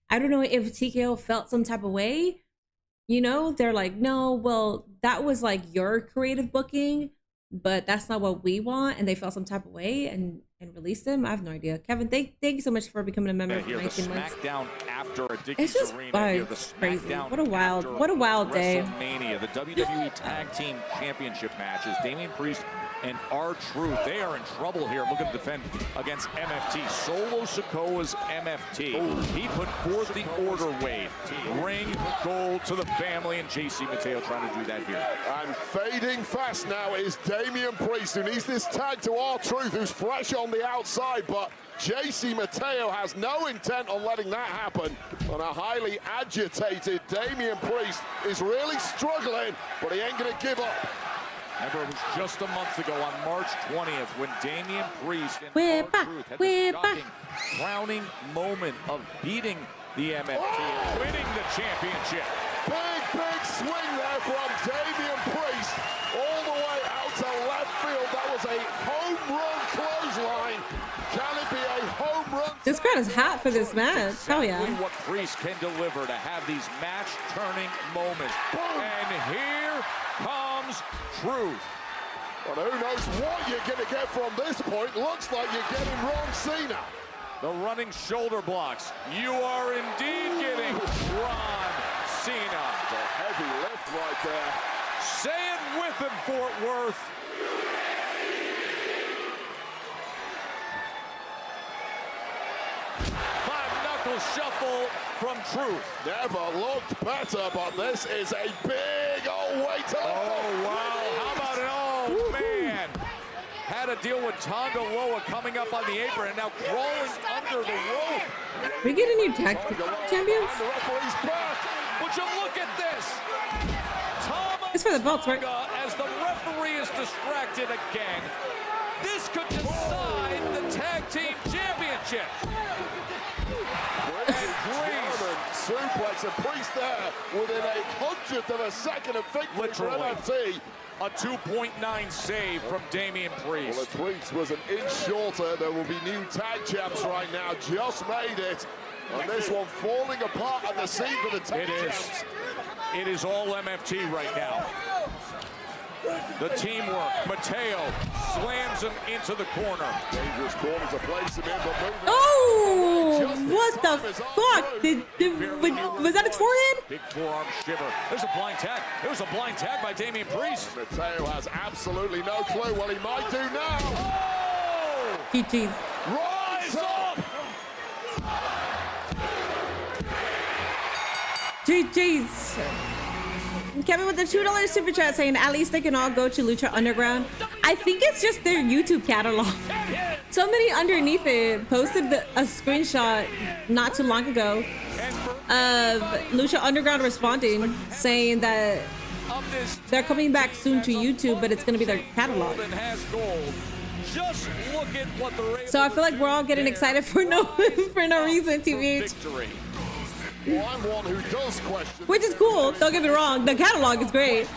Speaker 1: I don't know if TKO felt some type of way. You know, they're like, no, well, that was like your creative booking, but that's not what we want, and they felt some type of way and released them. I have no idea. Kevin, thank you so much for becoming a member for 19 months.
Speaker 2: Smackdown after a
Speaker 1: it's just crazy. What a wild day.
Speaker 2: WrestleMania, the WWE Tag Team Championship matches. Damian Priest and R-Truth, they are in trouble here, looking to defend against MFT. Solo Sikoa's MFT. He put forth the order wave. Ring gold to the family, and JC Mateo trying to do that here.
Speaker 10: And fading fast now is Damian Priest, who needs this tag to R-Truth, who's fresh on the outside, but JC Mateo has no intent on letting that happen. And a highly agitated Damian Priest is really struggling, but he ain't gonna give up.
Speaker 2: Remember, it was just a month ago on March 20th when Damian Priest and R-Truth had the shocking crowning moment of beating the MFT and winning the championship.
Speaker 10: Big swing there from Damian Priest all the way out to left field. That was a home run clothesline. Can it be a home run?
Speaker 1: This crowd is hot for this match. Hell yeah.
Speaker 2: Exactly what Priest can deliver to have these match-turning moments. Boom. And here comes Truth.
Speaker 10: Well, who knows what you're going to get from this point. Looks like you're getting Ron Cena.
Speaker 2: The running shoulder blocks. You are indeed getting Ron Cena.
Speaker 10: The heavy lift right there.
Speaker 2: Say it with him, Fort Worth. the shuffle from Truth.
Speaker 10: Never looked better, but this is a big old weight to lift.
Speaker 2: Oh, wow. How about it? Oh, man. Had to deal with Tonga Loa coming up on the apron and now crawling under the rope.
Speaker 1: We get a new tag champions?
Speaker 2: The referee's back. Would you look at this?
Speaker 1: It's for the belts, right?
Speaker 2: As the referee is distracted again, this could decide the tag team championship.
Speaker 10: German suplex and Priest there within a 100th of a second of victory for MFT.
Speaker 2: A 2.9 save from Damian Priest.
Speaker 10: Well, the Priest was an inch shorter. There will be new tag champs right now. Just made it. And this one falling apart at the seam for the tag champs.
Speaker 2: It is all MFT right now. The teamwork. Mateo slams him into the corner.
Speaker 10: Dangerous corner to place him in, but moving.
Speaker 1: Oh, what the fuck? Was that his forehead?
Speaker 2: Big forearm shiver. There's a blind tag. There's a blind tag by Damian Priest.
Speaker 10: Mateo has absolutely no clue. Well, he might do now.
Speaker 2: Oh!
Speaker 1: GG's.
Speaker 2: Rise up!
Speaker 1: GG's. Kevin with the $2 super chat saying at least they can all go to Lucha Underground. I think it's just their YouTube catalog. Somebody underneath it posted a screenshot not too long ago of Lucha Underground responding saying that they're coming back soon to YouTube, but it's going to be their catalog.
Speaker 2: Just look at what the
Speaker 1: So I feel like we're all getting excited for no reason, TVH.
Speaker 10: Well, I'm one who does question.
Speaker 1: Which is cool, don't get me wrong, the catalog is great.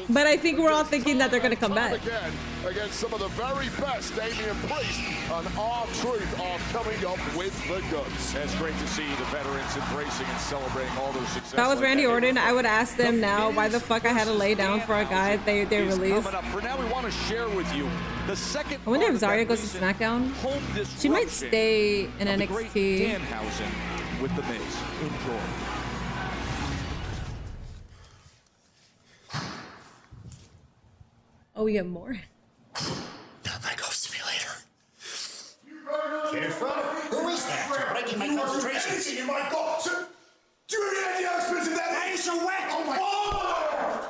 Speaker 1: But I think we're all thinking that they're gonna come back.
Speaker 10: Again, against some of the very best, Damian Priest and R-Truth are coming up with the goods.
Speaker 2: It's great to see the veterans embracing and celebrating all their success.
Speaker 1: If I was Randy Orton, I would ask them now why the fuck I had to lay down for a guy they released.
Speaker 2: For now, we want to share with you the second.
Speaker 1: I wonder if Zarya goes to SmackDown. She might stay in NXT.
Speaker 2: Danhausen with the Miz. Enjoy.
Speaker 1: Oh, we get more.
Speaker 7: That goes to me later. Careful. Who is that? You're breaking my concentration.
Speaker 16: You might go. Do you have any experts in that?
Speaker 7: That is so wet. Oh my God.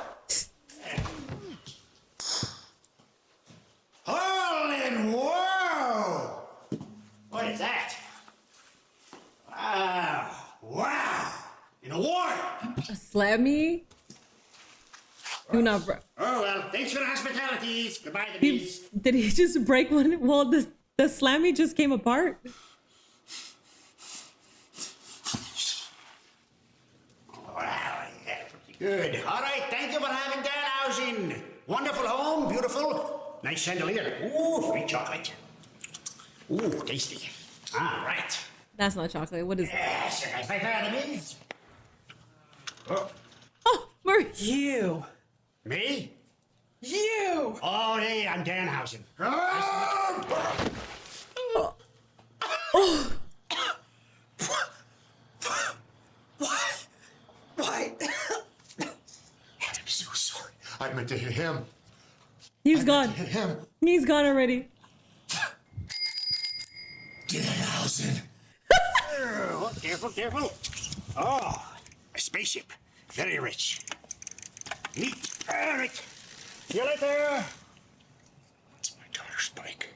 Speaker 7: Holy whoa! What is that? Wow. Wow. In a war.
Speaker 1: A slammy? Do not, bro.
Speaker 7: Oh, well, thanks for the hospitalities. Goodbye, the bees.
Speaker 1: Did he just break one? Well, the slammy just came apart.
Speaker 7: Wow, yeah, pretty good. All right, thank you for having Danhausen. Wonderful home, beautiful. Nice chandelier. Ooh, free chocolate. Ooh, tasty. All right.
Speaker 1: That's not chocolate. What is that?
Speaker 7: Yes, that's my enemies. Oh.
Speaker 1: Oh, Murray.
Speaker 7: You. Me? You. Oh, hey, I'm Danhausen.
Speaker 1: Oh.
Speaker 7: What? Why? I'm so sorry. I meant to hit him.
Speaker 1: He's gone. He's gone already.
Speaker 7: Danhausen. Oh, careful, careful. Oh, a spaceship. Very rich. Neat. All right. See you later. It's my daughter's bike.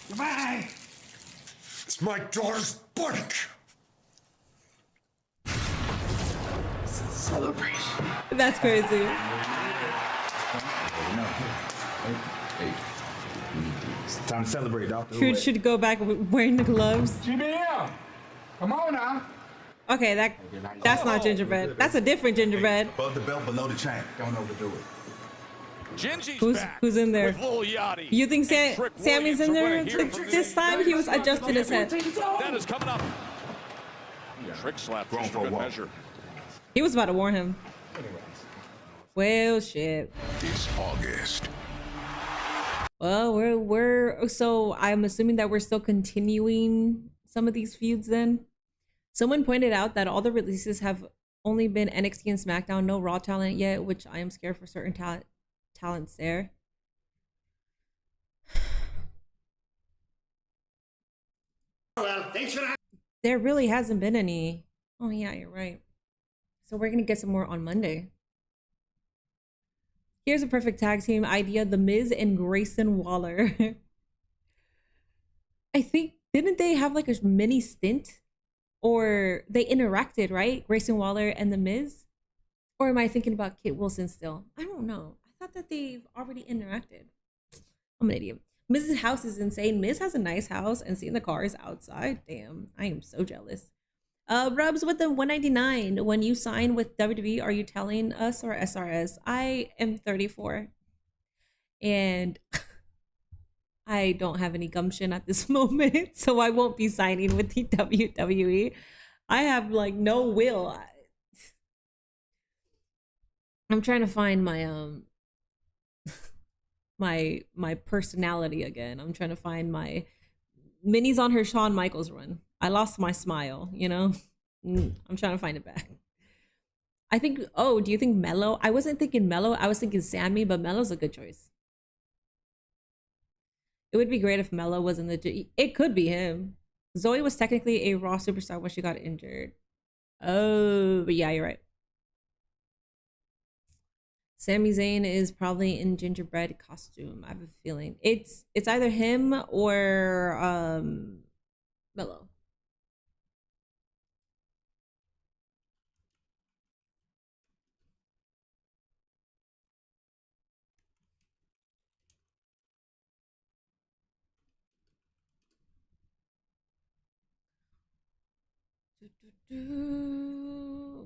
Speaker 7: Goodbye. It's my daughter's bike. Celebrate.
Speaker 1: That's crazy.
Speaker 3: It's time to celebrate, Doctor.
Speaker 1: Truth should go back wearing the gloves.
Speaker 3: GBL, come on now.
Speaker 1: Okay, that's not gingerbread. That's a different gingerbread.
Speaker 3: Above the belt, below the chain. Don't overdo it.
Speaker 1: Who's in there?
Speaker 2: Lil Yachty.
Speaker 1: You think Sammy's in there? This time he was adjusting his head.
Speaker 2: That is coming up. Trick slap just for good measure.
Speaker 1: He was about to warn him. Well, shit.
Speaker 4: It's August.
Speaker 1: Well, so I'm assuming that we're still continuing some of these feuds then. Someone pointed out that all the releases have only been NXT and SmackDown, no Raw talent yet, which I am scared for certain talents there.
Speaker 7: Well, thanks for that.
Speaker 1: There really hasn't been any. Oh yeah, you're right. So we're gonna get some more on Monday. Here's a perfect tag team idea: The Miz and Grayson Waller. I think, didn't they have like a mini stint? Or they interacted, right? Grayson Waller and The Miz? Or am I thinking about Kit Wilson still? I don't know. I thought that they've already interacted. I'm an idiot. Miz's house is insane. Miz has a nice house, and seeing the cars outside, damn, I am so jealous. Rubs with the 199. When you sign with WWE, are you telling us or SRS? I am 34. And I don't have any gumption at this moment, so I won't be signing with the WWE. I have like no will. I'm trying to find my my personality again. I'm trying to find my Minnie's on her Shawn Michaels run. I lost my smile, you know? I'm trying to find it back. I think, oh, do you think Mello? I wasn't thinking Mello. I was thinking Sammy, but Mello's a good choice. It would be great if Mello was in the... It could be him. Zoe was technically a Raw superstar when she got injured. Oh, but yeah, you're right. Sami Zayn is probably in gingerbread costume. I have a feeling. It's either him or Mello.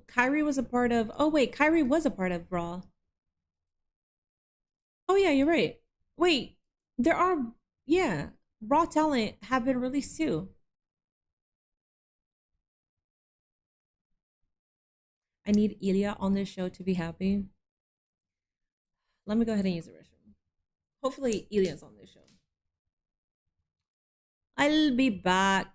Speaker 1: Kyrie was a part of... Oh, wait. Kyrie was a part of Raw. Oh, yeah, you're right. Wait. There are... Yeah. Raw talent have been released, too. I need Ilya on this show to be happy. Let me go ahead and use the restroom. Hopefully, Ilya's on this show. I'll be back.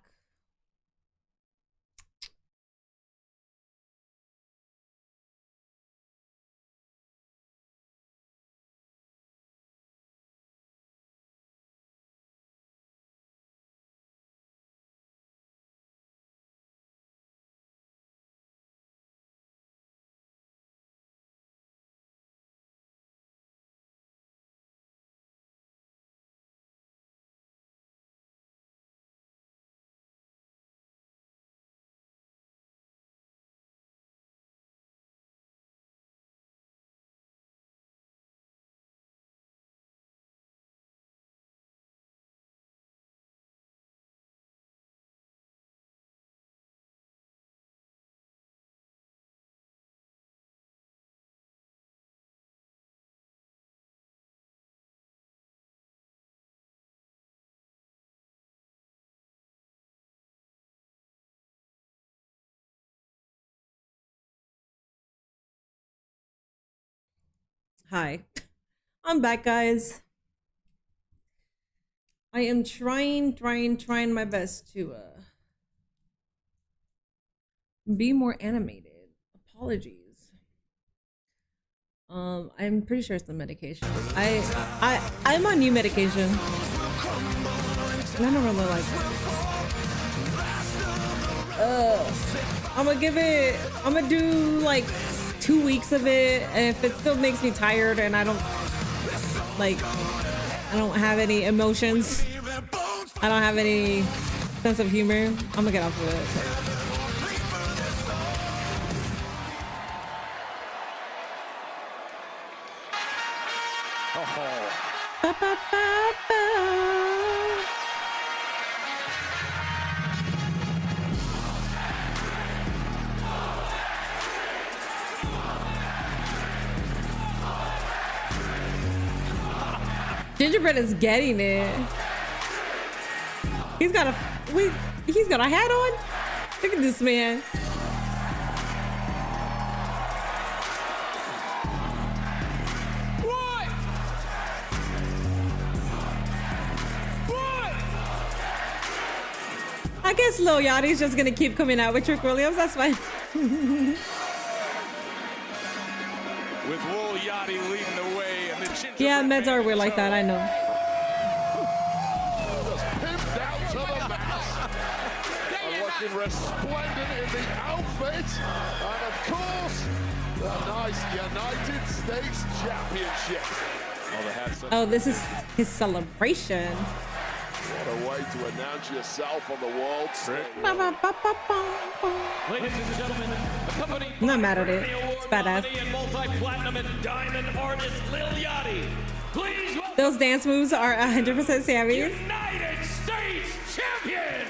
Speaker 1: Hi. I'm back, guys. I am trying my best to be more animated. Apologies. I'm pretty sure it's the medication. I'm on new medication. I don't really like it. I'm gonna do like 2 weeks of it, and if it still makes me tired and I don't have any emotions, I don't have any sense of humor, I'm gonna get off of it. Gingerbread is getting it. He's got a hat on. Look at this man.
Speaker 2: What?
Speaker 1: I guess Lil Yachty's just gonna keep coming out with Trick Williams. That's fine.
Speaker 2: With Lil Yachty leading the way, and the gingerbread
Speaker 1: Yeah, meds are weird like that. I know.
Speaker 10: looking resplendent in the outfit. And of course, the nice United States Championship.
Speaker 1: Oh, this is his celebration.
Speaker 10: What a way to announce yourself on the world stage.
Speaker 13: Ladies and gentlemen, accompanied
Speaker 1: I'm not mad at it. It's badass.
Speaker 13: and multi-platinum and diamond artist Lil Yachty. Please welcome
Speaker 1: Those dance moves are 100% Sammy's.
Speaker 13: United States Champion,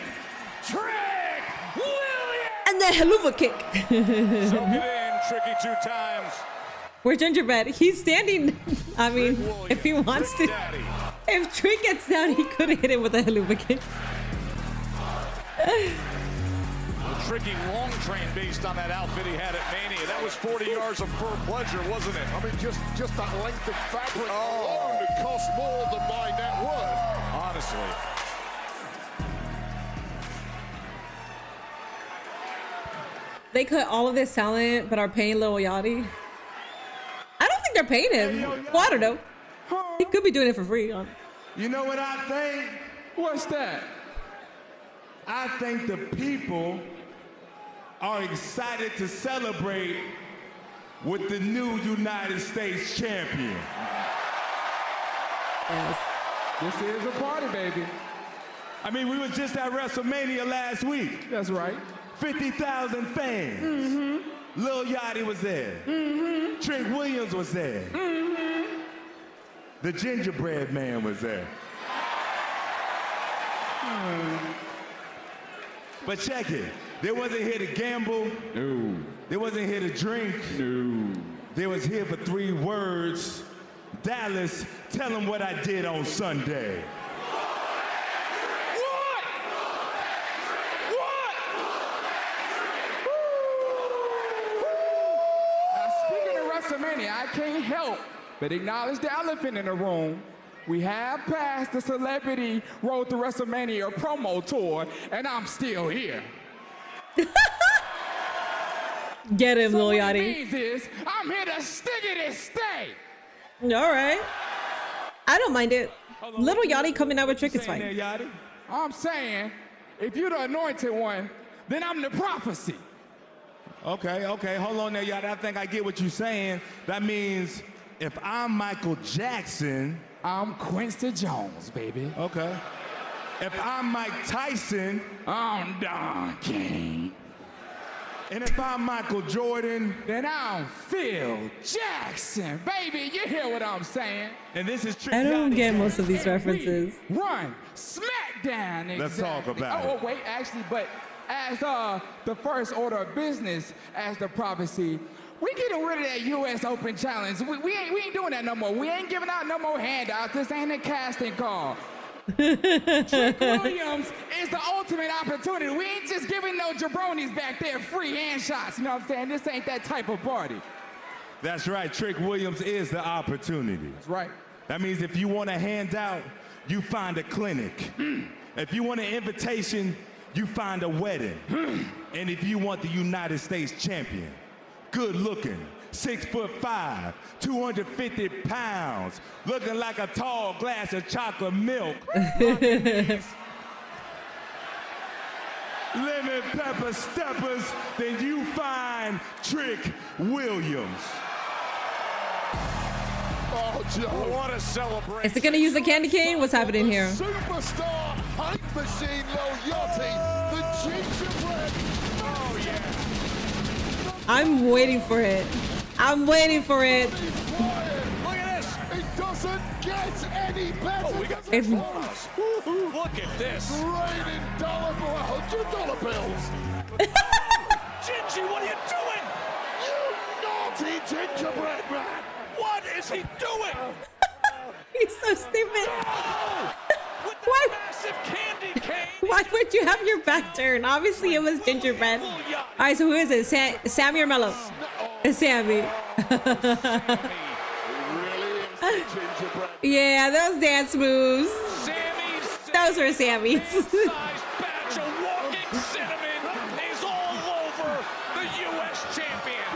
Speaker 13: Trick Williams.
Speaker 1: And the haluva kick.
Speaker 2: Soak it in, Tricky 2 times.
Speaker 1: We're gingerbread. He's standing. I mean, if he wants to. If Trick gets down, he could have hit him with a haluva kick.
Speaker 2: A tricky long train based on that outfit he had at Mania. That was 40 yards of pure pleasure, wasn't it?
Speaker 10: I mean, just that length of fabric alone, it cost more than my net worth.
Speaker 2: Honestly.
Speaker 1: They cut all of this talent, but are paying Lil Yachty. I don't think they're paying him. Well, I don't know. He could be doing it for free.
Speaker 16: You know what I think?
Speaker 8: What's that?
Speaker 16: I think the people are excited to celebrate with the new United States champion.
Speaker 1: Yes.
Speaker 8: This is a party, baby.
Speaker 16: I mean, we was just at WrestleMania last week.
Speaker 8: That's right.
Speaker 16: 50,000 fans. Lil Yachty was there. Trick Williams was there. The gingerbread man was there. But check it. They wasn't here to gamble.
Speaker 8: No.
Speaker 16: They wasn't here to drink.
Speaker 8: No.
Speaker 16: They was here for 3 words. Dallas, tell them what I did on Sunday.
Speaker 8: WrestleMania, I can't help but acknowledge the elephant in the room. We have passed the Celebrity Road to WrestleMania promo tour, and I'm still here.
Speaker 1: Get him, Lil
Speaker 8: What it
Speaker 1: Yachty.
Speaker 8: means is, I'm here to stick it and stay.
Speaker 1: All right. I don't mind it. Little Yachty coming out with Trick is fine.
Speaker 8: I'm saying, if you're the anointed one, then I'm the prophecy.
Speaker 16: Okay, hold on there, y'all. I think I get what you're saying. That means if I'm Michael Jackson,
Speaker 8: I'm Quincy Jones, baby.
Speaker 16: Okay. If I'm Mike Tyson,
Speaker 8: I'm Don King.
Speaker 16: And if I'm Michael Jordan,
Speaker 8: then I'm Phil Jackson, baby. You hear what I'm saying?
Speaker 16: And this is Trick
Speaker 1: I don't
Speaker 16: Yachty.
Speaker 1: get most of these references.
Speaker 8: Run Smackdown. Exactly.
Speaker 16: Let's talk about it.
Speaker 8: Oh, wait, actually, but as the first order of business, as the prophecy, we getting rid of that U.S. Open Challenge. We ain't doing that no more. We ain't giving out no more handouts. This ain't a casting call. Trick Williams is the ultimate opportunity. We ain't just giving no jabronis back there free hand shots. You know what I'm saying? This ain't that type of party.
Speaker 16: That's right. Trick Williams is the opportunity.
Speaker 8: That's right.
Speaker 16: That means if you want a handout, you find a clinic. If you want an invitation, you find a wedding. And if you want the United States champion, good looking, 6'5", 250 pounds, looking like a tall glass of chocolate milk. Lemon pepper steppers, then you find Trick Williams.
Speaker 10: Oh, Joe.
Speaker 2: What a celebration.
Speaker 1: Is it gonna use the candy cane? What's happening here?
Speaker 10: Superstar hype machine Lil Yachty, the gingerbread. Oh, yeah.
Speaker 1: I'm waiting for it. I'm waiting for it.
Speaker 10: Look at this. It doesn't get any better. Oh, we got
Speaker 1: If-
Speaker 2: Look at this.
Speaker 10: Raining $1 bills.
Speaker 2: Gingy, what are you doing?
Speaker 10: You naughty gingerbread man.
Speaker 2: What is he doing?
Speaker 1: He's so stupid.
Speaker 2: With the
Speaker 1: Why?
Speaker 2: massive candy cane.
Speaker 1: Why would you have your back turned? Obviously, it was gingerbread. All right, so who is it? Sammy or Mello? It's Sammy.
Speaker 10: It really is the gingerbread.
Speaker 1: Yeah, those dance moves. Those were Sammy's.
Speaker 2: Batch of walking cinnamon is all over the U.S. champion.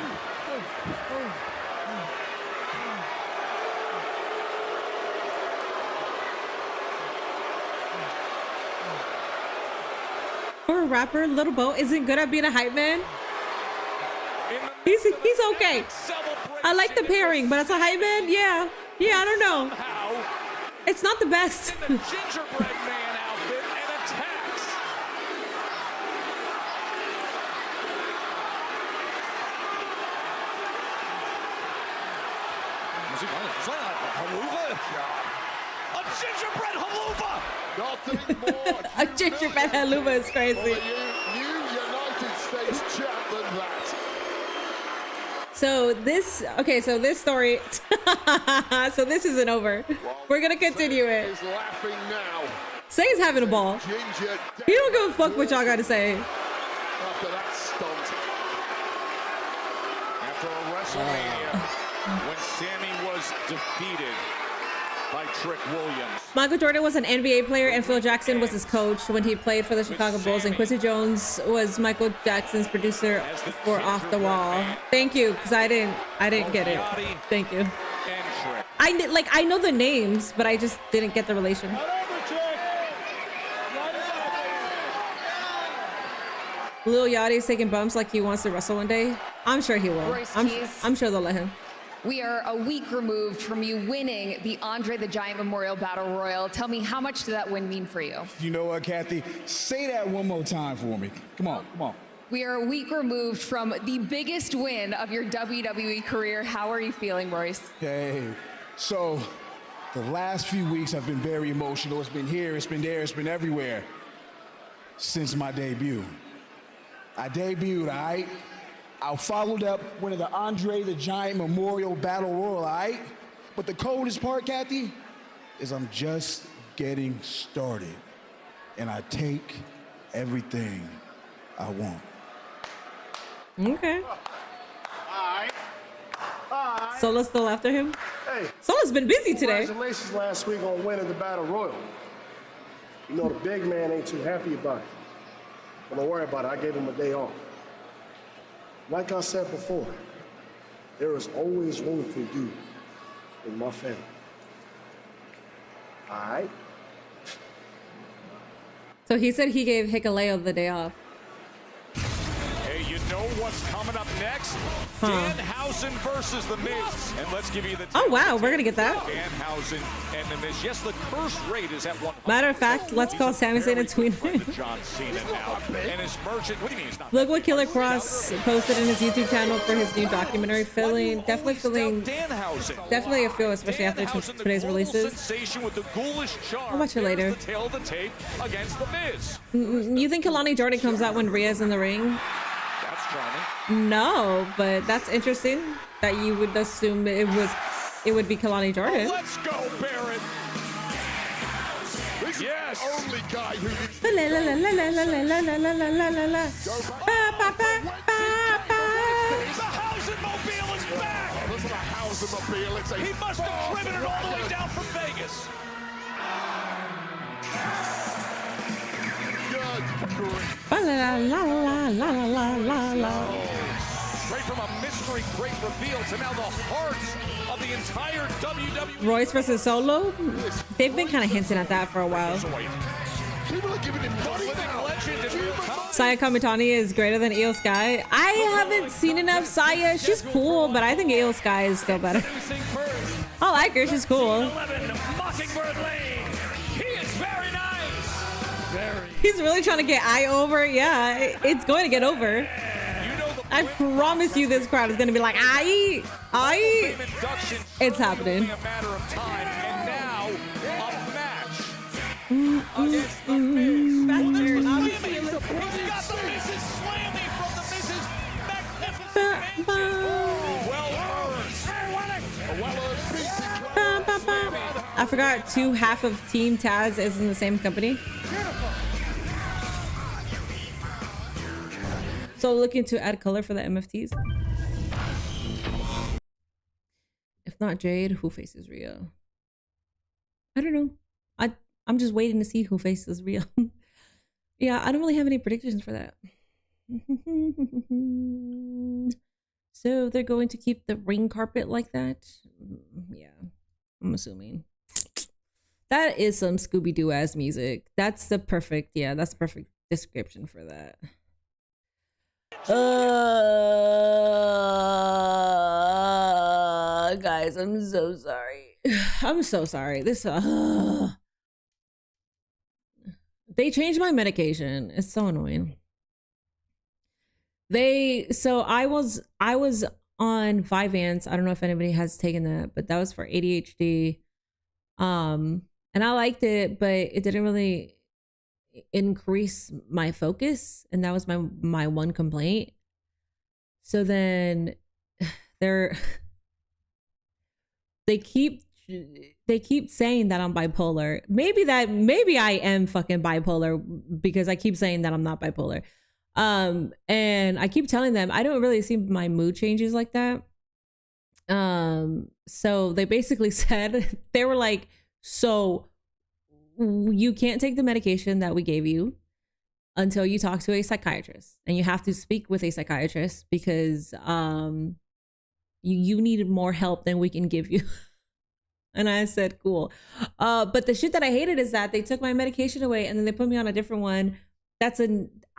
Speaker 1: For rapper, Little Bo, isn't good at being a hype man. He's okay. I like the pairing, but as a hype man, yeah, I don't know. It's not the best.
Speaker 2: Gingerbread man outfit and attacks. A gingerbread haluva.
Speaker 10: Nothing more.
Speaker 1: A gingerbread haluva is crazy.
Speaker 10: New United States champ than that.
Speaker 1: So this story, so this isn't over. We're gonna continue it.
Speaker 10: Is laughing now.
Speaker 1: Say's having a ball.
Speaker 10: Ginger
Speaker 1: He don't give a fuck what y'all gotta say.
Speaker 10: after that stunt.
Speaker 2: After a WrestleMania, when Sammy was defeated by Trick Williams.
Speaker 1: Michael Jordan was an NBA player and Phil Jackson was his coach when he played for the Chicago Bulls, and Quincy Jones was Michael Jackson's producer for Off the Wall. Thank you, because I didn't get it. Thank you. I know the names, but I just didn't get the relation. Lil Yachty's taking bumps like he wants to wrestle one day. I'm sure he will. I'm sure they'll let him.
Speaker 9: We are a week removed from you winning the Andre the Giant Memorial Battle Royal. Tell me, how much did that win mean for you?
Speaker 4: You know what, Kathy? Say that one more time for me. Come on.
Speaker 9: We are a week removed from the biggest win of your WWE career. How are you feeling, Royce?
Speaker 4: Hey, so the last few weeks have been very emotional. It's been here, it's been there, it's been everywhere since my debut. I debuted, all right? I followed up winning the Andre the Giant Memorial Battle Royal, all right? But the coldest part, Kathy, is I'm just getting started. And I take everything I want.
Speaker 1: Okay.
Speaker 6: All right.
Speaker 1: Solo's still after him?
Speaker 6: Hey.
Speaker 1: Solo's been busy today.
Speaker 6: Congratulations last week on winning the Battle Royal. You know, the big man ain't too happy about it. But don't worry about it. I gave him a day off. Like I said before, there is always room for you in my family. All right?
Speaker 1: So he said he gave Hikaleo the day off.
Speaker 2: Hey, you know what's coming up next? Danhausen versus The Miz. And let's give you the
Speaker 1: Oh, wow, we're going to get that.
Speaker 2: Danhausen and The Miz. Yes, the curse rate is at 100.
Speaker 1: Matter of fact, let's call Sami Zayn and tweet.
Speaker 2: John Cena now. And his merchant, what do you mean he's not?
Speaker 1: Look what Killer Cross posted in his YouTube channel for his new documentary. Definitely a feel, especially after today's releases.
Speaker 2: Sensation with the ghoulish charm.
Speaker 1: I'll watch it later.
Speaker 2: The tail of the tape against The Miz.
Speaker 1: You think Kalani Jordan comes out when Rhea's in the ring?
Speaker 2: That's charming.
Speaker 1: No, but that's interesting that you would assume it would be Kalani Jordan.
Speaker 2: Oh, let's go, Barrett. Yes.
Speaker 10: Only guy who needs
Speaker 1: La la la la la la la la la la la la la.
Speaker 2: Mobile is back.
Speaker 10: Oh, this is a Hausenmobile. It's a
Speaker 2: He must have driven it all the way down from Vegas.
Speaker 10: good grief.
Speaker 1: La la la la la la la la.
Speaker 2: Straight from a mystery great reveal to now the hearts of the entire WWE.
Speaker 1: Royce versus Solo? They've been kind of hinting at that for a while.
Speaker 10: People are giving him money now.
Speaker 1: Saya Kamitani is greater than Io Sky. I haven't seen enough Saya. She's cool, but I think Io Sky is still better. I like her. She's cool.
Speaker 13: Mockingbird Lane. He is very nice. Very.
Speaker 1: He's really trying to get I over. Yeah, it's going to get over. I promise you this crowd is going to be like, I. It's happening.
Speaker 2: A matter of time, and now a match against The Miz. He's got The Miz's slamming from The Miz's magnificent well-earned.
Speaker 1: I forgot half of Team Taz is in the same company. So looking to add color for the MFTs. If not Jade, who faces Rhea? I don't know. I'm just waiting to see who faces Rhea. Yeah, I don't really have any predictions for that. So they're going to keep the ring carpet like that? Yeah, I'm assuming. That is some Scooby-Doo ass music. That's the perfect description for that. Guys, I'm so sorry. I'm so sorry. This they changed my medication. It's so annoying. So I was on Vyvanse. I don't know if anybody has taken that, but that was for ADHD. And I liked it, but it didn't really increase my focus, and that was my one complaint. So then they keep saying that I'm bipolar. Maybe I am fucking bipolar because I keep saying that I'm not bipolar. And I keep telling them I don't really see my mood changes like that. So they basically said, they were like, so you can't take the medication that we gave you until you talk to a psychiatrist, and you have to speak with a psychiatrist because you needed more help than we can give you. And I said, cool. But the shit that I hated is that they took my medication away and then they put me on a different one.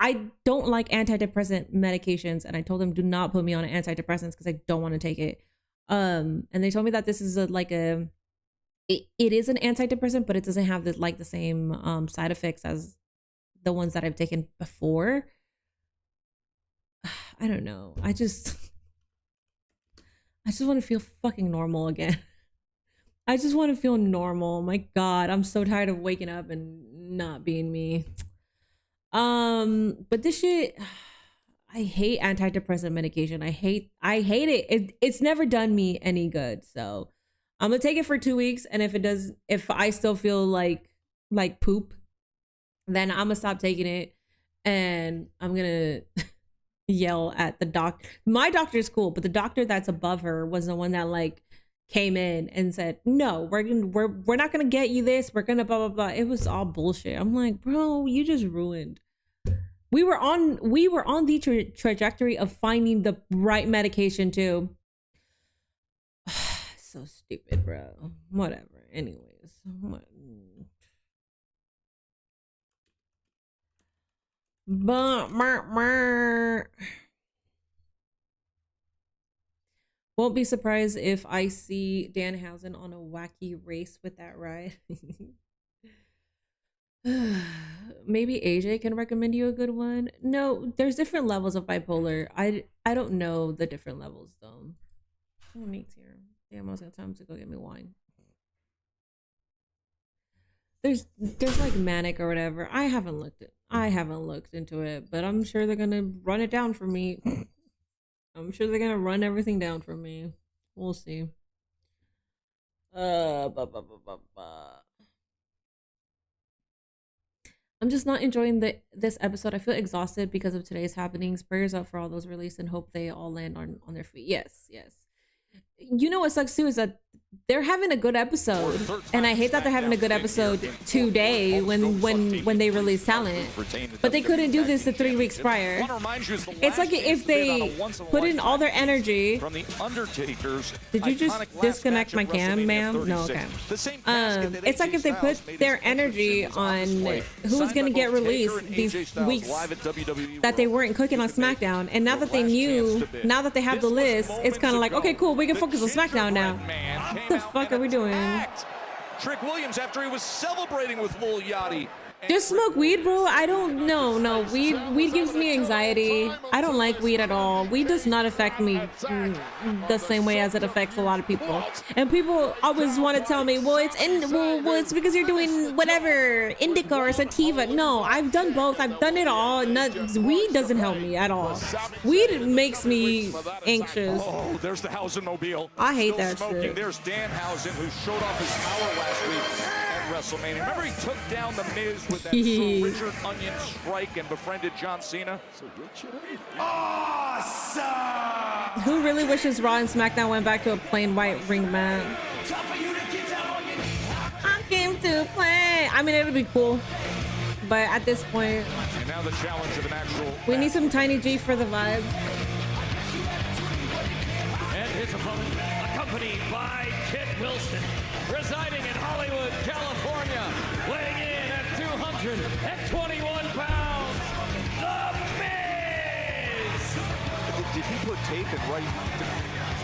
Speaker 1: I don't like antidepressant medications, and I told them do not put me on antidepressants because I don't want to take it. And they told me that this is it is an antidepressant, but it doesn't have the same side effects as the ones that I've taken before. I don't know. I just want to feel fucking normal again. I just want to feel normal. My God, I'm so tired of waking up and not being me. But this shit, I hate antidepressant medication. I hate it. It's never done me any good. So I'm gonna take it for 2 weeks, and if I still feel like poop, then I'm gonna stop taking it, and I'm gonna yell at the doctor. My doctor's cool, but the doctor that's above her was the one that came in and said, no, we're not gonna get you this, we're gonna blah blah blah. It was all bullshit. I'm like, bro, you just ruined. We were on the trajectory of finding the right medication too. So stupid, bro. Whatever. Anyways. Won't be surprised if I see Danhausen on a wacky race with that ride. Maybe AJ can recommend you a good one. No, there's different levels of bipolar. I don't know the different levels though. Oh, Nate's here. Damn, I was gonna tell him to go get me wine. There's like manic or whatever. I haven't looked into it, but I'm sure they're gonna run it down for me. I'm sure they're gonna run everything down for me. We'll see. I'm just not enjoying this episode. I feel exhausted because of today's happenings. Prayers up for all those released and hope they all land on their feet. Yes. You know what sucks too is that they're having a good episode, and I hate that they're having a good episode today when they release talent, but they couldn't do this the 3 weeks prior. It's like if they put in all their energy. Did you just disconnect my cam, ma'am? No, okay. It's like if they put their energy on who was gonna get released these weeks that they weren't cooking on SmackDown, and now that they have the list, it's kind of like, okay, cool, we can focus on SmackDown now. What the fuck are we doing?
Speaker 2: Trick Williams after he was celebrating with Lil Yachty.
Speaker 1: Just smoke weed, bro. I don't know. No, weed gives me anxiety. I don't like weed at all. Weed does not affect me the same way as it affects a lot of people. And people always want to tell me, well, it's because you're doing whatever, indica or sativa. No, I've done both. I've done it all. Weed doesn't help me at all. Weed makes me anxious.
Speaker 2: Oh, there's the Hausen-mobile.
Speaker 1: I hate that
Speaker 2: smoking.
Speaker 1: shit.
Speaker 2: There's Danhausen, who showed off his power last week at WrestleMania. Remember he took down the Miz with that Sir Richard Onion strike and befriended John Cena?
Speaker 1: Awesome! Who really wishes Raw and SmackDown went back to a plain white ring mat? I came to play. I mean, it would be cool, but at this point,
Speaker 2: And now the challenge of an actual
Speaker 1: we need some Tiny G for the vibe.
Speaker 13: And his opponent, accompanied by Kit Wilson, residing in Hollywood, California, weighing in at 221 pounds,
Speaker 2: did he put tape and write?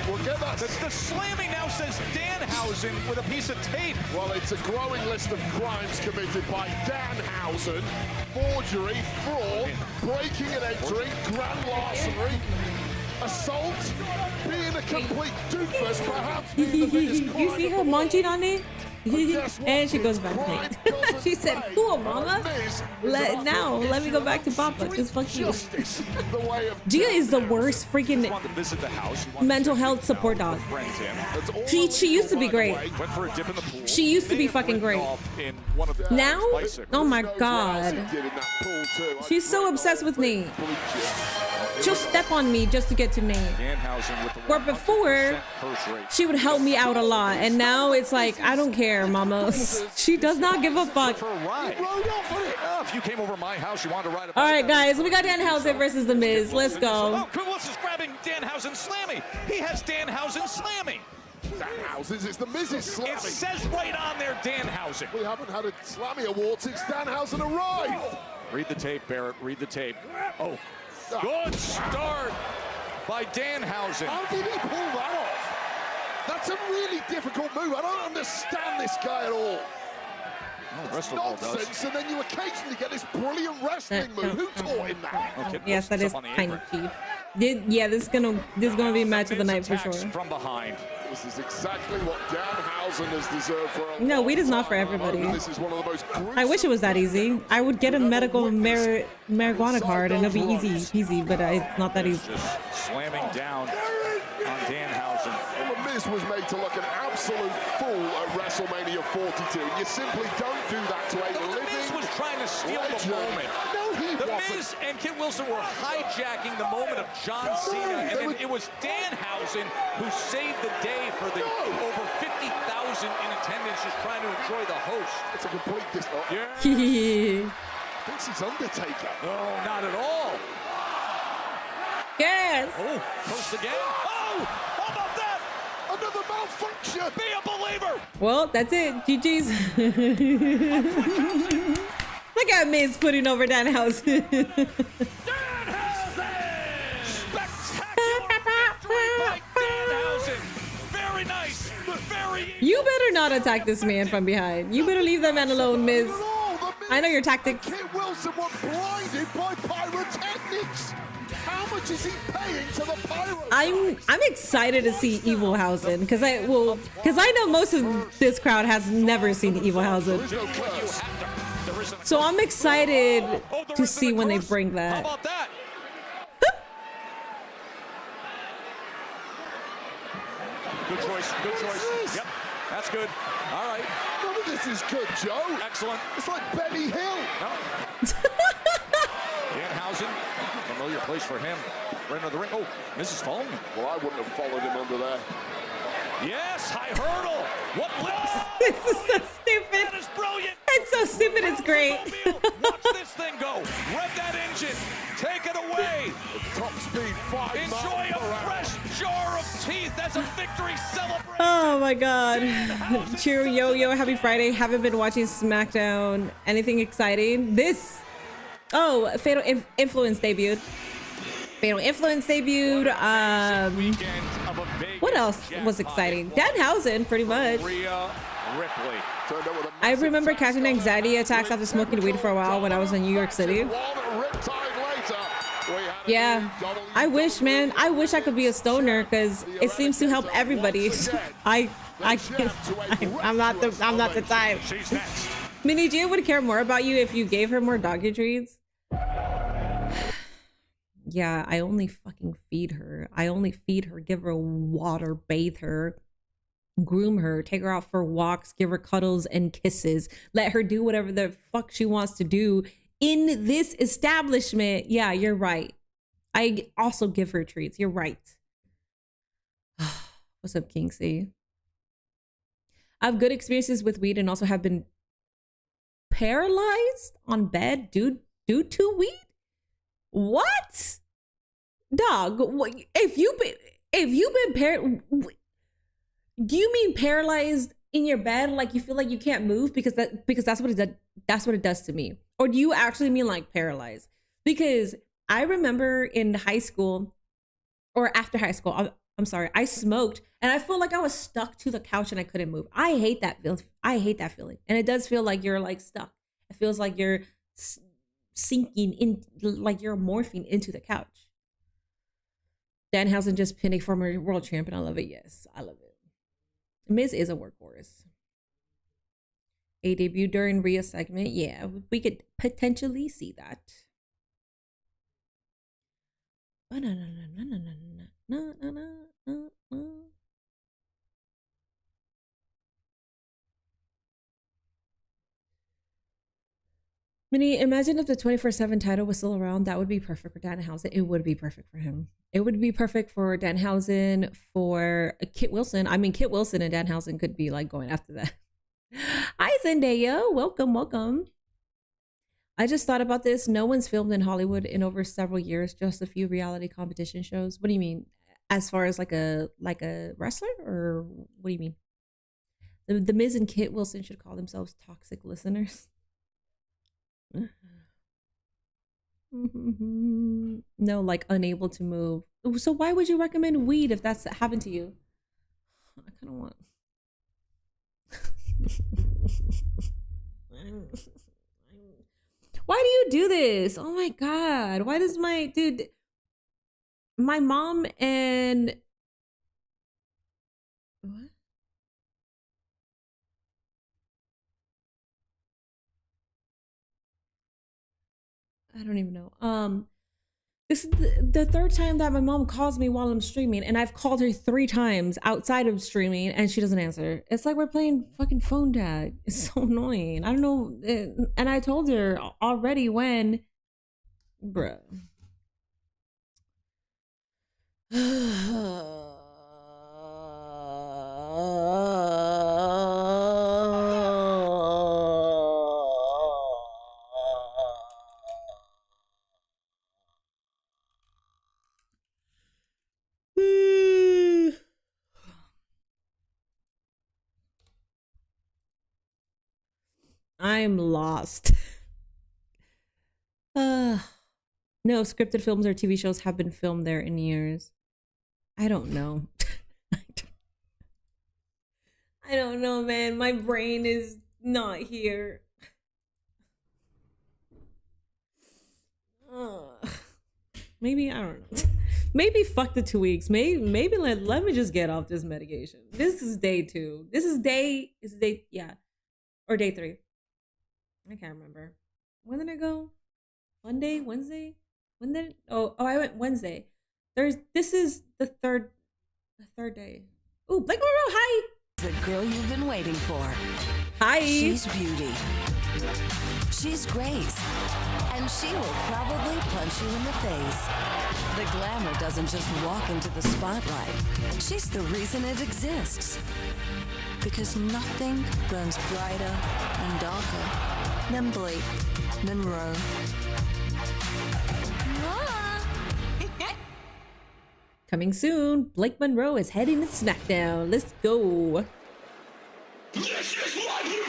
Speaker 10: Well, get that.
Speaker 2: The slamming now says Danhausen with a piece of tape.
Speaker 10: Well, it's a growing list of crimes committed by Danhausen. Forgery, fraud, breaking and entering, grand larceny, assault, being a complete doofus, perhaps being the biggest crime.
Speaker 1: You see her munching on it? And she goes back to She said, cool, mama. Let me go back to Papa. Just fuck you. Gia is the worst freaking mental health support dog. She used to be great. She used to be fucking great. Now? Oh my god. She's so obsessed with Nate. She'll step on me just to get to Nate. Where before, she would help me out a lot. And now it's like, I don't care, mama. She does not give a fuck.
Speaker 2: If you came over my house, you wanted to ride a
Speaker 1: All right, guys, we got Danhausen versus The Miz. Let's go.
Speaker 2: Oh, Cody Rhodes is grabbing Danhausen slammy. He has Danhausen slammy.
Speaker 10: Danhausen's, it's the Miz's slammy.
Speaker 2: It says right on there, Danhausen.
Speaker 10: We haven't had a slammy award since Danhausen arrived.
Speaker 2: Read the tape, Barrett. Read the tape. Oh, good start by Danhausen.
Speaker 10: How did he pull that off? That's a really difficult move. I don't understand this guy at all. It's nonsense, and then you occasionally get this brilliant wrestling move. Who taught him that?
Speaker 1: Yes, that is kind of cheap. Yeah, this is gonna be a match of the night for sure.
Speaker 2: From behind.
Speaker 10: This is exactly what Danhausen has deserved for a
Speaker 1: No, weed is not for everybody.
Speaker 10: This is one of the most
Speaker 1: I wish it was that easy. I would get a medical marijuana card and it'll be easy, but it's not that easy.
Speaker 2: Just slamming down on Danhausen.
Speaker 10: Well, The Miz was made to look an absolute fool at WrestleMania 42. You simply don't do that to a living
Speaker 2: The Miz was trying to steal the moment.
Speaker 10: No, he
Speaker 2: The
Speaker 10: wasn't.
Speaker 2: Miz and Kit Wilson were hijacking the moment of John Cena, and then it was Danhausen who saved the day for the over 50,000 in attendance just trying to enjoy the host.
Speaker 10: It's a complete disconnect.
Speaker 2: Yeah.
Speaker 10: This is Undertaker.
Speaker 2: No, not at all.
Speaker 1: Yes.
Speaker 2: Oh, host again. Oh, how about that?
Speaker 10: Another malfunction.
Speaker 2: Be a believer.
Speaker 1: Well, that's it. GG's. Look at Miz putting over Danhausen.
Speaker 2: Very nice. Very.
Speaker 1: You better not attack this man from behind. You better leave that man alone, Miz. I know your tactics.
Speaker 10: Kit Wilson was blinded by pyrotechnics. How much is he paying to the pyro?
Speaker 1: I'm excited to see Evilhausen because I know most of this crowd has never seen Evilhausen. So I'm excited to see when they bring that.
Speaker 2: How about that? Good choice. Good choice. Yep, that's good. All right.
Speaker 10: None of this is good, Joe.
Speaker 2: Excellent.
Speaker 10: It's like Benny Hill.
Speaker 2: No. Danhausen, familiar place for him. Right under the ring. Oh, Mrs. Foam.
Speaker 10: Well, I wouldn't have followed him under there.
Speaker 2: Yes, high hurdle. What?
Speaker 1: This is so stupid.
Speaker 2: That is brilliant.
Speaker 1: It's so stupid. It's great.
Speaker 2: Watch this thing go. Rev that engine. Take it away.
Speaker 10: Top speed 5.
Speaker 2: Enjoy a fresh jar of teeth as a victory celebration.
Speaker 1: Oh my god. Cheer yo, happy Friday. Haven't been watching Smackdown. Anything exciting? Fatal Influence debuted. What else was exciting? Danhausen, pretty much. I remember catching anxiety attacks after smoking weed for a while when I was in New York City. Yeah, I wish, man. I wish I could be a stoner because it seems to help everybody. I'm not the type. Minnie Gia would care more about you if you gave her more doggy treats. Yeah, I only fucking feed her. Give her water, bathe her, groom her, take her out for walks, give her cuddles and kisses, let her do whatever the fuck she wants to do in this establishment. Yeah, you're right. I also give her treats. You're right. What's up, King C? I have good experiences with weed and also have been paralyzed on bed due to weed. What? Dog, if you've been do you mean paralyzed in your bed, like you feel like you can't move because that's what it does to me? Or do you actually mean like paralyzed? Because I remember in high school or after high school. I'm sorry. I smoked and I felt like I was stuck to the couch and I couldn't move. I hate that feeling. I hate that feeling. And it does feel like you're like stuck. It feels like you're sinking in, like you're morphing into the couch. Danhausen just pinned a former world champion. I love it. Yes, I love it. Miz is a workhorse. A debut during Rhea's segment. Yeah, we could potentially see that. Middie, imagine if the 24/7 title was still around. That would be perfect for Danhausen. It would be perfect for him. It would be perfect for Danhausen, for Kit Wilson. I mean, Kit Wilson and Danhausen could be like going after that. Hi, Zendaya. Welcome, welcome. I just thought about this. No one's filmed in Hollywood in over several years, just a few reality competition shows. What do you mean? As far as like a wrestler, or what do you mean? The Miz and Kit Wilson should call themselves toxic listeners. No, like unable to move. So why would you recommend weed if that's happened to you? I kind of want. Why do you do this? Oh my god. Why does my mom and what? I don't even know. This is the third time that my mom calls me while I'm streaming, and I've called her 3 times outside of streaming and she doesn't answer. It's like we're playing fucking phone tag. It's so annoying. I don't know. And I told her already when, bruh. I'm lost. No scripted films or TV shows have been filmed there in years. I don't know. I don't know, man. My brain is not here. Maybe, I don't know. Maybe fuck the 2 weeks. Maybe let me just get off this medication. This is day 2. This is day, yeah. Or day 3. I can't remember. When did I go? Monday? Wednesday? When did I went Wednesday. This is the third day. Ooh, Blake Monroe, hi!
Speaker 11: The girl you've been waiting for.
Speaker 1: Hi.
Speaker 11: She's beauty. She's grace. And she will probably punch you in the face. The glamour doesn't just walk into the spotlight. She's the reason it exists. Because nothing burns brighter and darker than Blake Monroe.
Speaker 1: Coming soon, Blake Monroe is heading to Smackdown. Let's go.
Speaker 10: This is what you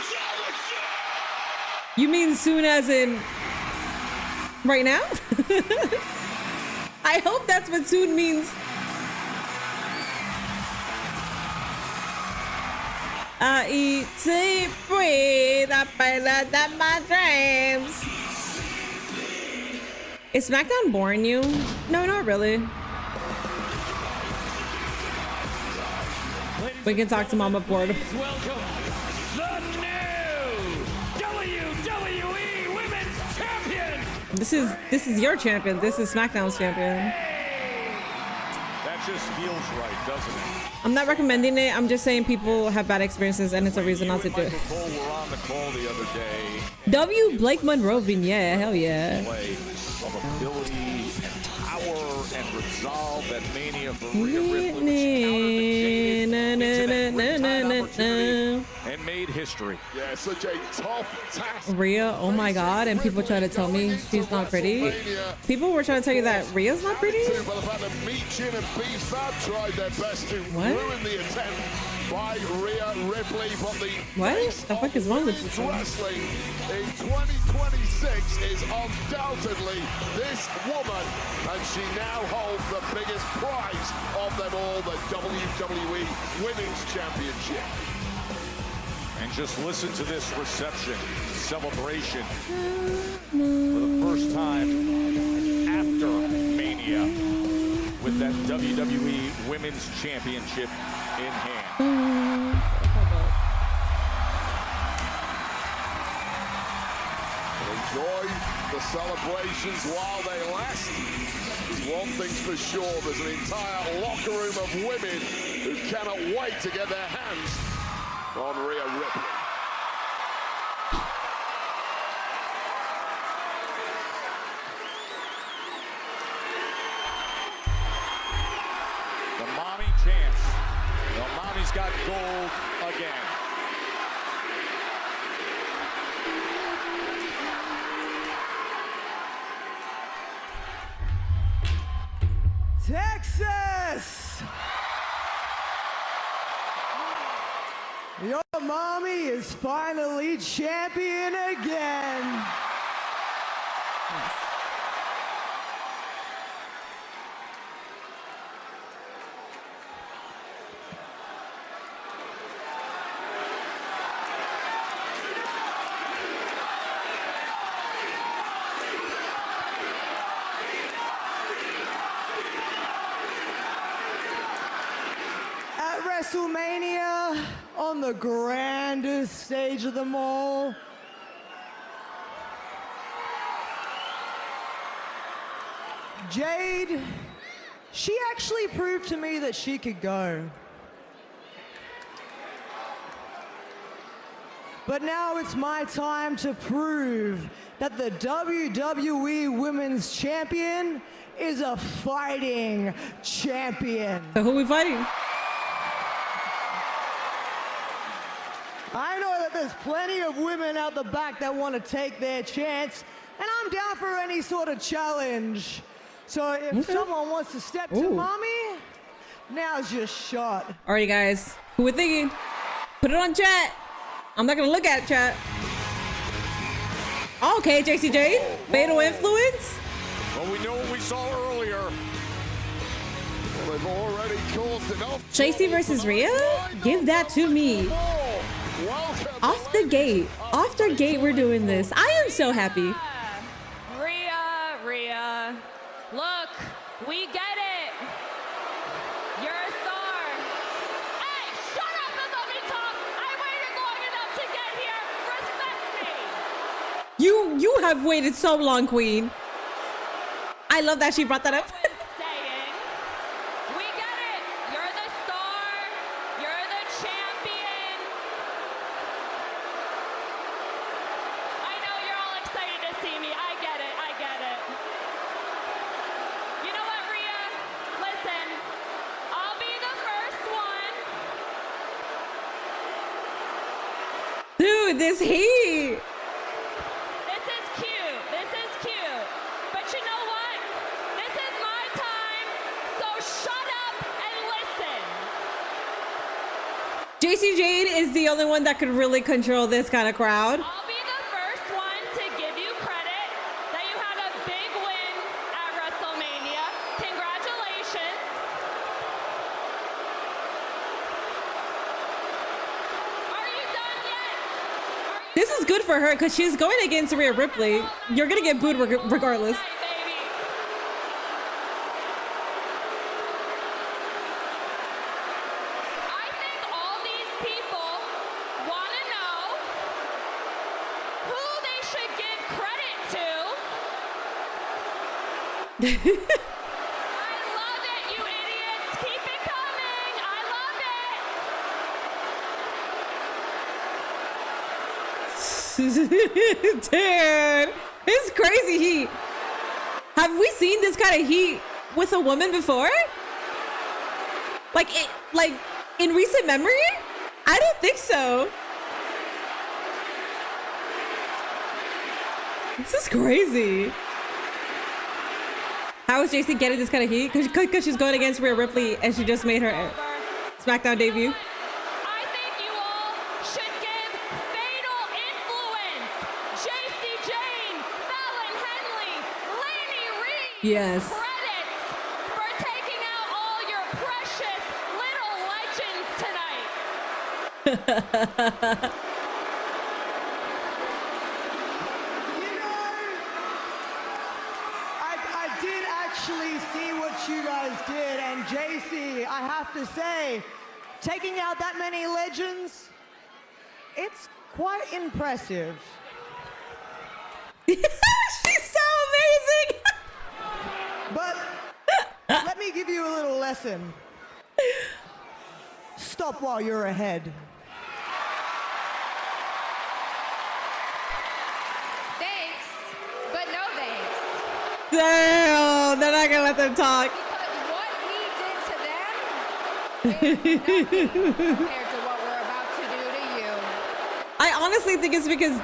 Speaker 1: You mean soon as in right now? I hope that's what soon means. I eat, sleep, breathe, I pilot that my dreams. Is Smackdown boring you? No, not really. We can talk to Mama Board.
Speaker 13: Welcome, the new WWE Women's Champion.
Speaker 1: This is your champion. This is SmackDown's champion.
Speaker 2: That just feels right, doesn't it?
Speaker 1: I'm not recommending it. I'm just saying people have bad experiences and it's a reason not to do it.
Speaker 2: Cole were on the call the other day.
Speaker 1: W. Blake Monroe vignette. Hell yeah.
Speaker 2: Play of ability and power and resolve that Mania for Rhea Ripley and made history.
Speaker 10: Yeah, such a tough task.
Speaker 1: Rhea, oh my god, and people try to tell me she's not pretty. People were trying to tell you that Rhea's not pretty?
Speaker 10: What? by Rhea Ripley. But
Speaker 1: what the fuck is wrong with you?
Speaker 10: Wrestling in 2026 is undoubtedly this woman, and she now holds the biggest prize of them all, the WWE Women's Championship.
Speaker 2: And just listen to this reception, celebration for the first time after Mania with that WWE Women's Championship in hand.
Speaker 10: Enjoy the celebrations while they last. One thing's for sure, there's an entire locker room of women who cannot wait to get their hands on Rhea Ripley.
Speaker 2: The mommy chance. The mommy's got gold again.
Speaker 12: Texas! Your mommy is finally champion again. At WrestleMania, on the grandest stage of them all, Jade, she actually proved to me that she could go. But now it's my time to prove that the WWE Women's Champion is a fighting champion.
Speaker 1: So who are we fighting?
Speaker 12: I know that there's plenty of women out the back that want to take their chance, and I'm down for any sort of challenge. So if someone wants to step to mommy, now's your shot.
Speaker 1: Alrighty, guys. Who we're thinking? Put it on chat. I'm not gonna look at chat. Okay, JCJ. Fatal influence.
Speaker 10: Well, we know what we saw earlier. Well, they've already caused enough.
Speaker 1: JC versus Rhea? Give that to me. Off the gate. After gate, we're doing this. I am so happy.
Speaker 20: Rhea, look, we get it. You're a star. Hey, shut up and let me talk. I waited long enough to get here. Respect me.
Speaker 1: You have waited so long, Queen. I love that she brought that up.
Speaker 20: We get it. You're the star. You're the champion. I know you're all excited to see me. I get it. I get it. You know what, Rhea? Listen, I'll be the first one.
Speaker 1: Dude, this heat.
Speaker 20: This is cute. This is cute. But you know what? This is my time. So shut up and listen.
Speaker 1: JC Jade is the only one that could really control this kind of crowd.
Speaker 20: I'll be the first one to give you credit that you had a big win at WrestleMania. Congratulations. Are you done yet?
Speaker 1: This is good for her because she's going against Rhea Ripley. You're gonna get booed regardless.
Speaker 20: I think all these people want to know who they should give credit to. I love it, you idiots. Keep it coming. I love
Speaker 1: Dude, it's crazy heat. Have we seen this kind of heat with a woman before? Like in recent memory? I don't think so. This is crazy. How is JC getting this kind of heat? Because she's going against Rhea Ripley and she just made her Smackdown debut. Yes.
Speaker 20: Credits for taking out all your precious little legends tonight.
Speaker 12: I did actually see what you guys did, and JC, I have to say, taking out that many legends, it's quite impressive.
Speaker 1: She's so amazing.
Speaker 12: But let me give you a little lesson. Stop while you're ahead.
Speaker 9: Thanks, but no thanks.
Speaker 1: Damn, they're not gonna let them talk.
Speaker 9: What he did to them is nothing compared to what we're about to do to you.
Speaker 1: I honestly think it's because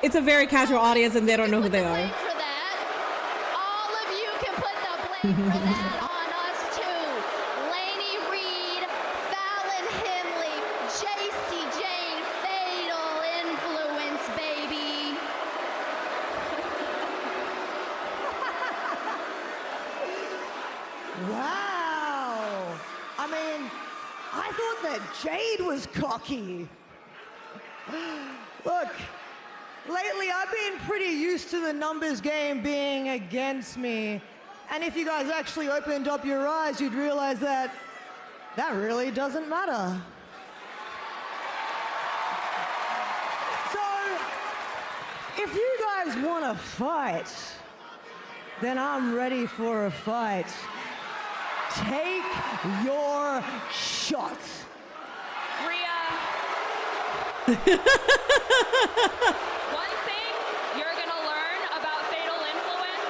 Speaker 1: it's a very casual audience and they don't know who they are.
Speaker 20: All of you can put the blame for that on us too. Lainey Reed, Fallon Henley, JC Jane, Fatal Influence, baby.
Speaker 12: Wow. I mean, I thought that Jade was cocky. Look, lately I've been pretty used to the numbers game being against me. And if you guys actually opened up your eyes, you'd realize that that really doesn't matter. So, if you guys want to fight, then I'm ready for a fight. Take your shot.
Speaker 20: One thing you're gonna learn about Fatal Influence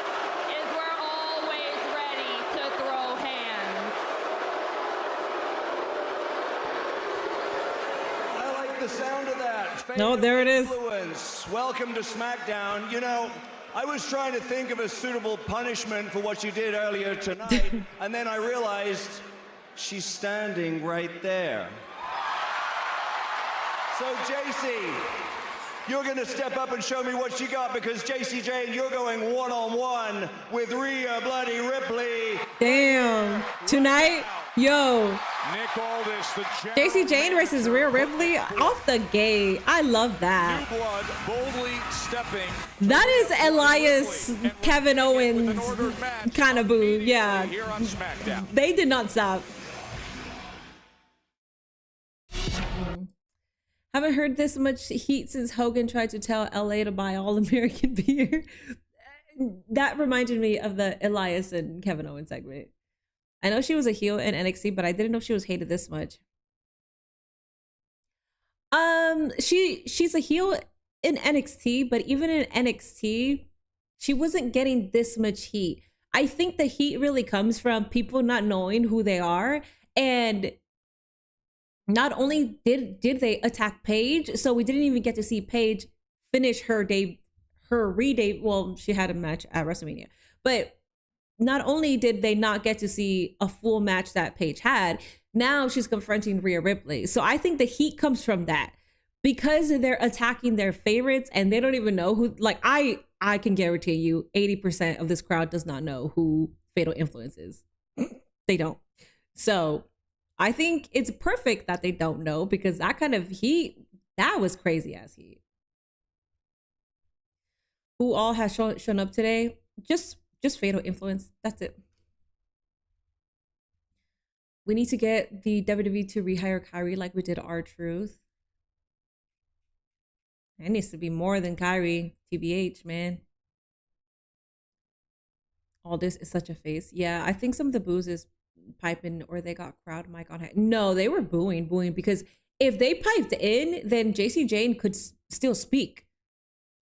Speaker 20: is we're always ready to throw hands.
Speaker 15: I like the sound of that.
Speaker 1: No, there it is.
Speaker 15: Influence. Welcome to Smackdown. You know, I was trying to think of a suitable punishment for what you did earlier tonight, and then I realized she's standing right there. So, JC, you're going to step up and show me what you got, because JC Jane, you're going one-on-one with Rhea Bloody Ripley.
Speaker 1: Damn. Tonight, yo.
Speaker 2: Nick Aldis, the
Speaker 1: JC Jane versus Rhea Ripley off the gate. I love that.
Speaker 2: New blood boldly stepping.
Speaker 1: That is Elias, Kevin Owens kind of boo. Yeah.
Speaker 2: Here on Smackdown.
Speaker 1: They did not stop. Haven't heard this much heat since Hogan tried to tell LA to buy all American beer. That reminded me of the Elias and Kevin Owens segment. I know she was a heel in NXT, but I didn't know she was hated this much. She's a heel in NXT, but even in NXT, she wasn't getting this much heat. I think the heat really comes from people not knowing who they are, and not only did they attack Paige, so we didn't even get to see Paige finish her re-debut. Well, she had a match at WrestleMania, but not only did they not get to see a full match that Paige had, now she's confronting Rhea Ripley. So I think the heat comes from that, because they're attacking their favorites and they don't even know who. Like I can guarantee you 80% of this crowd does not know who Fatal Influence is. They don't. So I think it's perfect that they don't know, because that kind of heat, that was crazy ass heat. Who all has shown up today? Just Fatal Influence. That's it. We need to get the WWE to rehire Kyrie like we did R-Truth. It needs to be more than Kyrie, TBH, man. All this is such a face. Yeah, I think some of the boos is piping, or they got crowd mic on. No, they were booing, because if they piped in, then JC Jane could still speak.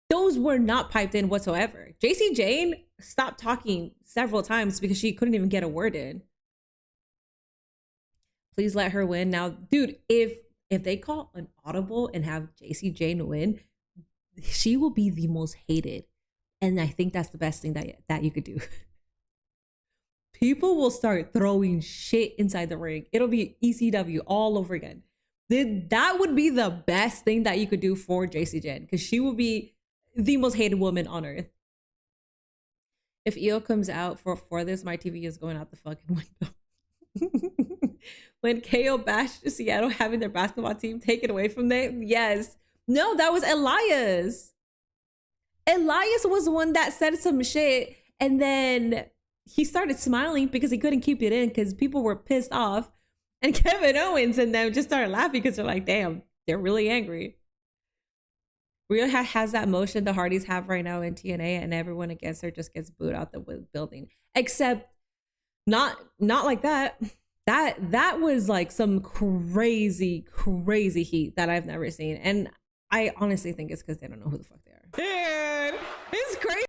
Speaker 1: Those were not piped in whatsoever. JC Jane stopped talking several times because she couldn't even get a word in. Please let her win. Now, dude, if they call an audible and have JC Jane win, she will be the most hated. And I think that's the best thing that you could do. People will start throwing shit inside the ring. It'll be ECW all over again. That would be the best thing that you could do for JC Jane, because she will be the most hated woman on earth. If EO comes out for this, my TV is going out the fucking window. When KO bashed Seattle having their basketball team taken away from them, yes. No, that was Elias. Elias was the one that said some shit, and then he started smiling because he couldn't keep it in because people were pissed off. And Kevin Owens and them just started laughing because they're like, damn, they're really angry. Rhea has that motion the Hardys have right now in TNA, and everyone against her just gets booed out the building. Except not like that. That was like some crazy heat that I've never seen. And I honestly think it's because they don't know who the fuck they are. Dude, it's crazy.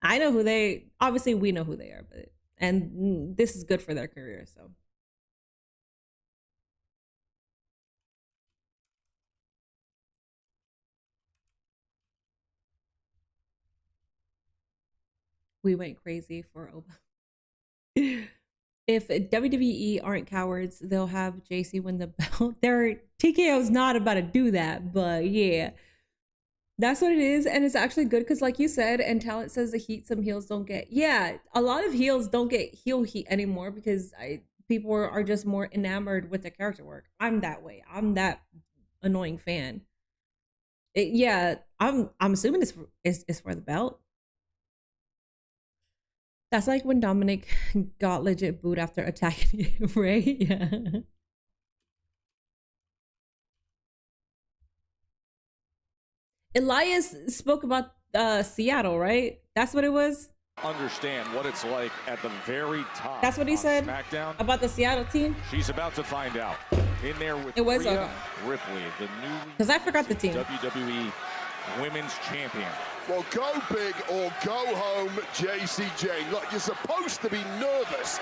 Speaker 1: I know obviously we know who they are, and this is good for their career, so. We went crazy for Oba. If WWE aren't cowards, they'll have JC win the belt. TKO's not about to do that, but yeah. That's what it is, and it's actually good because like you said, and Talent says the heat some heels don't get. Yeah, a lot of heels don't get heel heat anymore because people are just more enamored with the character work. I'm that way. I'm that annoying fan. I'm assuming it's for the belt. That's like when Dominic got legit booed after attacking Ray. Yeah. Elias spoke about Seattle, right? That's what it was?
Speaker 2: Understand what it's like at the very top.
Speaker 1: That's what he said
Speaker 2: Smackdown.
Speaker 1: About the Seattle team?
Speaker 2: She's about to find out. In there with Rhea Ripley, the new
Speaker 1: because I forgot the team.
Speaker 2: WWE Women's Champion.
Speaker 10: Well, go big or go home, JC Jane. Look, you're supposed to be nervous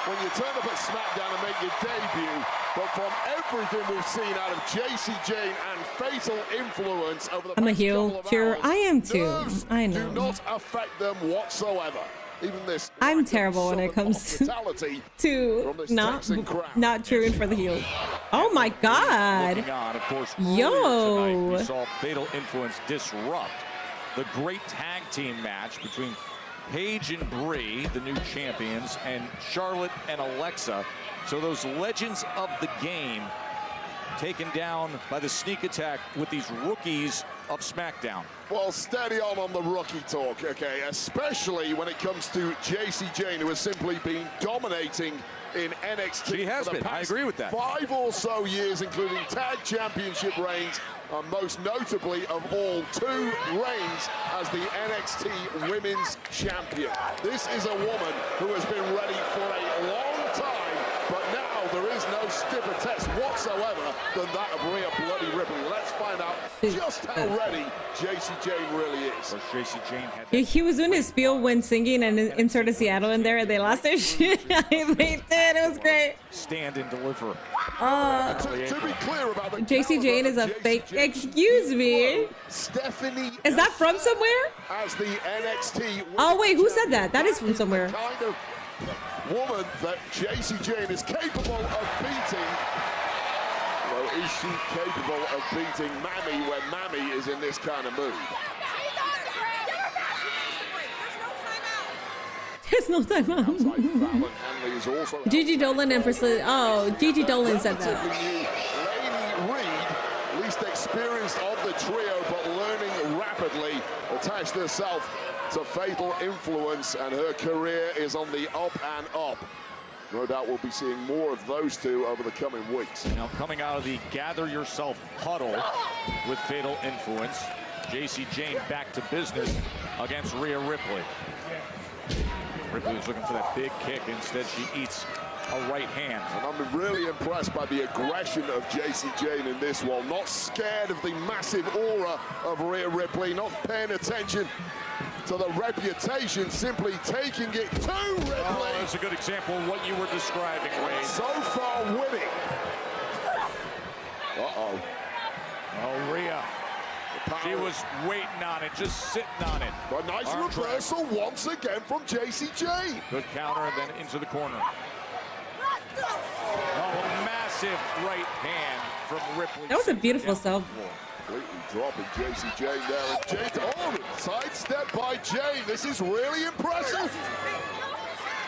Speaker 10: when you turn up at Smackdown and make your debut, but from everything we've seen out of JC Jane and Fatal Influence over the
Speaker 1: I'm a
Speaker 10: past
Speaker 1: heel
Speaker 10: couple of
Speaker 1: cheer.
Speaker 10: hours,
Speaker 1: I am too.
Speaker 10: nerves
Speaker 1: I know.
Speaker 10: do not affect them whatsoever. Even this
Speaker 1: I'm terrible when it comes to not cheering for the heels. Oh my God.
Speaker 2: On, of course,
Speaker 1: yo.
Speaker 2: We saw Fatal Influence disrupt the great tag team match between Paige and Brie, the new champions, and Charlotte and Alexa. So those legends of the game taken down by the sneak attack with these rookies of SmackDown.
Speaker 10: Well, steady on the rookie talk, okay? Especially when it comes to JC Jane, who has simply been dominating in NXT.
Speaker 2: She has been. I agree with that.
Speaker 10: 5 or so years, including tag championship reigns, and most notably of all 2 reigns as the NXT Women's Champion. This is a woman who has been ready for a long time, but now there is no stiffer test whatsoever than that of Rhea Bloody Ripley. Let's find out just how ready JC Jane really is.
Speaker 2: JC Jane had
Speaker 1: He was doing his spiel when singing and inserted Seattle in there, and they lost their shit. They did. It was great.
Speaker 2: Stand and deliver.
Speaker 10: To be clear about the
Speaker 1: JC Jane is a fake. Excuse me.
Speaker 10: Stephanie.
Speaker 1: Is that from somewhere?
Speaker 10: As the NXT.
Speaker 1: Oh wait, who said that? That is from somewhere.
Speaker 10: Kind of woman that JC Jane is capable of beating. Well, is she capable of beating Mammy when Mammy is in this kind of mood?
Speaker 1: There's no time out. Gigi Dolan and Priscilla. Oh, Gigi Dolan said that.
Speaker 10: Lainey Reed, least experienced of the trio, but learning rapidly, attached herself to Fatal Influence, and her career is on the up and up. No doubt we'll be seeing more of those two over the coming weeks.
Speaker 2: Now coming out of the Gather Yourself huddle with Fatal Influence, JC Jane back to business against Rhea Ripley. Ripley was looking for that big kick. Instead, she eats a right hand.
Speaker 10: And I'm really impressed by the aggression of JC Jane in this one. Not scared of the massive aura of Rhea Ripley, not paying attention to the reputation, simply taking it to Ripley.
Speaker 2: Oh, that's a good example of what you were describing, Wade.
Speaker 10: So far winning. Uh-oh.
Speaker 2: Oh, Rhea. She was waiting on it, just sitting on it.
Speaker 10: A nice reversal once again from JC Jane.
Speaker 2: Good counter, then into the corner. Oh, a massive massive right hand from Ripley.
Speaker 1: That was a beautiful self.
Speaker 10: Completely dropping JC Jane there. And Jane, sidestep by Jane. This is really impressive.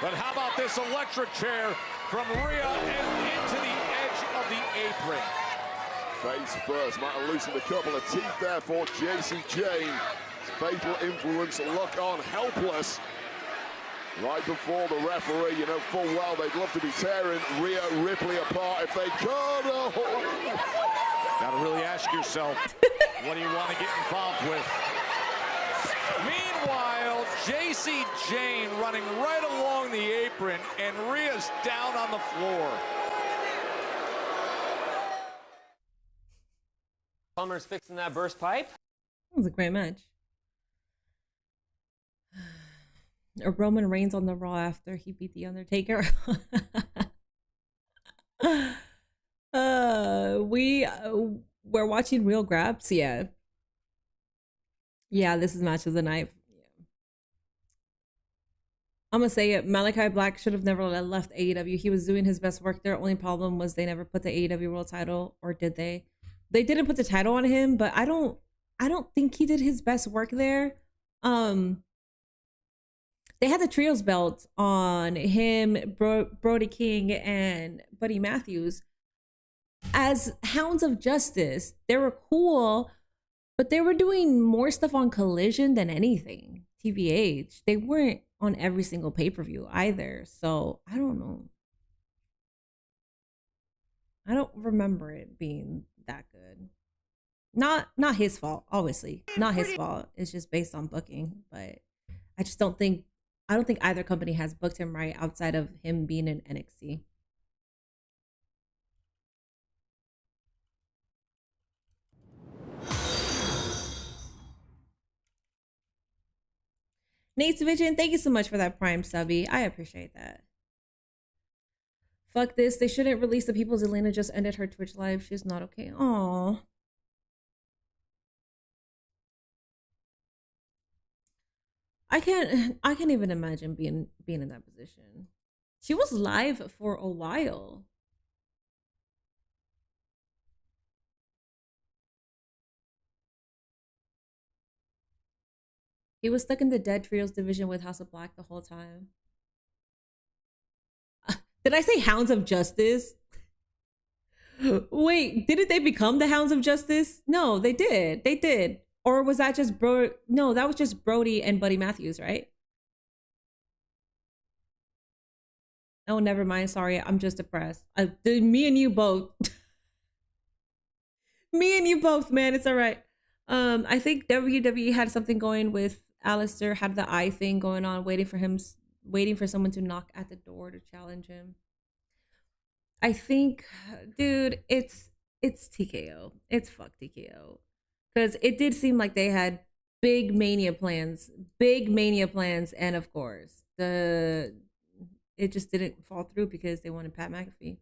Speaker 2: But how about this electric chair from Rhea and into the edge of the apron.
Speaker 10: Face first, might have loosened a couple of teeth there for JC Jane. Fatal influence, look on, helpless. Right before the referee, you know full well they'd love to be tearing Rhea Ripley apart if they could.
Speaker 2: Gotta really ask yourself, what do you want to get involved with? Meanwhile, JC Jane running right along the apron, and Rhea's down on the floor.
Speaker 17: Plumber's fixing that burst pipe.
Speaker 1: That was a great match. Roman Reigns on the Raw after he beat The Undertaker. We're watching Real Grabs. Yeah, this is match of the night. I'm gonna say it. Malachi Black should have never left AEW. He was doing his best work there. Only problem was they never put the AEW World Title, or did they? They didn't put the title on him, but I don't think he did his best work there. They had the trios belt on him, Brody King, and Buddy Matthews as Hounds of Justice. They were cool, but they were doing more stuff on Collision than anything. TBH. They weren't on every single pay-per-view either, so I don't know. I don't remember it being that good. Not his fault, obviously. Not his fault. It's just based on booking, but I don't think either company has booked him right outside of him being in NXT. Nate's Vision, thank you so much for that Prime subby. I appreciate that. Fuck this. They shouldn't release the people. Zelina just ended her Twitch live. She's not okay. Aww. I can't even imagine being in that position. She was live for a while. He was stuck in the Dead Trios division with House of Black the whole time. Did I say Hounds of Justice? Wait, didn't they become the Hounds of Justice? No, they did. They did. Or was that just No, that was just Brody and Buddy Matthews, right? Oh, never mind. Sorry, I'm just depressed. Me and you both. Me and you both, man. It's all right. I think WWE had something going with Alistair, had the eye thing going on, waiting for someone to knock at the door to challenge him. I think, dude, it's TKO. It's fuck TKO. Because it did seem like they had big Mania plans, and of course, it just didn't fall through because they wanted Pat McAfee.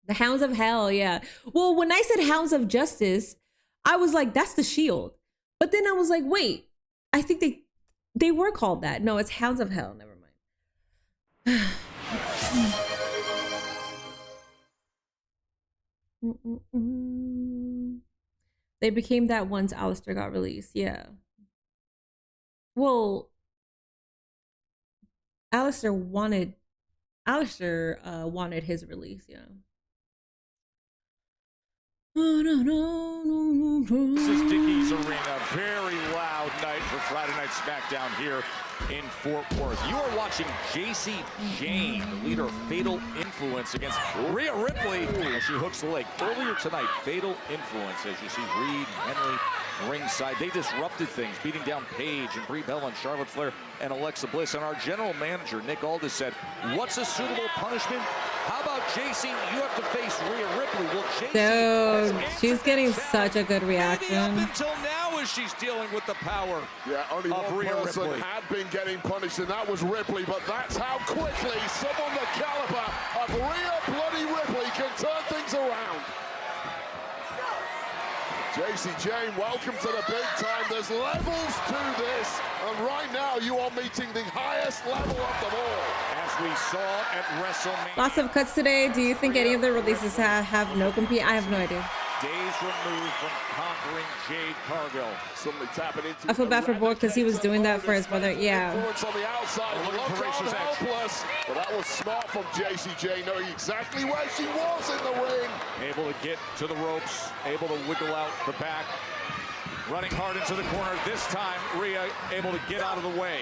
Speaker 1: The Hounds of Hell, yeah. Well, when I said Hounds of Justice, I was like, that's the Shield. But then I was like, wait, I think they were called that. No, it's Hounds of Hell. Never mind. They became that once Alistair got released. Yeah. Well, Alistair wanted his release. Yeah.
Speaker 2: This is Dickey's Arena. Very loud night for Friday Night Smackdown here in Fort Worth. You are watching JC Jane, the leader of Fatal Influence, against Rhea Ripley as she hooks the leg. Earlier tonight, Fatal Influence, as you see Reed and Henry ringside. They disrupted things, beating down Paige and Brie Bella and Charlotte Flair and Alexa Bliss. And our general manager, Nick Aldis, said, what's a suitable punishment? How about JC? You have to face Rhea Ripley. Well, JC,
Speaker 1: dude, she's getting such a good reaction.
Speaker 2: Up until now, as she's dealing with the power.
Speaker 10: Yeah, only one
Speaker 2: Rhea
Speaker 10: person
Speaker 2: Ripley
Speaker 10: had been getting punished, and that was Ripley. But that's how quickly someone the caliber of Rhea bloody Ripley can turn things around. JC Jane, welcome to the big time. There's levels to this, and right now you are meeting the highest level of them all.
Speaker 2: As we saw at WrestleMania.
Speaker 1: Lots of cuts today. Do you think any of the releases have no compete? I have no idea.
Speaker 2: Days removed from conquering Jade Cargill.
Speaker 10: Suddenly tapping into.
Speaker 1: I feel bad for Borg because he was doing that for his brother. Yeah.
Speaker 10: Influence on the outside. Helpless. But that was smart from JC Jane, knowing exactly where she was in the ring.
Speaker 2: Able to get to the ropes, able to wiggle out the back. Running hard into the corner. This time, Rhea able to get out of the way.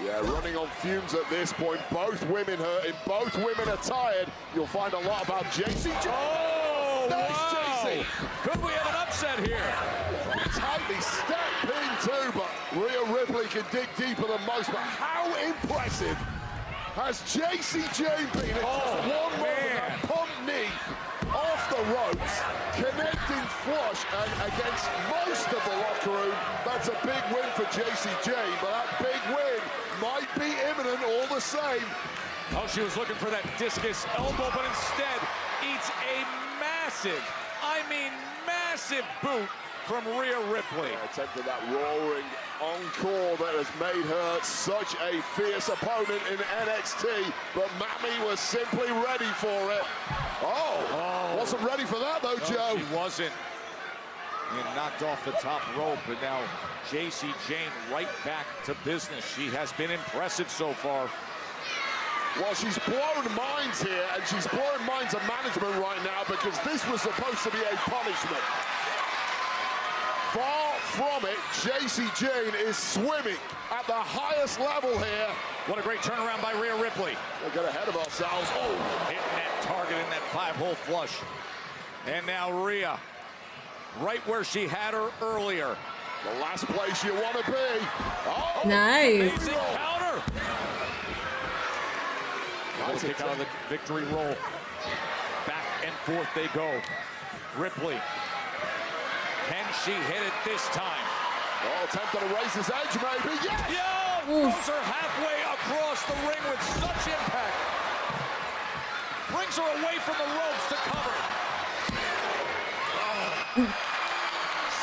Speaker 10: Yeah, running on fumes at this point. Both women are tired. You'll find a lot about JC Jane.
Speaker 2: Oh,
Speaker 10: nice
Speaker 2: wow.
Speaker 10: JC.
Speaker 2: Could we have an upset here?
Speaker 10: Tightly stacked pin too, but Rhea Ripley can dig deeper than most. But how impressive has JC Jane been? It's just one moment, that pump knee off the ropes, connecting flush, and against most of the locker room, that's a big win for JC Jane. But that big win might be imminent all the same.
Speaker 2: Oh, she was looking for that discus elbow, but instead eats a massive, I mean massive boot from Rhea Ripley.
Speaker 10: Yeah, attempted that roaring encore that has made her such a fierce opponent in NXT, but Mammy was simply ready for it. Oh, wasn't ready for that though, Joe.
Speaker 2: She wasn't. And knocked off the top rope, and now JC Jane right back to business. She has been impressive so far.
Speaker 10: Well, she's blown minds here, and she's blowing minds of management right now because this was supposed to be a punishment. Far from it, JC Jane is swimming at the highest level here.
Speaker 2: What a great turnaround by Rhea Ripley.
Speaker 10: We'll get ahead of ourselves. Oh,
Speaker 2: hitting that target in that 5-hole flush. And now Rhea, right where she had her earlier.
Speaker 10: The last place you want to be. Oh,
Speaker 1: nice.
Speaker 2: Amazing counter. Nice kick out of the victory roll. Back and forth they go. Ripley. Can she hit it this time?
Speaker 10: Oh, attempting to raise his edge, maybe. Yes!
Speaker 2: Yo! Throws her halfway across the ring with such impact. Brings her away from the ropes to cover.
Speaker 10: Oh.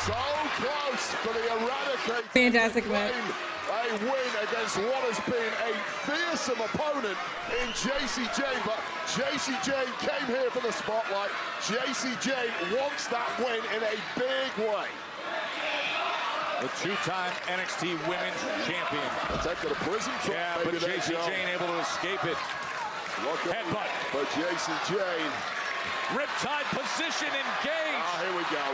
Speaker 10: So close for the Eradicator.
Speaker 1: Fantastic match.
Speaker 10: A win against what has been a fearsome opponent in JC Jane, but JC Jane came here for the spotlight. JC Jane wants that win in a big way.
Speaker 2: The two-time NXT Women's Champion.
Speaker 10: Attempted a prison trap.
Speaker 2: Yeah, but JC Jane able to escape it. Headbutt.
Speaker 10: But JC Jane.
Speaker 2: Riptide position engaged.
Speaker 10: Here we go.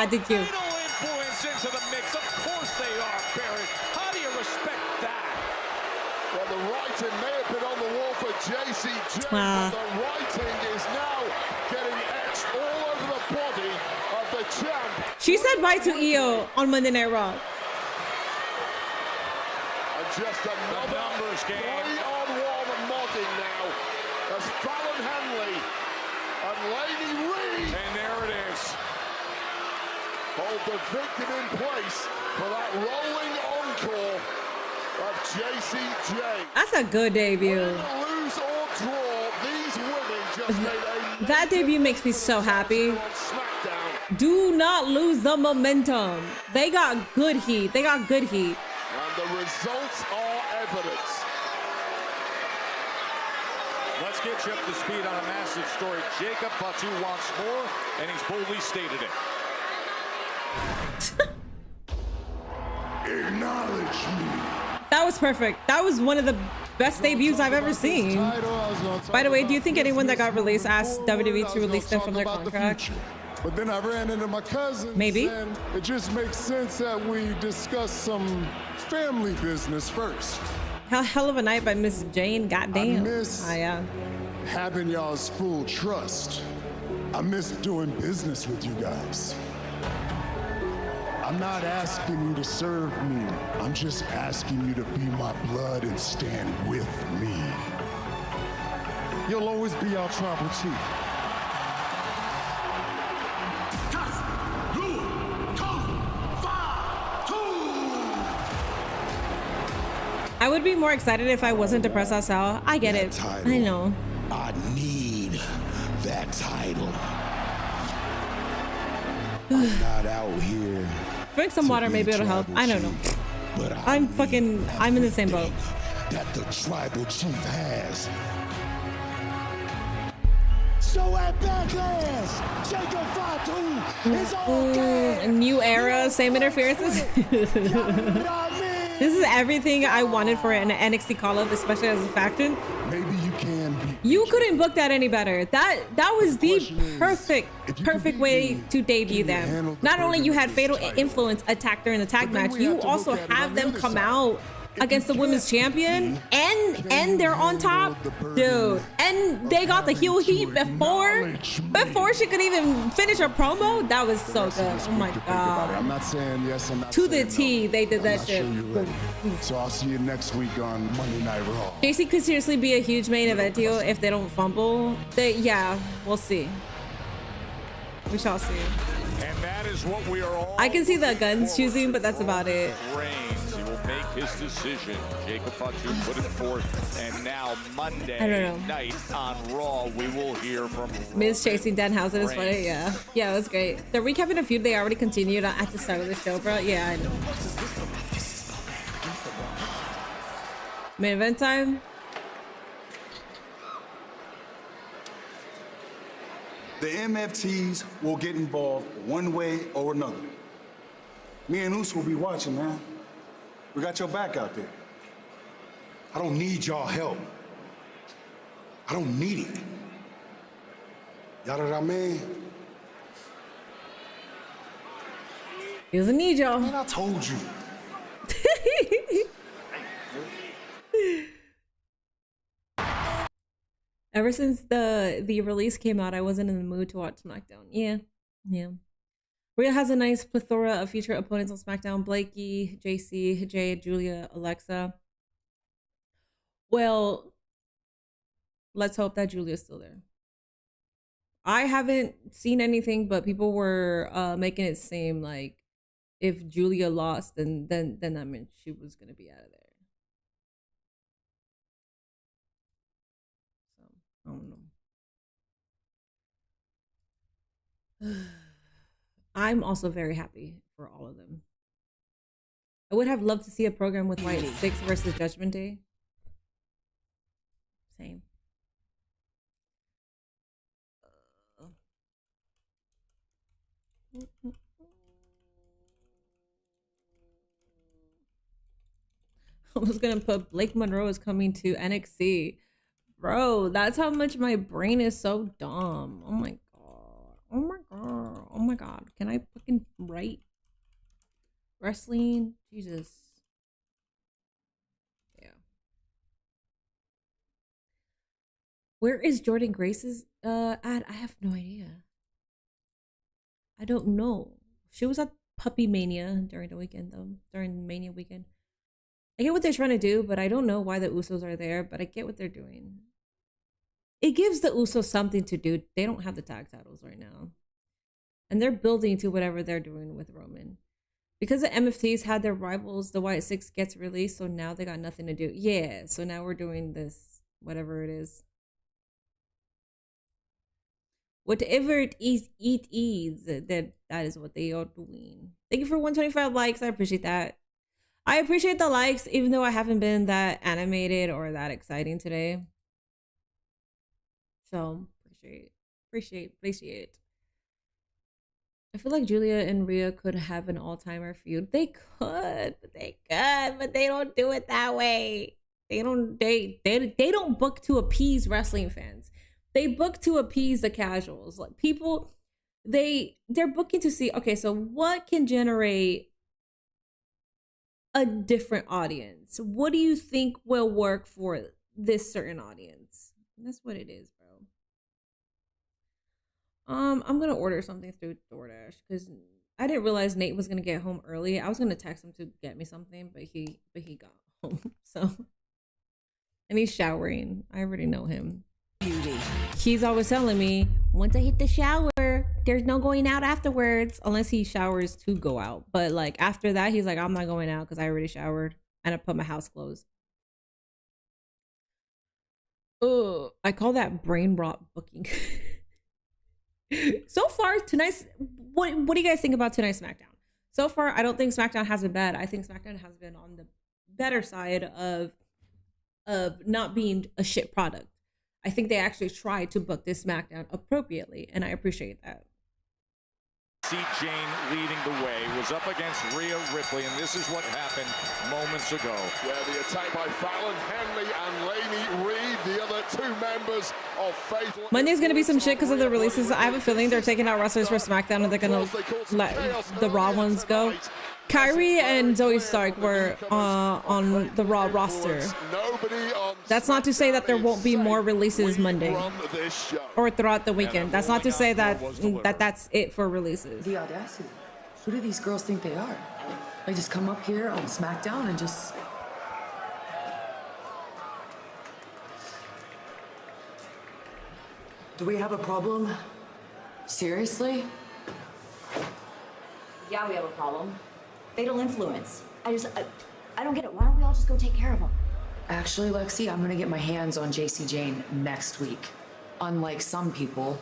Speaker 1: Did you?
Speaker 2: Fatal influence into the mix. Of course they are, Barry. How do you respect that?
Speaker 10: Well, the writing may have been on the wall for JC Jane, but the writing is now getting etched all over the body of the champ.
Speaker 1: She said bye to Io on Monday Night Raw.
Speaker 10: And just another
Speaker 2: numbers game.
Speaker 10: Play-on-one modding now as Fallon Henley and Lady Reed.
Speaker 2: And there it is.
Speaker 10: Hold the victim in place for that rolling encore of JC Jane.
Speaker 1: That's a good debut.
Speaker 10: Lose or draw, these women just made a
Speaker 1: that debut makes me so happy.
Speaker 10: Smackdown.
Speaker 1: Do not lose the momentum. They got good heat. They got good heat.
Speaker 10: And the results are evidence.
Speaker 2: Let's get you up to speed on a massive story. Jacob Fatu wants more, and he's boldly stated it.
Speaker 4: Acknowledge me.
Speaker 1: That was perfect. That was one of the best debuts I've ever seen. By the way, do you think anyone that got released asked WWE to release them from their contract?
Speaker 18: But then I ran into my cousins.
Speaker 1: Maybe.
Speaker 18: And it just makes sense that we discuss some family business first.
Speaker 1: Hell of a night by Miss Jane. Goddamn.
Speaker 18: I miss having y'all's full trust. I miss doing business with you guys. I'm not asking you to serve me. I'm just asking you to be my blood and stand with me. You'll always be our tribal chief.
Speaker 1: I would be more excited if I wasn't depressed as hell. I get it.
Speaker 18: Title.
Speaker 1: I know.
Speaker 18: I need that title. I'm not out here.
Speaker 1: Drink some water, maybe it'll help. I don't know.
Speaker 18: But
Speaker 1: I'm in the same boat.
Speaker 18: That the tribal chief has. So at Backlash, Jacob Fatu is okay.
Speaker 1: New era, same interferences. This is everything I wanted for an NXT call-up, especially as a faction.
Speaker 18: Maybe you can be.
Speaker 1: You couldn't book that any better. That was the perfect way to debut them. Not only you had Fatal Influence attack during the tag match, you also have them come out against the women's champion, and they're on top, dude. And they got the heel heat before she could even finish her promo. That was so good. Oh my god.
Speaker 18: I'm not saying yes. I'm not
Speaker 1: to the T. They did that shit.
Speaker 18: So I'll see you next week on Monday Night Raw.
Speaker 1: JC could seriously be a huge main event deal if they don't fumble. Yeah, we'll see. We shall see.
Speaker 2: And that is what we are all.
Speaker 1: I can see the guns choosing, but that's about it.
Speaker 2: Reigns, he will make his decision. Jacob Fatu put it forth, and now Monday
Speaker 1: I don't know.
Speaker 2: night on Raw, we will hear from
Speaker 1: Miz chasing Danhausen is funny. Yeah, it was great. They're recapping a feud they already continued at the start of the show, bro. Yeah, I know. Main event time.
Speaker 18: The MFTs will get involved one way or another. Me and Us will be watching, man. We got your back out there. I don't need y'all help. I don't need it. Y'all know what I mean?
Speaker 1: He doesn't need y'all.
Speaker 18: Man, I told you.
Speaker 1: Ever since the release came out, I wasn't in the mood to watch SmackDown. Yeah. Rhea has a nice plethora of future opponents on SmackDown. Blakey, JC, Jade, Julia, Alexa. Well, let's hope that Julia's still there. I haven't seen anything, but people were making it seem like if Julia lost, then that meant she was gonna be out of there. I don't know. I'm also very happy for all of them. I would have loved to see a program with White 6 versus Judgment Day. Same. I was gonna put Blake Monroe is coming to NXT. Bro, that's how much my brain is so dumb. Oh my god. Oh my god. Oh my god. Can I fucking write? Wrestling? Jesus. Yeah. Where is Jordan Grace's at? I have no idea. I don't know. She was at Puppy Mania during the weekend though. During Mania weekend. I get what they're trying to do, but I don't know why the Usos are there, but I get what they're doing. It gives the Usos something to do. They don't have the tag titles right now. And they're building to whatever they're doing with Roman. Because the MFTs had their rivals, the White 6 gets released, so now they got nothing to do. Yeah, so now we're doing this, whatever it is. Whatever it is, that is what they are doing. Thank you for 125 likes. I appreciate that. I appreciate the likes, even though I haven't been that animated or that exciting today. So appreciate. I feel like Julia and Rhea could have an all-timer feud. They could, but they don't do it that way. They don't book to appease wrestling fans. They book to appease the casuals. Like people, they're booking to see, okay, so what can generate a different audience? What do you think will work for this certain audience? And that's what it is, bro. I'm gonna order something through DoorDash because I didn't realize Nate was gonna get home early. I was gonna text him to get me something, but he got home. So, and he's showering. I already know him. Beauty. He's always telling me once I hit the shower, there's no going out afterwards, unless he showers to go out. But like after that, he's like, I'm not going out because I already showered and I put my house clothes. Oh, I call that brain rot booking. So far, tonight's what do you guys think about tonight's SmackDown? So far, I don't think SmackDown has been bad. I think SmackDown has been on the better side of not being a shit product. I think they actually tried to book this SmackDown appropriately, and I appreciate that.
Speaker 2: Jane leading the way, was up against Rhea Ripley, and this is what happened moments ago.
Speaker 10: Yeah, the attack by Fallon Henley and Lainey Reed, the other two members of Fatal.
Speaker 1: Monday's gonna be some shit because of the releases. I have a feeling they're taking out wrestlers for SmackDown and they're gonna let the Raw ones go. Kyrie and Zoe Stark were on the Raw roster. That's not to say that there won't be more releases Monday or throughout the weekend. That's not to say that that's it for releases.
Speaker 19: The audacity. Who do these girls think they are? They just come up here on SmackDown and just... Do we have a problem? Seriously?
Speaker 22: Yeah, we have a problem. Fatal influence. I don't get it. Why don't we all just go take care of them?
Speaker 19: Actually, Lexi, I'm gonna get my hands on JC Jane next week. Unlike some people.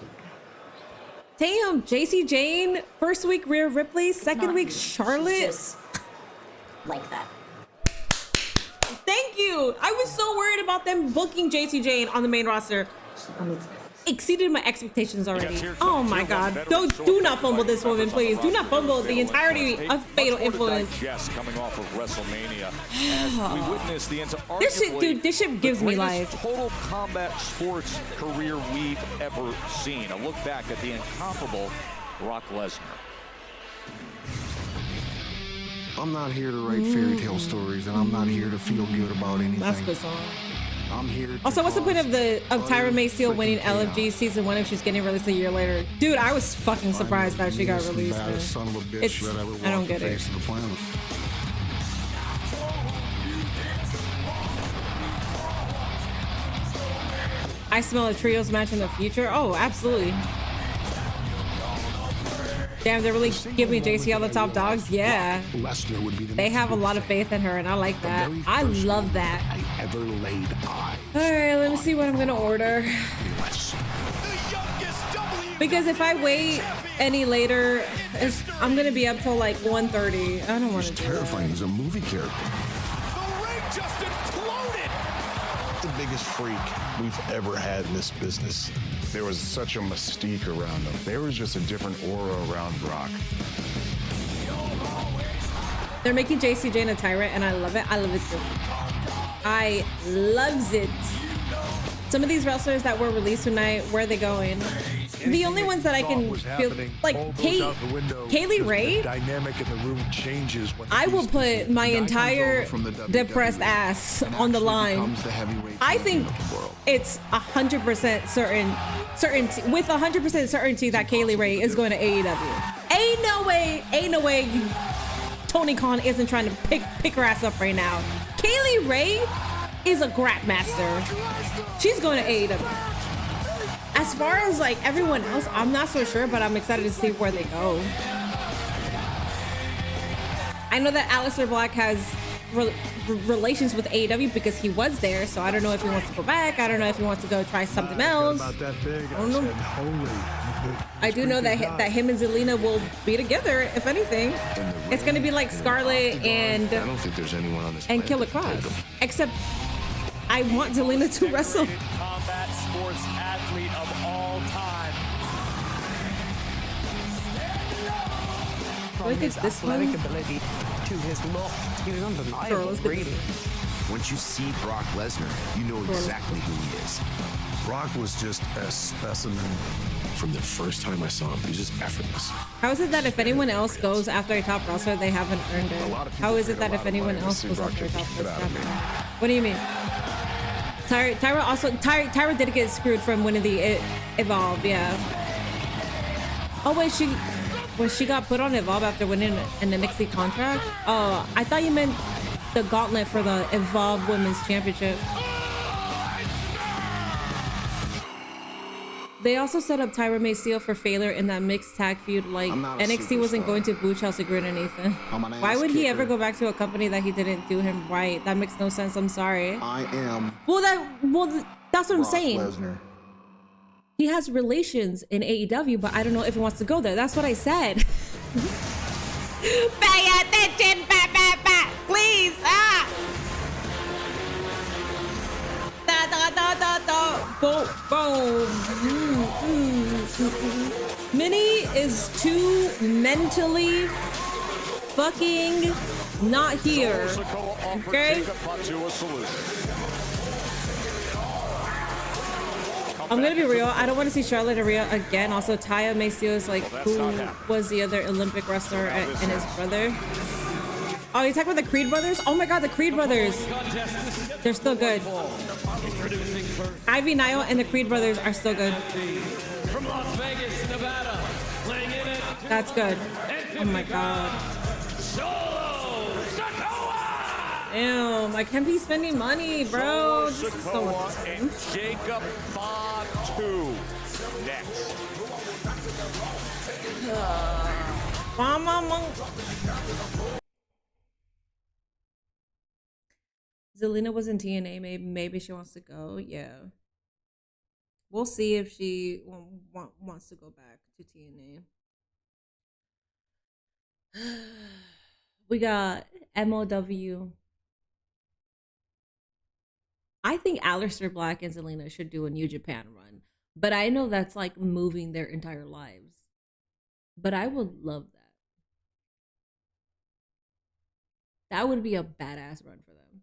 Speaker 1: Damn, JC Jane, first week Rhea Ripley, second week Charlotte.
Speaker 22: Like that.
Speaker 1: Thank you. I was so worried about them booking JC Jane on the main roster. Exceeded my expectations already. Oh my god. Do not fumble this woman, please. Do not fumble the entirety of Fatal Influence.
Speaker 2: Coming off of WrestleMania, as we witnessed the
Speaker 1: This shit, dude, this shit gives me life.
Speaker 2: Total combat sports career we've ever seen. A look back at the incomparable Brock Lesnar.
Speaker 23: I'm not here to write fairy tale stories, and I'm not here to feel good about anything.
Speaker 1: That's bizarre.
Speaker 23: I'm here.
Speaker 1: Also, what's the point of Tyra May Steele winning LFG season 1 if she's getting released a year later? Dude, I was fucking surprised that she got released.
Speaker 23: Son of a bitch that ever
Speaker 1: I don't get it.
Speaker 23: face of the planet.
Speaker 1: I smell a trios match in the future. Oh, absolutely. Damn, they're really giving JC all the top dogs. Yeah. They have a lot of faith in her, and I like that. I love that.
Speaker 23: Ever laid eyes.
Speaker 1: All right, let me see what I'm gonna order. Because if I wait any later, I'm gonna be up till like 1:30. I don't want to do that.
Speaker 23: Terrifying. He's a movie character.
Speaker 24: The biggest freak we've ever had in this business. There was such a mystique around him. There was just a different aura around Brock.
Speaker 1: They're making JC Jane a tyrant, and I love it. I love it too. I loves it. Some of these wrestlers that were released tonight, where are they going? The only ones that I can feel like Kaylee Ray.
Speaker 24: Dynamic in the room changes when
Speaker 1: I will put my entire depressed ass on the line. I think it's 100% certainty with 100% certainty that Kaylee Ray is going to AEW. Ain't no way Tony Khan isn't trying to pick her ass up right now. Kaylee Ray is a grab master. She's going to AEW. As far as like everyone else, I'm not so sure, but I'm excited to see where they go. I know that Aleister Black has relations with AEW because he was there, so I don't know if he wants to go back. I don't know if he wants to go try something else. I don't know. I do know that him and Zelina will be together, if anything. It's going to be like Scarlett and
Speaker 24: I don't think there's anyone on this
Speaker 1: and Killer Cross. Except I want Zelina to wrestle.
Speaker 13: Combat sports athlete of all time.
Speaker 1: Look at this
Speaker 25: athletic
Speaker 1: one.
Speaker 25: ability to his look, he was undeniable, really.
Speaker 3: Once you see Brock Lesnar, you know exactly who he is.
Speaker 24: Brock was just a specimen.
Speaker 3: From the first time I saw him, he was just effortless.
Speaker 1: How is it that if anyone else goes after a top wrestler, they haven't earned it? How is it that if anyone else goes after a top wrestler? What do you mean? Tyra did get screwed from winning the Evolve, yeah. Oh wait, she got put on Evolve after winning an NXT contract? Oh, I thought you meant the gauntlet for the Evolve Women's Championship. They also set up Tyra May Steele for failure in that mixed tag feud. Like NXT wasn't going to boo Chelsea Green or Nathan. Why would he ever go back to a company that he didn't do him right? That makes no sense. I'm sorry.
Speaker 23: I am.
Speaker 1: Well, that's what I'm saying.
Speaker 23: Lesnar.
Speaker 1: He has relations in AEW, but I don't know if he wants to go there. That's what I said. Pay attention, please. Ah. Boom, boom. Middie is too mentally fucking not here. Okay? I'm gonna be real. I don't want to see Charlotte and Rhea again. Also, Taya Macios, like, who was the other Olympic wrestler and his brother. Oh, you talking about the Creed brothers? Oh my God, the Creed brothers. They're still good. Ivy Nile and the Creed brothers are still good.
Speaker 13: From Las Vegas, Nevada, playing in it.
Speaker 1: That's good. Oh my God. Damn, I can't be spending money, bro. This is so
Speaker 2: and Jacob Fatu next.
Speaker 1: Zelina was in TNA. Maybe she wants to go. Yeah. We'll see if she wants to go back to TNA. We got MOW. I think Aleister Black and Zelina should do a New Japan run. But I know that's like moving their entire lives. But I would love that. That would be a badass run for them.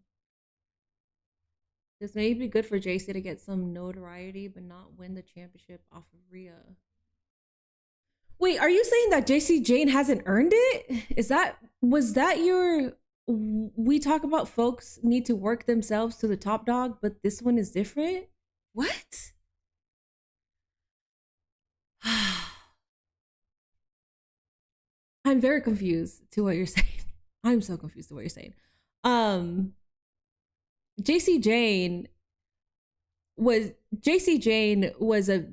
Speaker 1: This may be good for JC to get some notoriety, but not win the championship off of Rhea. Wait, are you saying that JC Jane hasn't earned it? Was that your... We talk about folks need to work themselves to the top dog, but this one is different? What? I'm very confused to what you're saying. I'm so confused to what you're saying. JC Jane was a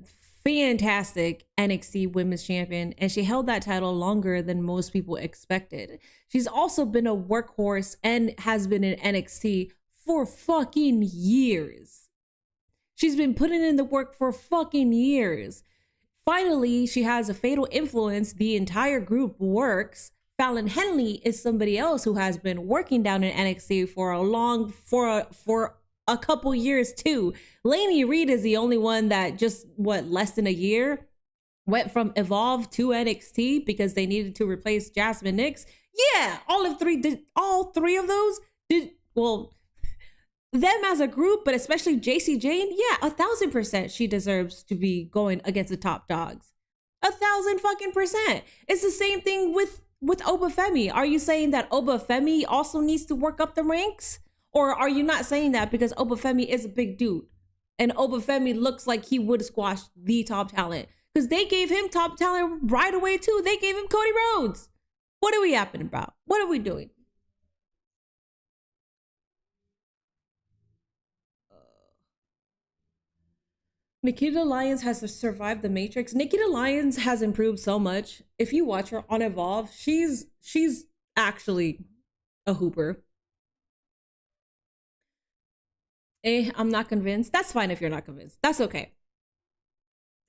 Speaker 1: fantastic NXT Women's Champion, and she held that title longer than most people expected. She's also been a workhorse and has been in NXT for fucking years. She's been putting in the work for fucking years. Finally, she has a fatal influence. The entire group works. Fallon Henley is somebody else who has been working down in NXT for a couple years too. Lainey Reed is the only one that just less than a year went from Evolve to NXT because they needed to replace Jasmine Nix. Yeah, all three of those did well. Them as a group, but especially JC Jane, yeah, 1,000% she deserves to be going against the top dogs. 1,000% It's the same thing with Obafemi. Are you saying that Obafemi also needs to work up the ranks? Or are you not saying that because Obafemi is a big dude and Obafemi looks like he would squash the top talent? Because they gave him top talent right away too. They gave him Cody Rhodes. What are we yapping about? What are we doing? Nikita Lyons has survived the Matrix. Nikita Lyons has improved so much. If you watch her on Evolve, she's actually a hooper. I'm not convinced. That's fine if you're not convinced. That's okay.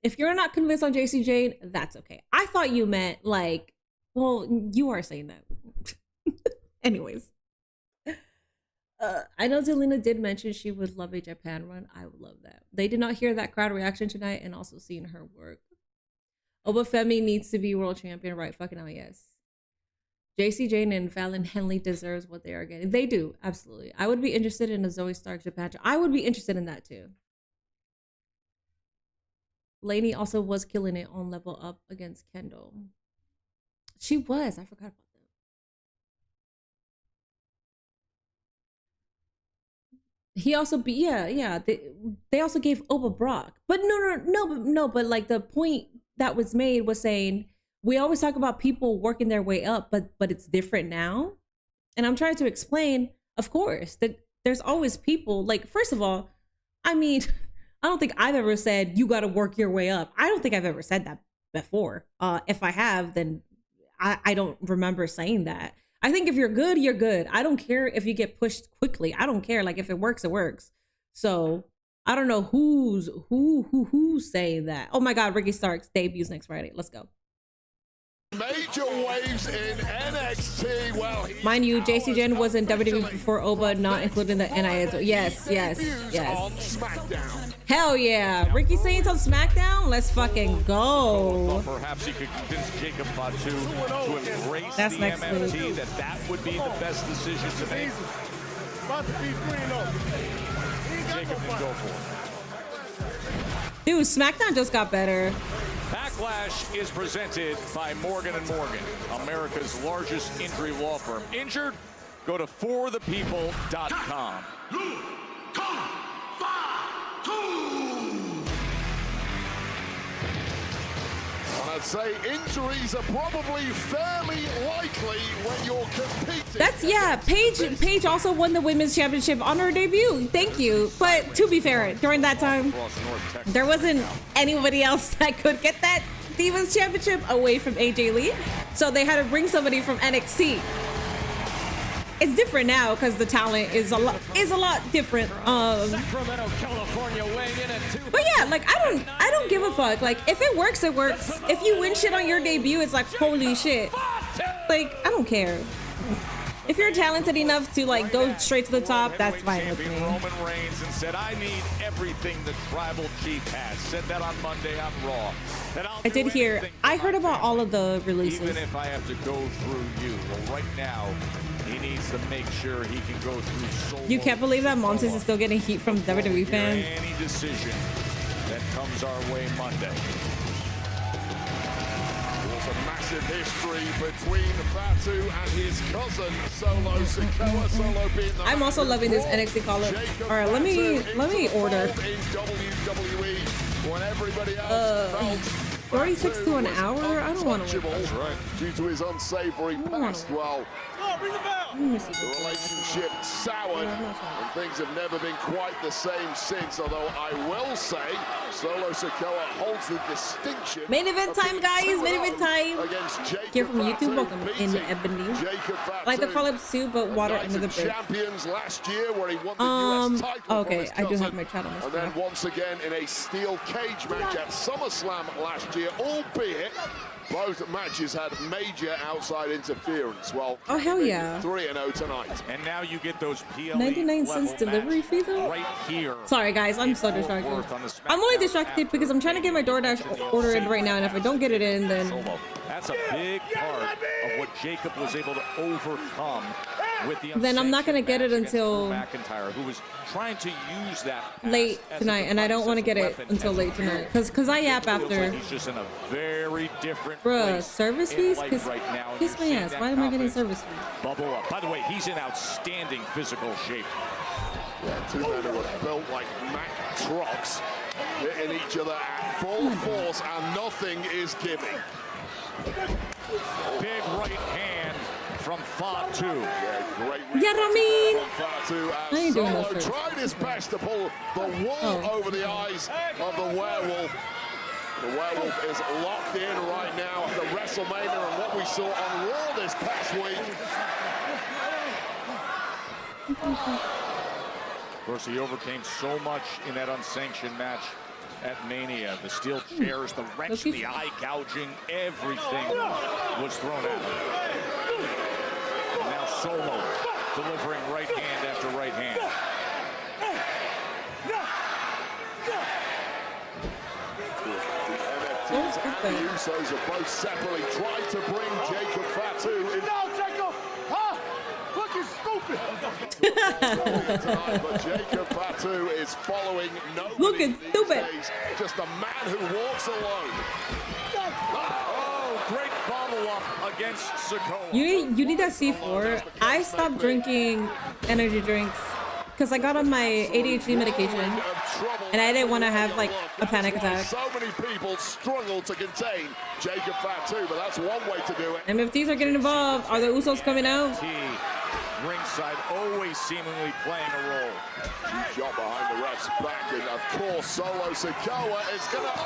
Speaker 1: If you're not convinced on JC Jane, that's okay. I thought you meant like, well, you are saying that. Anyways. I know Zelina did mention she would love a Japan run. I would love that. They did not hear that crowd reaction tonight and also seeing her work. Obafemi needs to be world champion, right? Fucking hell, yes. JC Jane and Fallon Henley deserves what they are getting. They do, absolutely. I would be interested in a Zoe Stark Japan. I would be interested in that too. Lainey also was killing it on Level Up against Kendall. She was. I forgot about that. He also they also gave Oba Brock. But no, but like the point that was made was saying we always talk about people working their way up, but it's different now. And I'm trying to explain, of course, that there's always people like, first of all, I mean, I don't think I've ever said you got to work your way up. I don't think I've ever said that before. If I have, then I don't remember saying that. I think if you're good, you're good. I don't care if you get pushed quickly. I don't care. Like if it works, it works. So I don't know who's saying that. Oh my God, Ricky Starks debuts next Friday. Let's go.
Speaker 10: Major waves in NXT. Well,
Speaker 1: mind you, JC Jen was in WWE before Oba, not including the NIS. Yes.
Speaker 10: on SmackDown.
Speaker 1: Hell yeah. Ricky Saints on SmackDown? Let's fucking go.
Speaker 2: Perhaps he could convince Jacob Fatu to embrace
Speaker 1: That's
Speaker 2: the
Speaker 1: next
Speaker 2: MFT,
Speaker 1: week.
Speaker 2: that would be the best decision to make. Jacob can go for it.
Speaker 1: Dude, SmackDown just got better.
Speaker 2: Backlash is presented by Morgan & Morgan, America's largest injury law firm. Injured? Go to forthepeople.com.
Speaker 10: I'd say injuries are probably fairly likely when you're competing.
Speaker 1: That's, yeah, Paige also won the women's championship on her debut. Thank you. But to be fair, during that time, there wasn't anybody else that could get that Divas championship away from AJ Lee. So they had to bring somebody from NXT. It's different now because the talent is a lot different.
Speaker 13: Sacramento, California, weighing in at 2.
Speaker 1: But yeah, like I don't give a fuck. Like if it works, it works. If you win shit on your debut, it's like holy shit. Like I don't care. If you're talented enough to like go straight to the top, that's fine with me.
Speaker 2: Roman Reigns and said, "I need everything the Tribal Chief has." Said that on Monday on Raw.
Speaker 1: I did hear. I heard about all of the releases.
Speaker 2: Even if I have to go through you, well, right now he needs to make sure he can go through Solo.
Speaker 1: You can't believe that Montes is still getting heat from WWE fans.
Speaker 2: Any decision that comes our way Monday.
Speaker 10: There's a massive history between Fatu and his cousin Solo Sikoa. Solo being the
Speaker 1: I'm also loving this NXT call-up. All right, let me order.
Speaker 10: In WWE when everybody else felt
Speaker 1: 46 to an hour? I don't want to wait.
Speaker 10: That's right. Due to his unsavory past, well, the relationship soured and things have never been quite the same since, although I will say Solo Sikoa holds the distinction.
Speaker 1: Main event time, guys. Main event time. Here from YouTube. Welcome in Ebony. I like the call-ups too, but water under the bridge.
Speaker 10: Champions last year where he won the US title
Speaker 1: okay, I do have my chat on this.
Speaker 10: And then once again in a steel cage match at SummerSlam last year, albeit both matches had major outside interference. Well,
Speaker 1: oh hell yeah,
Speaker 10: 3-0 tonight.
Speaker 2: And now you get those PLE
Speaker 1: 99 cents delivery fee though.
Speaker 2: Right here.
Speaker 1: Sorry guys, I'm so distracted. I'm only distracted because I'm trying to get my DoorDash order in right now, and if I don't get it in, then
Speaker 2: that's a big part of what Jacob was able to overcome with the.
Speaker 1: Then I'm not gonna get it until
Speaker 2: McIntyre, who was trying to use that
Speaker 1: late tonight, and I don't want to get it until late tonight because I yap after.
Speaker 2: He's just in a very different
Speaker 1: bruh, service fees? Kiss my ass. Why am I getting service fees?
Speaker 2: Bubble up. By the way, he's in outstanding physical shape.
Speaker 10: Yeah, two men who are built like Mack trucks, hitting each other at full force, and nothing is giving.
Speaker 2: Big right hand from Fatu.
Speaker 10: Yeah, great.
Speaker 1: Yeah, I mean,
Speaker 10: Fatu
Speaker 1: I ain't doing no first.
Speaker 10: tried his best to pull the wool over the eyes of the werewolf. The werewolf is locked in right now at the WrestleMania and what we saw on Raw this past week.
Speaker 2: Of course, he overcame so much in that unsanctioned match at Mania. The steel chairs, the wrench, the eye gouging, everything was thrown at him. And now Solo delivering right hand after right hand.
Speaker 10: The NFTs and the Usos have both separately tried to bring Jacob Fatu in. No, Jacob! Huh? Looking stupid! Tonight, but Jacob Fatu is following nobody
Speaker 1: looking stupid.
Speaker 10: Days, just a man who walks alone.
Speaker 2: Oh, great follow-up against Sikoa.
Speaker 1: You need that C4. I stopped drinking energy drinks because I got on my ADHD medication and I didn't want to have like a panic attack.
Speaker 10: So many people struggle to contain Jacob Fatu, but that's one way to do it.
Speaker 1: MFTs are getting involved. Are the Usos coming out?
Speaker 2: Ringside always seemingly playing a role.
Speaker 10: Huge shot behind the ref's back, and of course Solo Sikoa is going to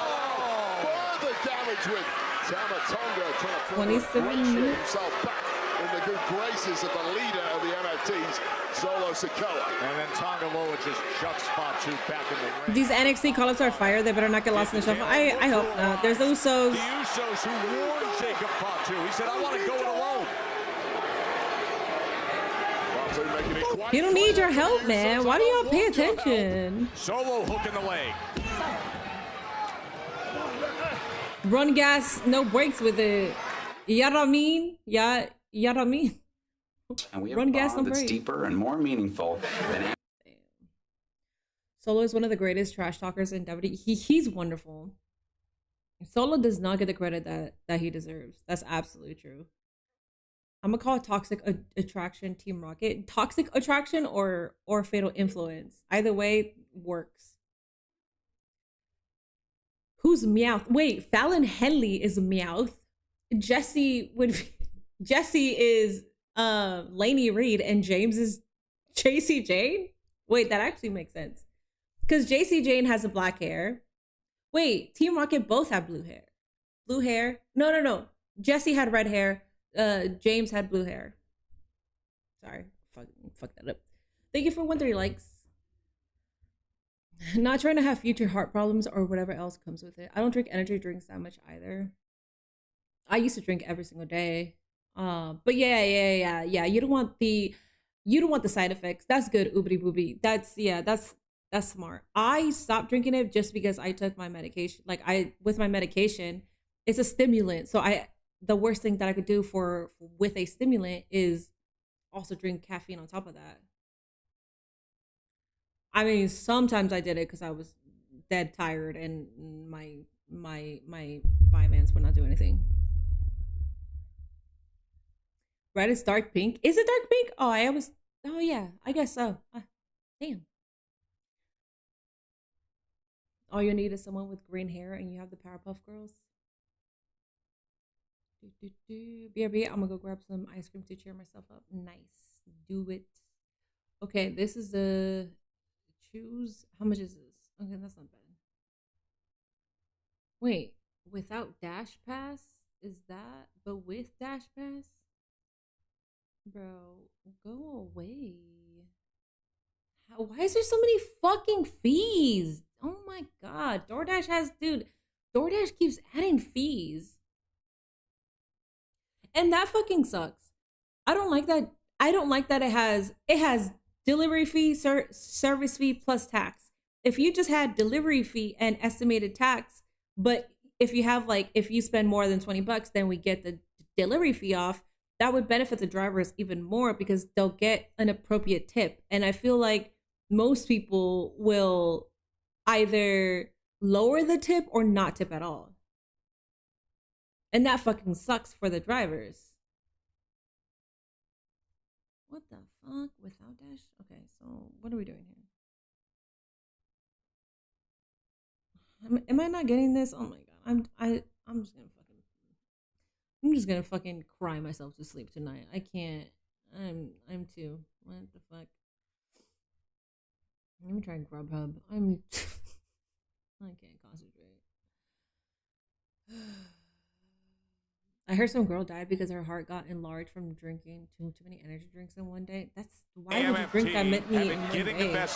Speaker 10: further damage with Tama Tonga trying to
Speaker 1: 27 minutes.
Speaker 10: himself back in the good graces of the leader of the MFTs, Solo Sikoa.
Speaker 2: And then Tonga Loa just chucks Fatu back in the ring.
Speaker 1: These NXT call-ups are fire. They better not get lost in the shuffle. I hope not. There's the Usos.
Speaker 2: The Usos who warned Jacob Fatu. He said, I want to go it alone.
Speaker 1: You don't need your help, man. Why do y'all pay attention?
Speaker 2: Solo hook in the leg.
Speaker 1: Run gas, no brakes with it. You know what I mean? You know what I mean?
Speaker 5: And we have
Speaker 1: Run
Speaker 5: a
Speaker 1: gas, no
Speaker 5: bond that's
Speaker 1: brakes.
Speaker 5: deeper and more meaningful than.
Speaker 1: Solo is one of the greatest trash talkers in WWE. He's wonderful. Solo does not get the credit that he deserves. That's absolutely true. I'm gonna call it Toxic Attraction Team Rocket. Toxic Attraction or Fatal Influence. Either way works. Who's Meowth? Wait, Fallon Henley is Meowth. Jesse is Lainey Reed and James is JC Jane? Wait, that actually makes sense. Because JC Jane has a black hair. Wait, Team Rocket both have blue hair. Blue hair? No. Jesse had red hair. James had blue hair. Sorry, fuck that up. Thank you for 1-3 likes. Not trying to have future heart problems or whatever else comes with it. I don't drink energy drinks that much either. I used to drink every single day. But yeah. You don't want the side effects. That's good, oobity boobity. That's smart. I stopped drinking it just because I took my medication. With my medication, it's a stimulant. So the worst thing that I could do with a stimulant is also drink caffeine on top of that. I mean, sometimes I did it because I was dead tired and my Vyvanse would not do anything. Red is dark pink. Is it dark pink? Oh yeah, I guess so. Damn. All you need is someone with green hair and you have the Powerpuff Girls. BRB, I'm gonna go grab some ice cream to cheer myself up. Nice. Do it. Okay, this is the choose. How much is this? Okay, that's not bad. Wait, without Dash Pass? Is that? But with Dash Pass? Bro, go away. Why is there so many fucking fees? Oh my god. DoorDash keeps adding fees. And that fucking sucks. I don't like that. I don't like that it has delivery fee, service fee plus tax. If you just had delivery fee and estimated tax, but if you spend more than $20, then we get the delivery fee off, that would benefit the drivers even more because they'll get an appropriate tip. And I feel like most people will either lower the tip or not tip at all. And that fucking sucks for the drivers. What the fuck? Without Dash? Okay, so what are we doing here? Am I not getting this? Oh my god. I'm just gonna fucking cry myself to sleep tonight. I can't. I'm too. What the fuck? Let me try Grubhub. I can't concentrate. I heard some girl died because her heart got enlarged from drinking too many energy drinks in one day. That's why would you drink that many in one day?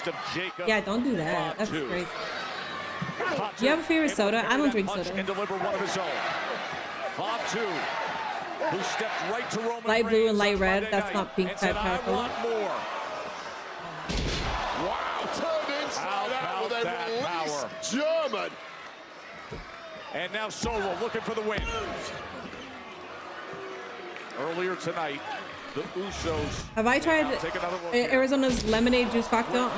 Speaker 1: Yeah, don't do that. That's crazy. Do you have a favorite soda? I don't drink soda.
Speaker 2: And deliver one of his own. Fatu, who stepped right to Roman
Speaker 1: light blue and light red.
Speaker 2: Friday
Speaker 1: That's not pink type purple.
Speaker 10: Wow, turned inside out with a release German.
Speaker 2: And now Solo looking for the win. Earlier tonight, the Usos.
Speaker 1: Have I tried Arizona's lemonade juice cocktail?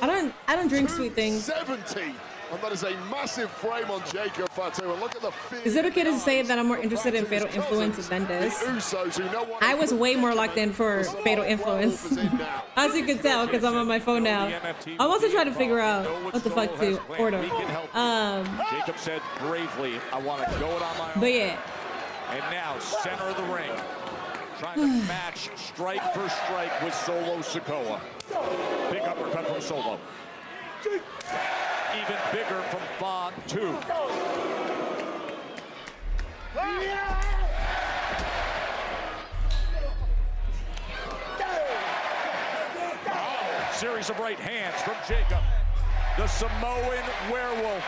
Speaker 1: I don't drink sweet things.
Speaker 10: 70. And that is a massive frame on Jacob Fatu. And look at the
Speaker 1: Is it okay to say that I'm more interested in Fatal Influence than this? I was way more locked in for Fatal Influence. As you can tell, because I'm on my phone now. I'm also trying to figure out what the fuck to order.
Speaker 2: Jacob said bravely, I want to go it on my own.
Speaker 1: But yeah.
Speaker 2: And now, center of the ring. Trying to match strike for strike with Solo Sikoa. Big uppercut from Solo. Even bigger from Fatu. series of right hands from Jacob. The Samoan werewolf.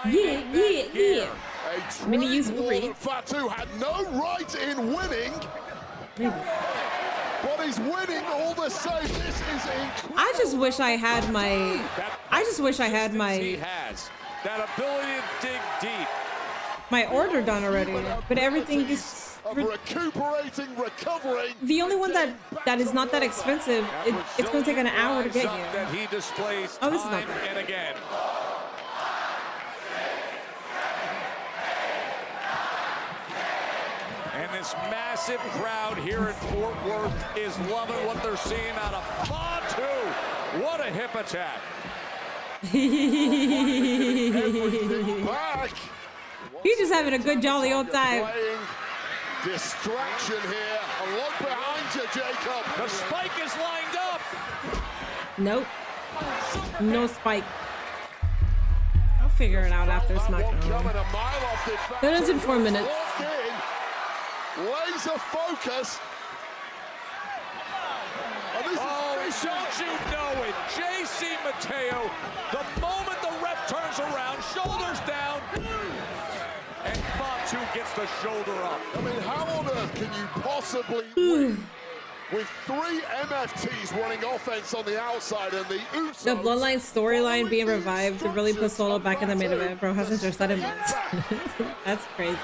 Speaker 1: Yeah.
Speaker 10: A trade war that Fatu had no right in winning. But he's winning all the same. This is incredible.
Speaker 1: I just wish I had my.
Speaker 2: He has that ability to dig deep.
Speaker 1: My order done already, but everything is
Speaker 10: recuperating, recovering.
Speaker 1: The only one that is not that expensive. It's going to take an hour to get here.
Speaker 2: That he displays
Speaker 1: oh, this is not
Speaker 2: time
Speaker 1: bad.
Speaker 2: and again. And this massive crowd here in Fort Worth is loving what they're seeing out of Fatu. What a hip attack.
Speaker 1: He's just having a good jolly old time.
Speaker 10: Distraction here. And look behind you, Jacob.
Speaker 2: The spike is lined up.
Speaker 1: Nope. No spike. I'll figure it out after Smackdown. That is in 4 minutes.
Speaker 10: Laser focus.
Speaker 2: Don't you know it? JC Mateo, the moment the ref turns around, shoulders down, and Fatu gets the shoulder up.
Speaker 10: I mean, how on earth can you possibly win with 3 MFTs running offense on the outside and the Usos?
Speaker 1: The Bloodline storyline being revived to really put Solo back in the main event. Bro hasn't just said it once. That's crazy.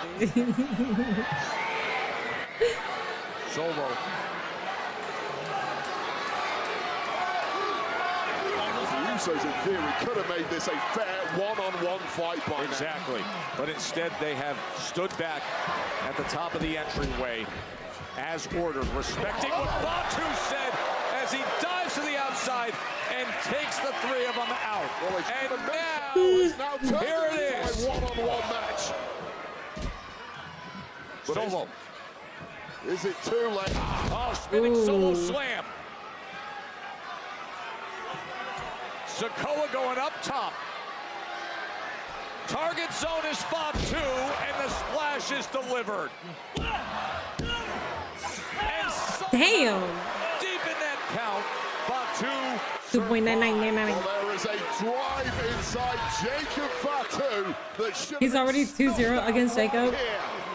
Speaker 2: Solo.
Speaker 10: The Usos, in theory, could have made this a fair one-on-one fight by
Speaker 2: Exactly. But instead, they have stood back at the top of the entryway as ordered, respecting what Fatu said as he dives to the outside and takes the 3 of them out. And now, here it is.
Speaker 10: A one-on-one match.
Speaker 2: Solo.
Speaker 10: Is it too late?
Speaker 2: Oh, spinning Solo slam. Sikoa going up top. Target zone is Fatu, and the splash is delivered. And
Speaker 1: damn.
Speaker 10: Deep in that count, Fatu.
Speaker 1: 2.9999.
Speaker 10: Well, there is a drive inside Jacob Fatu that should.
Speaker 1: He's already 2-0 against Jacob.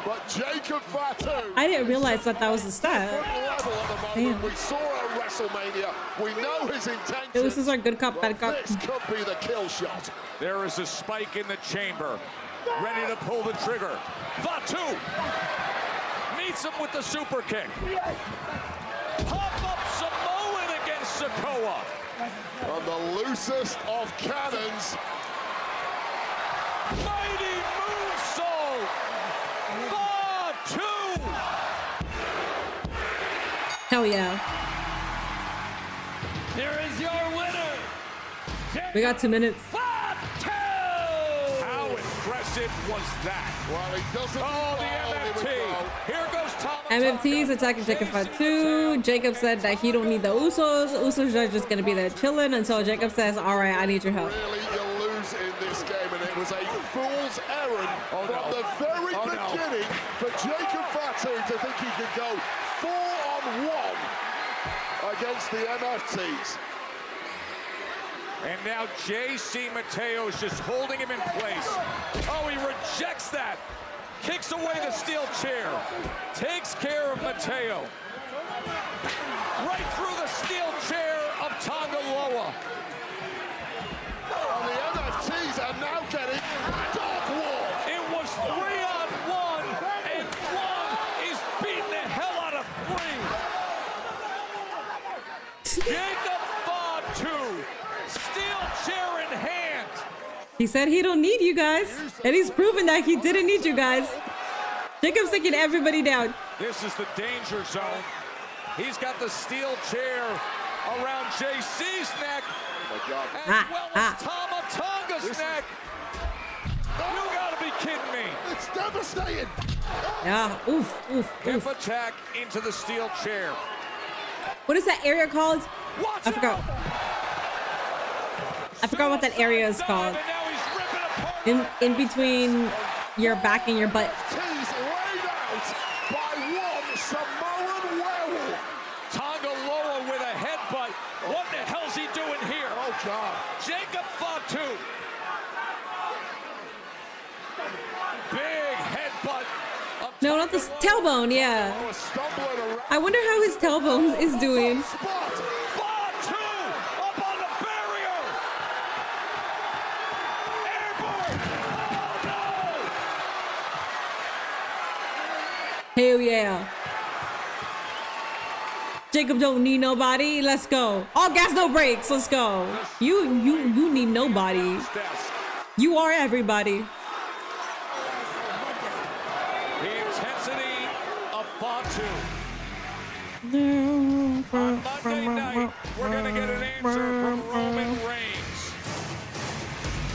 Speaker 10: But Jacob Fatu.
Speaker 1: I didn't realize that was the stat. Damn.
Speaker 10: We saw at WrestleMania. We know his intention.
Speaker 1: This is our good cop, bad cop.
Speaker 10: This could be the kill shot.
Speaker 2: There is a spike in the chamber. Ready to pull the trigger. Fatu meets him with the super kick. Pop up Samoan against Sikoa.
Speaker 10: On the loosest of cannons.
Speaker 2: Mighty moonsault. Fatu.
Speaker 1: Hell yeah.
Speaker 13: Here is your winner.
Speaker 1: We got 2 minutes.
Speaker 2: How impressive was that?
Speaker 10: Well, he doesn't.
Speaker 2: Oh, the MFT. Here goes Thomas.
Speaker 1: MFT's attacking Jacob Fatu. Jacob said that he don't need the Usos. Usos are just gonna be there chilling until Jacob says, all right, I need your help.
Speaker 10: Really, you lose in this game, and it was a fool's errand from the very beginning for Jacob Fatu to think he could go 4-on-1 against the MFTs.
Speaker 2: And now JC Mateo is just holding him in place. Oh, he rejects that. Kicks away the steel chair. Takes care of Mateo. Right through the steel chair of Tonga Loa.
Speaker 10: And the MFTs are now getting dog war.
Speaker 2: It was 3-on-1, and 1 is beating the hell out of 3. Jacob Fatu. Steel chair in hand.
Speaker 1: He said he don't need you guys, and he's proven that he didn't need you guys. Jacob's taking everybody down.
Speaker 2: This is the danger zone. He's got the steel chair around JC's neck, as well as Tama Tonga's neck. You gotta be kidding me.
Speaker 10: It's devastating.
Speaker 1: Yeah, oof.
Speaker 2: Hip attack into the steel chair.
Speaker 1: What is that area called? I forgot what that area is called. In between your back and your butt.
Speaker 10: He's laid out by one Samoan werewolf.
Speaker 2: Tonga Loa with a headbutt. What the hell's he doing
Speaker 1: No, not the tailbone. Yeah. I wonder how his tailbone is doing. Hell yeah. Jacob don't need nobody. Let's go. All gas, no brakes. Let's go. You need nobody. You are everybody.
Speaker 2: The intensity of Fatu. On Monday night, we're going to get an answer from Roman Reigns.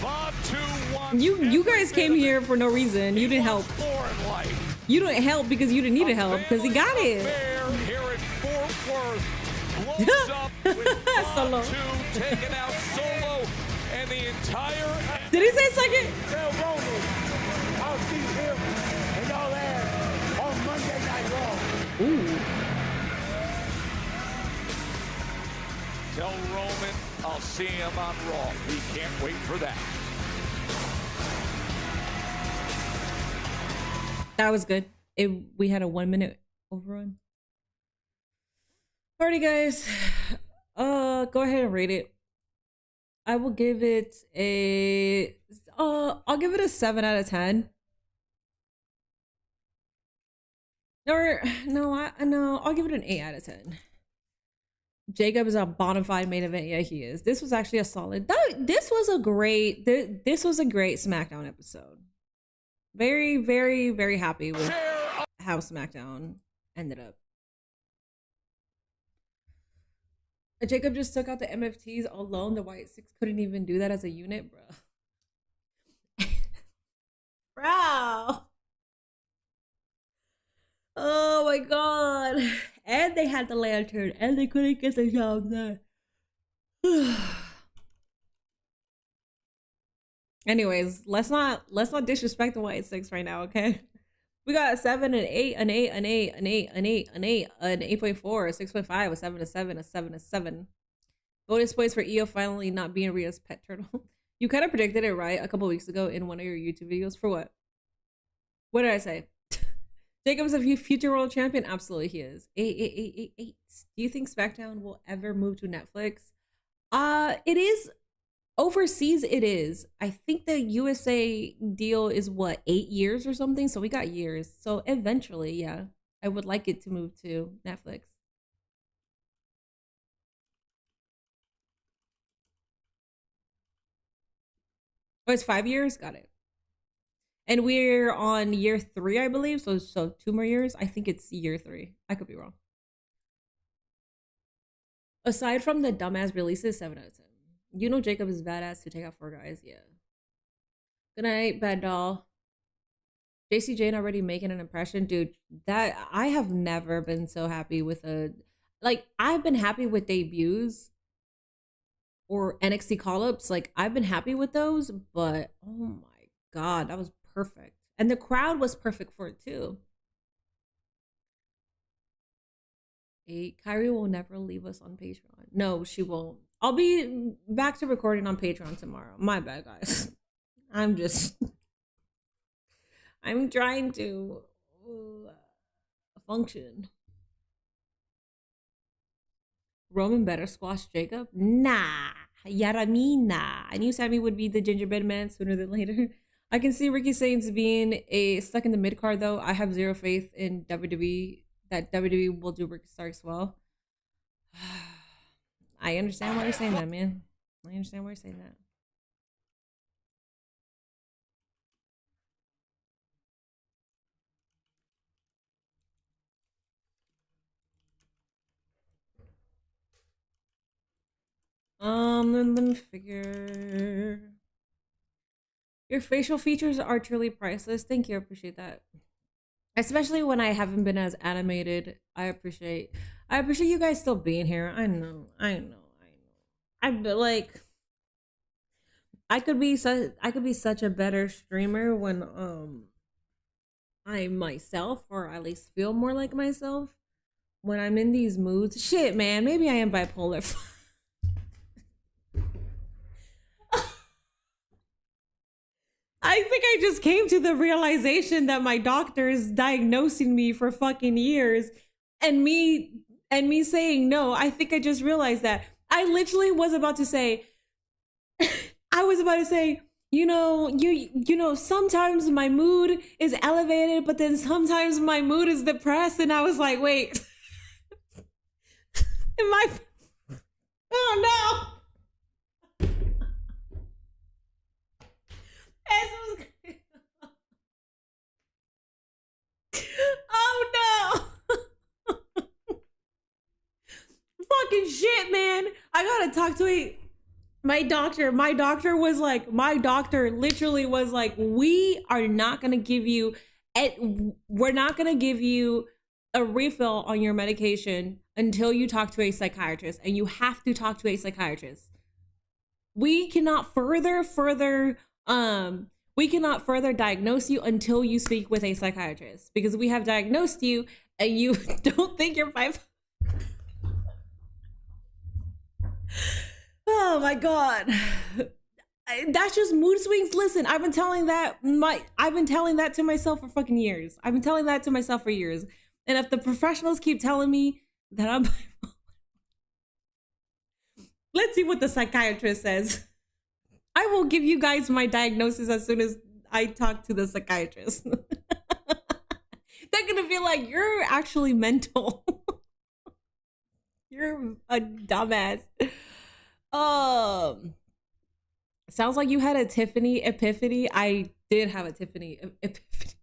Speaker 2: Fatu won.
Speaker 1: You guys came here for no reason. You didn't help. You didn't help because you didn't need to help because he got it.
Speaker 2: Here at Fort Worth, blows up with
Speaker 1: Solo.
Speaker 2: Fatu taking out Solo and the entire.
Speaker 1: Did he say second?
Speaker 7: Tell Roman, I'll see him and y'all ass on Monday Night Raw.
Speaker 1: Ooh.
Speaker 2: Tell Roman I'll see him on Raw. We can't wait for that.
Speaker 1: That was good. We had a 1 minute overrun. Alrighty, guys. Go ahead and rate it. I will give it a. I'll give it a 7 out of 10. No, I'll give it an 8 out of 10. Jacob is a bona fide main event. Yeah, he is. This was actually a solid. This was a great SmackDown episode. Very, very, very happy with how SmackDown ended up. Jacob just took out the MFTs alone. The White Six couldn't even do that as a unit, bro. Bro. Oh my god. And they had the lantern and they couldn't get the job done. Anyways, let's not disrespect the White Six right now, okay? We got a 7, an 8, an 8, an 8, an 8, an 8, an 8, an 8.4, a 6.5, a 7, a 7, a 7, a 7. Bonus points for Io finally not being Rhea's pet turtle. You kind of predicted it right a couple weeks ago in one of your YouTube videos. For what? What did I say? Jacob's a future world champion? Absolutely he is. 8. Do you think SmackDown will ever move to Netflix? It is. Overseas it is. I think the USA deal is what, 8 years or something? So we got years. So eventually, yeah, I would like it to move to Netflix. Oh, it's 5 years? Got it. And we're on year 3, I believe. So 2 more years. I think it's year 3. I could be wrong. Aside from the dumbass releases, 7 out of 10. You know Jacob is badass to take out 4 guys. Yeah. Good night, bad doll. JC Jane already making an impression. Dude, that I have never been so happy with I've been happy with debuts or NXT call-ups. Like, I've been happy with those, but oh my god, that was perfect. And the crowd was perfect for it too. Kyrie will never leave us on Patreon. No, she won't. I'll be back to recording on Patreon tomorrow. My bad, guys. I'm trying to function. Roman better squash Jacob? Nah. Yaramina. I knew Sammy would be the gingerbread man sooner than later. I can see Ricky Sainz being stuck in the mid card though. I have zero faith in WWE that WWE will do Ricky Starks well. I understand why you're saying that, man. I understand why you're saying that. Let me figure. Your facial features are truly priceless. Thank you, I appreciate that. Especially when I haven't been as animated. I appreciate you guys still being here. I know. I feel like I could be such a better streamer when I'm myself, or at least feel more like myself when I'm in these moods. Shit, man, maybe I am bipolar. I think I just came to the realization that my doctor is diagnosing me for fucking years, and me saying no. I think I just realized that. I literally was about to say, you know, sometimes my mood is elevated, but then sometimes my mood is depressed, and I was like, wait, am I? Oh no! Oh no! Fucking shit, man! I gotta talk to my doctor. My doctor literally was like, we are not gonna give you, we're not gonna give you a refill on your medication until you talk to a psychiatrist, and you have to talk to a psychiatrist. We cannot further diagnose you until you speak with a psychiatrist, because we have diagnosed you and you don't think you're bipolar. Oh my God. That's just mood swings. Listen, I've been telling that to myself for fucking years. I've been telling that to myself for years. And if the professionals keep telling me that I'm bipolar, let's see what the psychiatrist says. I will give you guys my diagnosis as soon as I talk to the psychiatrist. They're gonna be like, you're actually mental. You're a dumbass. Sounds like you had a Tiffany epiphany. I did have a Tiffany epiphany.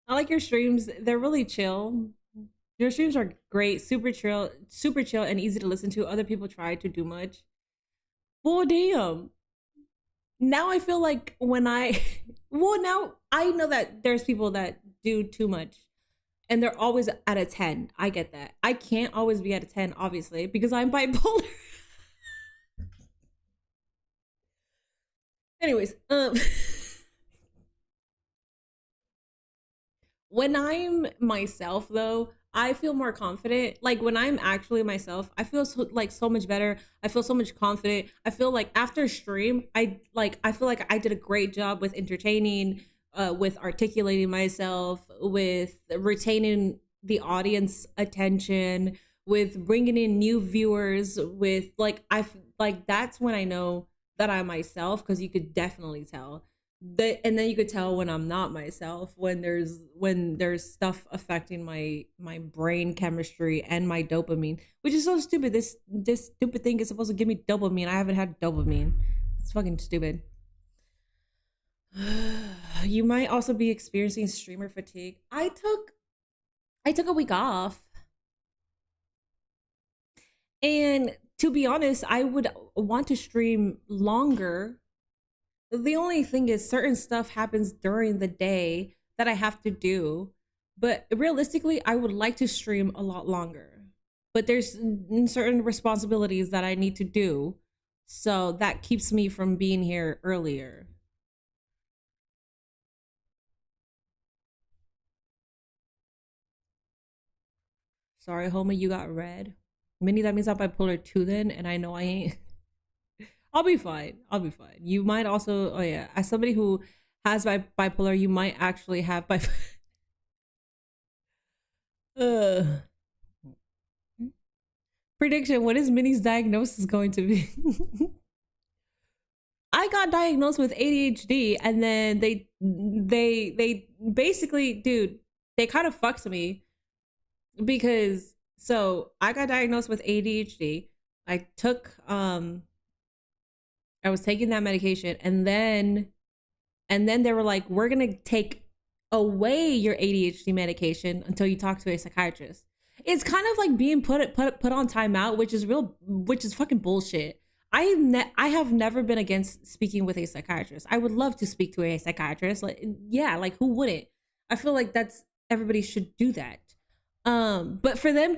Speaker 1: I like your streams. They're really chill. Your streams are great, super chill, and easy to listen to. Other people try to do much. Well, damn. Now I feel like now I know that there's people that do too much, and they're always at a 10. I get that. I can't always be at a 10, obviously, because I'm bipolar. Anyways, when I'm myself, though, I feel more confident. Like when I'm actually myself, I feel so much better. I feel so much confident. I feel like after stream, I feel like I did a great job with entertaining, with articulating myself, with retaining the audience attention, with bringing in new viewers, with that's when I know that I'm myself, because you could definitely tell. And then you could tell when I'm not myself, when there's stuff affecting my brain chemistry and my dopamine, which is so stupid. This stupid thing is supposed to give me dopamine. I haven't had dopamine. It's fucking stupid. You might also be experiencing streamer fatigue. I took a week off, and to be honest, I would want to stream longer. The only thing is certain stuff happens during the day that I have to do, but realistically, I would like to stream a lot longer, but there's certain responsibilities that I need to do. So that keeps me from being here earlier. Sorry, homie, you got red. Minnie, that means I'm bipolar too then, and I know I ain't. I'll be fine. You might also, oh yeah, as somebody who has bipolar, you might actually have bipolar. Prediction, what is Minnie's diagnosis going to be? I got diagnosed with ADHD, and then they basically, dude, they kind of fucked me, because so I got diagnosed with ADHD. I was taking that medication, and then they were like, we're gonna take away your ADHD medication until you talk to a psychiatrist. It's kind of like being put on timeout, which is fucking bullshit. I have never been against speaking with a psychiatrist. I would love to speak to a psychiatrist. Like who wouldn't? I feel like everybody should do that. But for them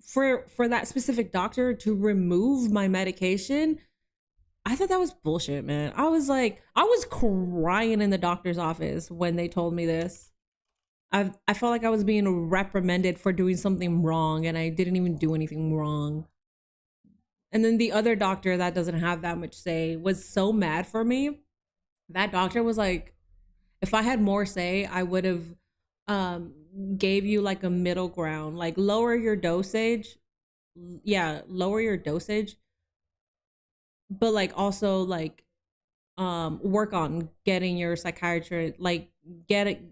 Speaker 1: for that specific doctor to remove my medication, I thought that was bullshit, man. I was crying in the doctor's office when they told me this. I felt like I was being reprimanded for doing something wrong, and I didn't even do anything wrong. And then the other doctor that doesn't have that much say was so mad for me. That doctor was like, if I had more say, I would have gave you like a middle ground, like lower your dosage. Yeah, lower your dosage. But like also like work on getting your psychiatrist, like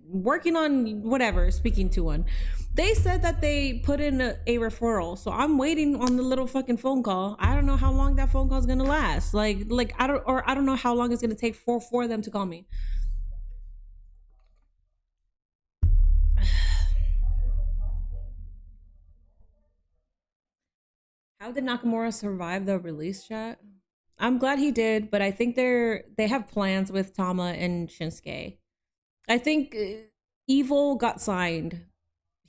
Speaker 1: working on whatever, speaking to one. They said that they put in a referral, so I'm waiting on the little fucking phone call. I don't know how long that phone call is gonna last. Like I don't know how long it's gonna take for them to call me. How did Nakamura survive the release, chat? I'm glad he did, but I think they have plans with Tama and Shinsuke. I think Evil got signed.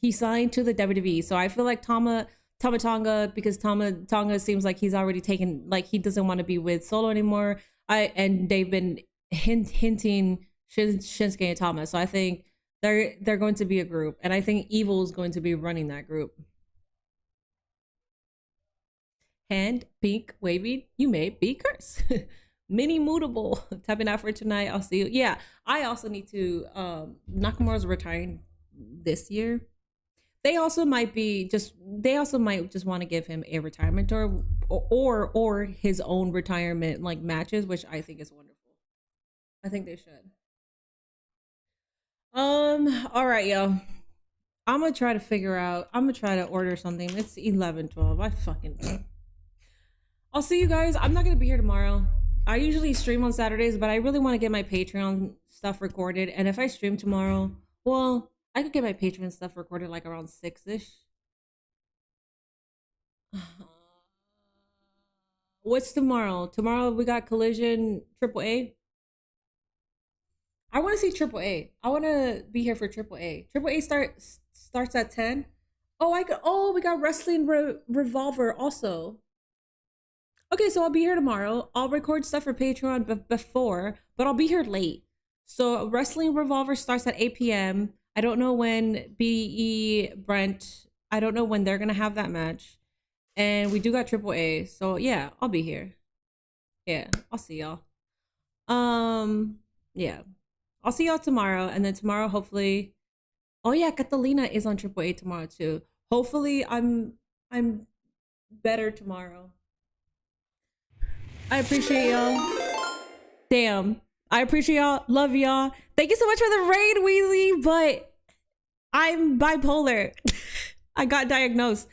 Speaker 1: He signed to the WWE, so I feel like Tama Tonga, because Tama Tonga seems like he's already taken, like he doesn't want to be with Solo anymore. And they've been hinting Shinsuke and Tama, so I think they're going to be a group, and I think Evil is going to be running that group. Hand, pink, wavy, you may be cursed. Mini moodable. Tapping out for tonight. I'll see you. Yeah, I also need to Nakamura's retiring this year. They also might just want to give him a retirement tour or his own retirement like matches, which I think is wonderful. I think they should. All right, yo. I'm gonna try to order something. It's 11:12. I'll see you guys. I'm not gonna be here tomorrow. I usually stream on Saturdays, but I really want to get my Patreon stuff recorded. And if I stream tomorrow, well, I could get my Patreon stuff recorded like around 6-ish. What's tomorrow? Tomorrow we got Collision AAA. I want to see AAA. I want to be here for AAA. AAA starts at 10. Oh, we got Wrestling Revolver also. Okay, so I'll be here tomorrow. I'll record stuff for Patreon before, but I'll be here late. So Wrestling Revolver starts at 8 p.m. I don't know when Brent, I don't know when they're going to have that match. And we do got AAA. So yeah, I'll be here. Yeah, I'll see y'all. Yeah. I'll see y'all tomorrow. And then tomorrow, hopefully. Oh yeah, Catalina is on AAA tomorrow too. Hopefully I'm better tomorrow. I appreciate y'all. Damn. I appreciate y'all. Love y'all. Thank you so much for the raid, Weezy. But I'm bipolar. I got diagnosed.